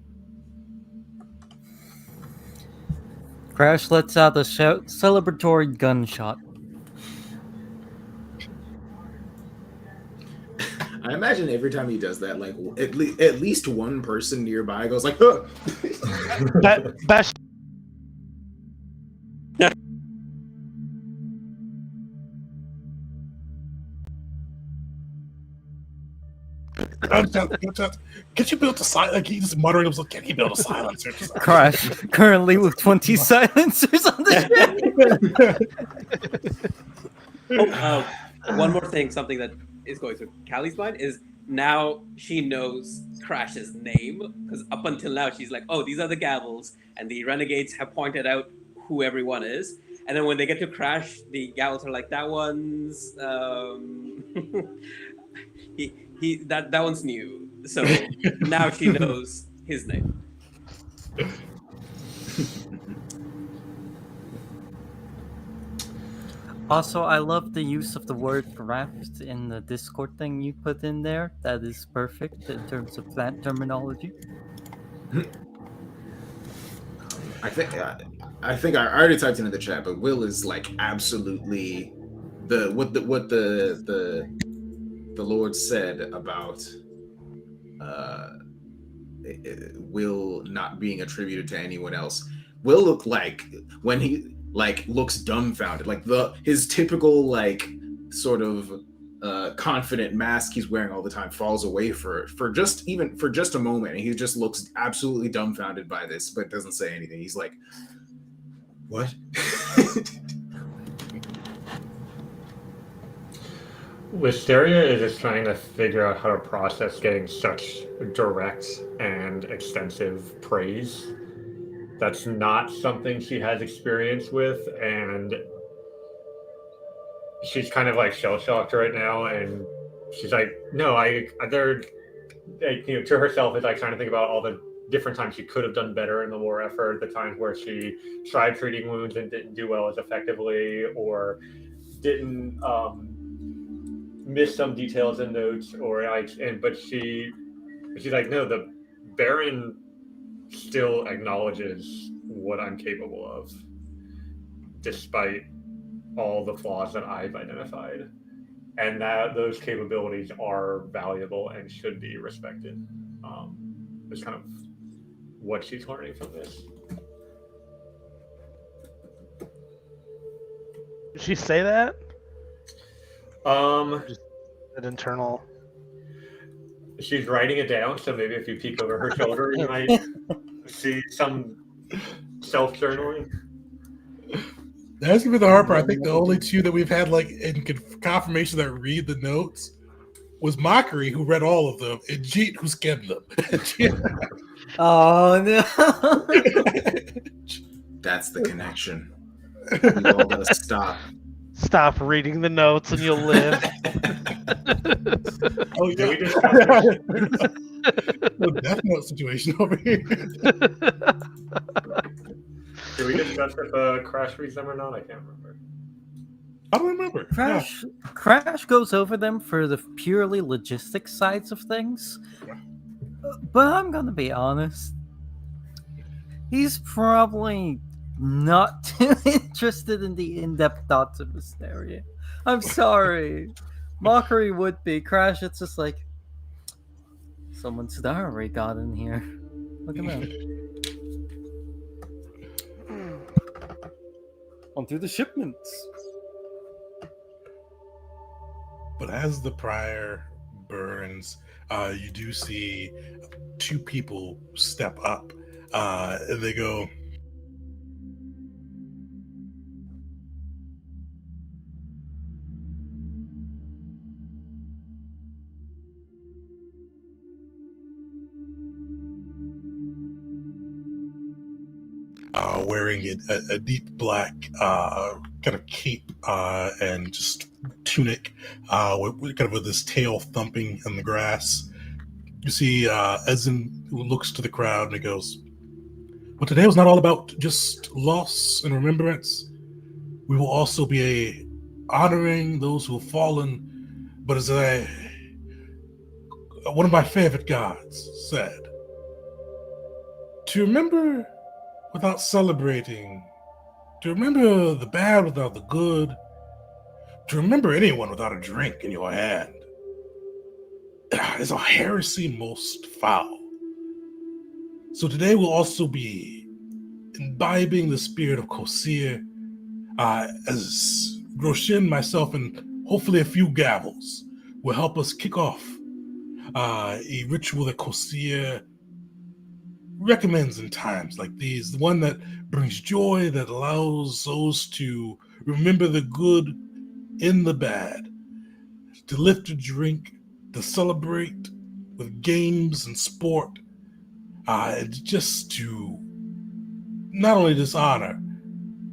Crash lets out a celebratory gunshot. I imagine every time he does that, like at least one person nearby goes like, "Huh." Best. Gunshot. Can't you build a silence? Like he's just muttering, like, can't you build a silencer? Crash currently with 20 silencers on the ship. One more thing, something that is going through Callie's mind is now she knows Crash's name, because up until now she's like, oh, these are the Gavels, and the Renegades have pointed out who everyone is, and then when they get to Crash, the Gavels are like, that one's that one's new, so now she knows his name. Also, I love the use of the word raft in the Discord thing you put in there. That is perfect in terms of plant terminology. I think I already typed into the chat, but Will is like absolutely what the Lord said about Will not being attributed to anyone else. Will look like when he looks dumbfounded, like his typical like sort of confident mask he's wearing all the time falls away for just a moment, and he just looks absolutely dumbfounded by this, but doesn't say anything. He's like, what? Wisteria is just trying to figure out how to process getting such direct and extensive praise. That's not something she has experience with, and she's kind of like shell-shocked right now, and she's like, no, they're, like, you know, to herself is like trying to think about all the different times she could have done better in the war effort, the times where she tried treating wounds and didn't do well as effectively, or didn't miss some details in notes, or like, but she's like, no, the Baron still acknowledges what I'm capable of, despite all the flaws that I've identified, and that those capabilities are valuable and should be respected. It's kind of what she's learning from this. Did she say that? Just an internal. She's writing it down, so maybe if you peek over her shoulder, you might see some self-journaling. That's gonna be the hard part. I think the only two that we've had like in confirmation that read the notes was Mockery, who read all of them, and Jeet, who skimmed them. Oh no! That's the connection. You all gotta stop. Stop reading the notes and you'll live. Oh yeah, no Death Note situation over here. Did we discuss if Crash reads them or not? I can't remember. I don't remember. Crash goes over them for the purely logistic sides of things. But I'm gonna be honest. He's probably not too interested in the in-depth thoughts of Wisteria. I'm sorry. Mockery would be. Crash, it's just like, someone's diary got in here. Look at that. onto the shipments. But as the pyre burns, you do see two people step up, and they go, wearing a deep black kind of cape and just tunic, kind of with his tail thumping in the grass. You see Ezin looks to the crowd and he goes, "But today was not all about just loss and remembrance. We will also be honoring those who have fallen. But as one of my favorite gods said, to remember without celebrating, to remember the bad without the good, to remember anyone without a drink in your hand, is a heresy most foul. So today we'll also be imbibing the spirit of Kosir, as Groshin, myself, and hopefully a few gavels will help us kick off a ritual that Kosir recommends in times like these, the one that brings joy, that allows those to remember the good in the bad, to lift a drink, to celebrate with games and sport, and just to not only dishonor,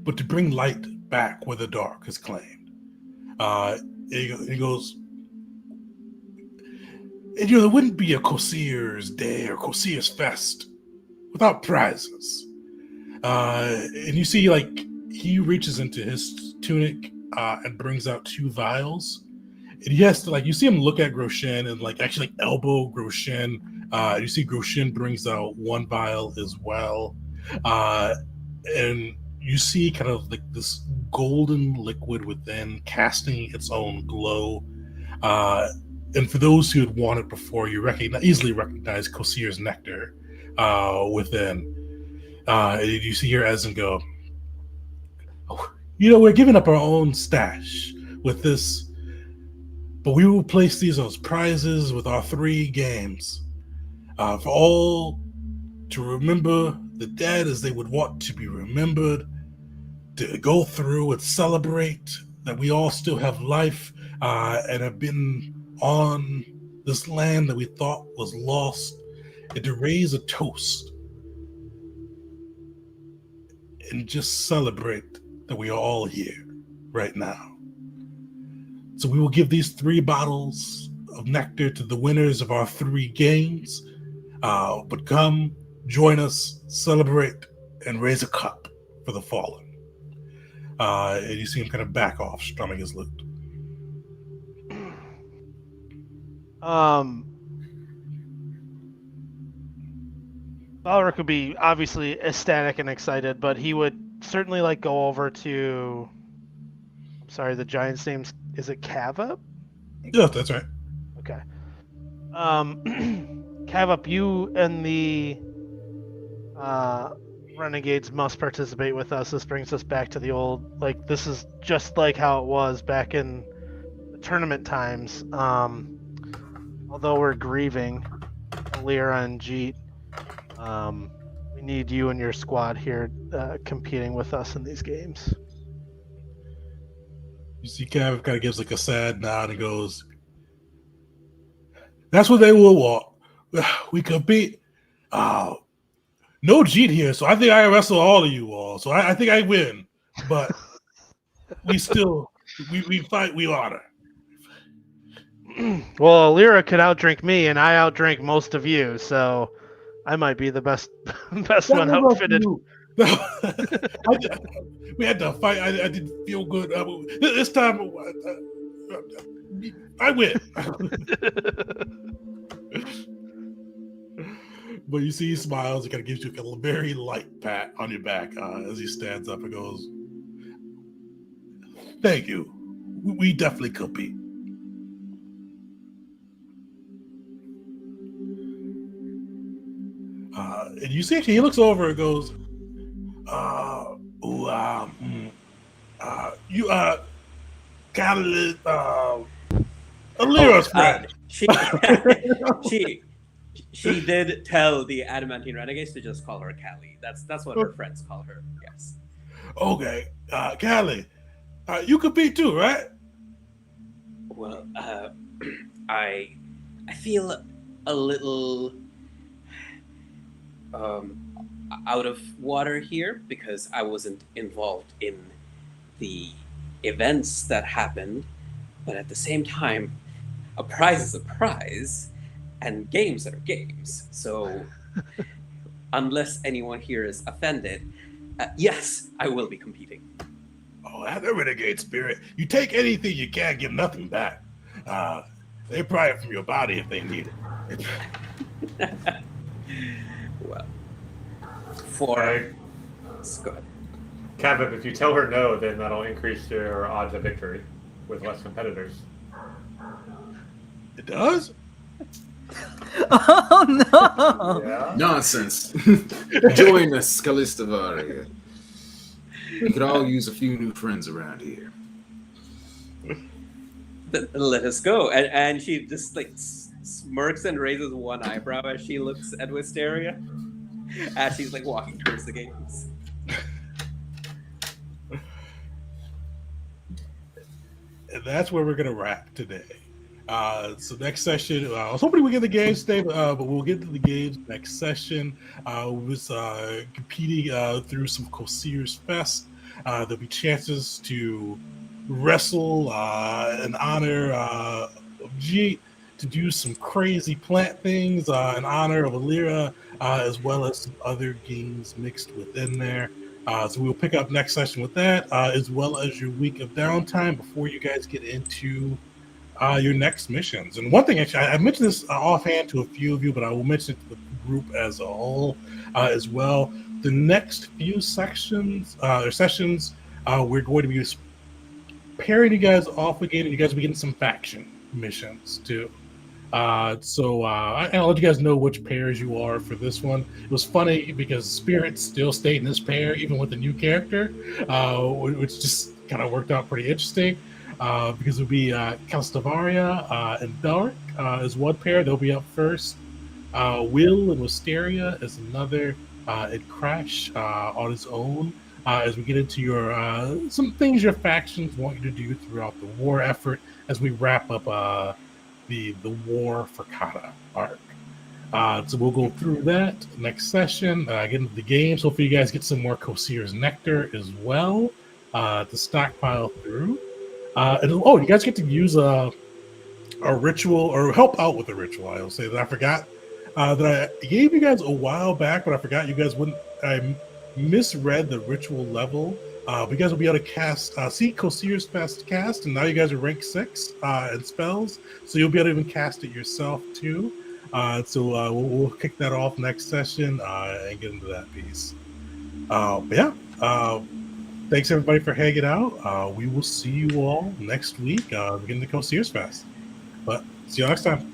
but to bring light back where the dark is claimed. He goes, and there wouldn't be a Kosir's Day or Kosir's Fest without prizes. And you see, like, he reaches into his tunic and brings out two vials. And he has to, like, you see him look at Groshin and, like, actually elbow Groshin. You see Groshin brings out one vial as well. And you see kind of like this golden liquid within casting its own glow. And for those who had worn it before, you easily recognize Kosir's nectar within. You see here Ezen go, "Oh, we're giving up our own stash with this, but we will place these as prizes with our 3 games for all to remember the dead as they would want to be remembered, to go through and celebrate that we all still have life and have been on this land that we thought was lost, and to raise a toast and just celebrate that we are all here right now. So we will give these 3 bottles of nectar to the winners of our 3 games, but come, join us, celebrate, and raise a cup for the fallen." And you see him kind of back off, strumming his lute. Balric would be obviously ecstatic and excited, but he would certainly like go over to. I'm sorry, the giant's name is it Kava? Yeah, that's right. Okay. Kava, you and the renegades must participate with us. This brings us back to the old, like, this is just like how it was back in the tournament times. Although we're grieving Alira and Jeet, we need you and your squad here competing with us in these games. You see Cav kind of gives like a sad nod and goes, "That's what they will want. We compete. No Jeet here, so I think I wrestle all of you all. So I think I win. But we still, we fight, we honor." Well, Alira could outdrink me, and I outdrink most of you, so I might be the best one outfitted. We had to fight. I didn't feel good. This time, I win. But you see he smiles. He kind of gives you a very light pat on your back as he stands up and goes, "Thank you. We definitely compete." And you see, actually, he looks over and goes, you Callie, Alira's friend. She did tell the Adamantine Renegades to just call her Callie. That's what her friends call her. Yes. Okay, Callie, you compete too, right? Well, I feel a little out of water here because I wasn't involved in the events that happened, but at the same time, a prize is a prize, and games are games. So, unless anyone here is offended, yes, I will be competing. Oh, have a renegade spirit. You take anything you can, give nothing back. They pry it from your body if they need it. Well, it's good. Kevin, if you tell her no, then that'll increase your odds of victory with less competitors. It does? Oh no! Yeah. Nonsense. Join us, Callistavari. We could all use a few new friends around here. Let us go. And she just like smirks and raises one eyebrow as she looks at Wisteria as she's like walking towards the gates. And that's where we're going to wrap today. So next session, I was hoping we get the games today, but we'll get to the games next session. We was competing through some Kosir's Fest. There'll be chances to wrestle in honor of Jeet, to do some crazy plant things in honor of Alira, as well as some other games mixed within there. So we'll pick up next session with that, as well as your week of downtime before you guys get into your next missions. And one thing, actually, I mentioned this offhand to a few of you, but I will mention it to the group as a whole as well. The next few sections or sessions, we're going to be pairing you guys off again, and you guys will be getting some faction missions too. So I'll let you guys know which pairs you are for this one. It was funny because Spirit still stayed in this pair even with the new character, which just kind of worked out pretty interesting. Because it'll be Calstavaria and Dark is one pair. They'll be up first. Will and Wisteria is another. And Crash on his own. As we get into your some things your factions want you to do throughout the war effort as we wrap up the War for Kata arc. So we'll go through that next session, get into the games. Hopefully you guys get some more Kosir's Nectar as well to stockpile through. You guys get to use a ritual or help out with a ritual. I'll say that I forgot that I gave you guys a while back, but I forgot you guys wouldn't. I misread the ritual level. But you guys will be able to cast, see Kosir's Fest cast, and now you guys are rank 6 in spells, so you'll be able to even cast it yourself too. So we'll kick that off next session and get into that piece. Thanks everybody for hanging out. We will see you all next week. We're getting to Kosir's Fest. But see you next time.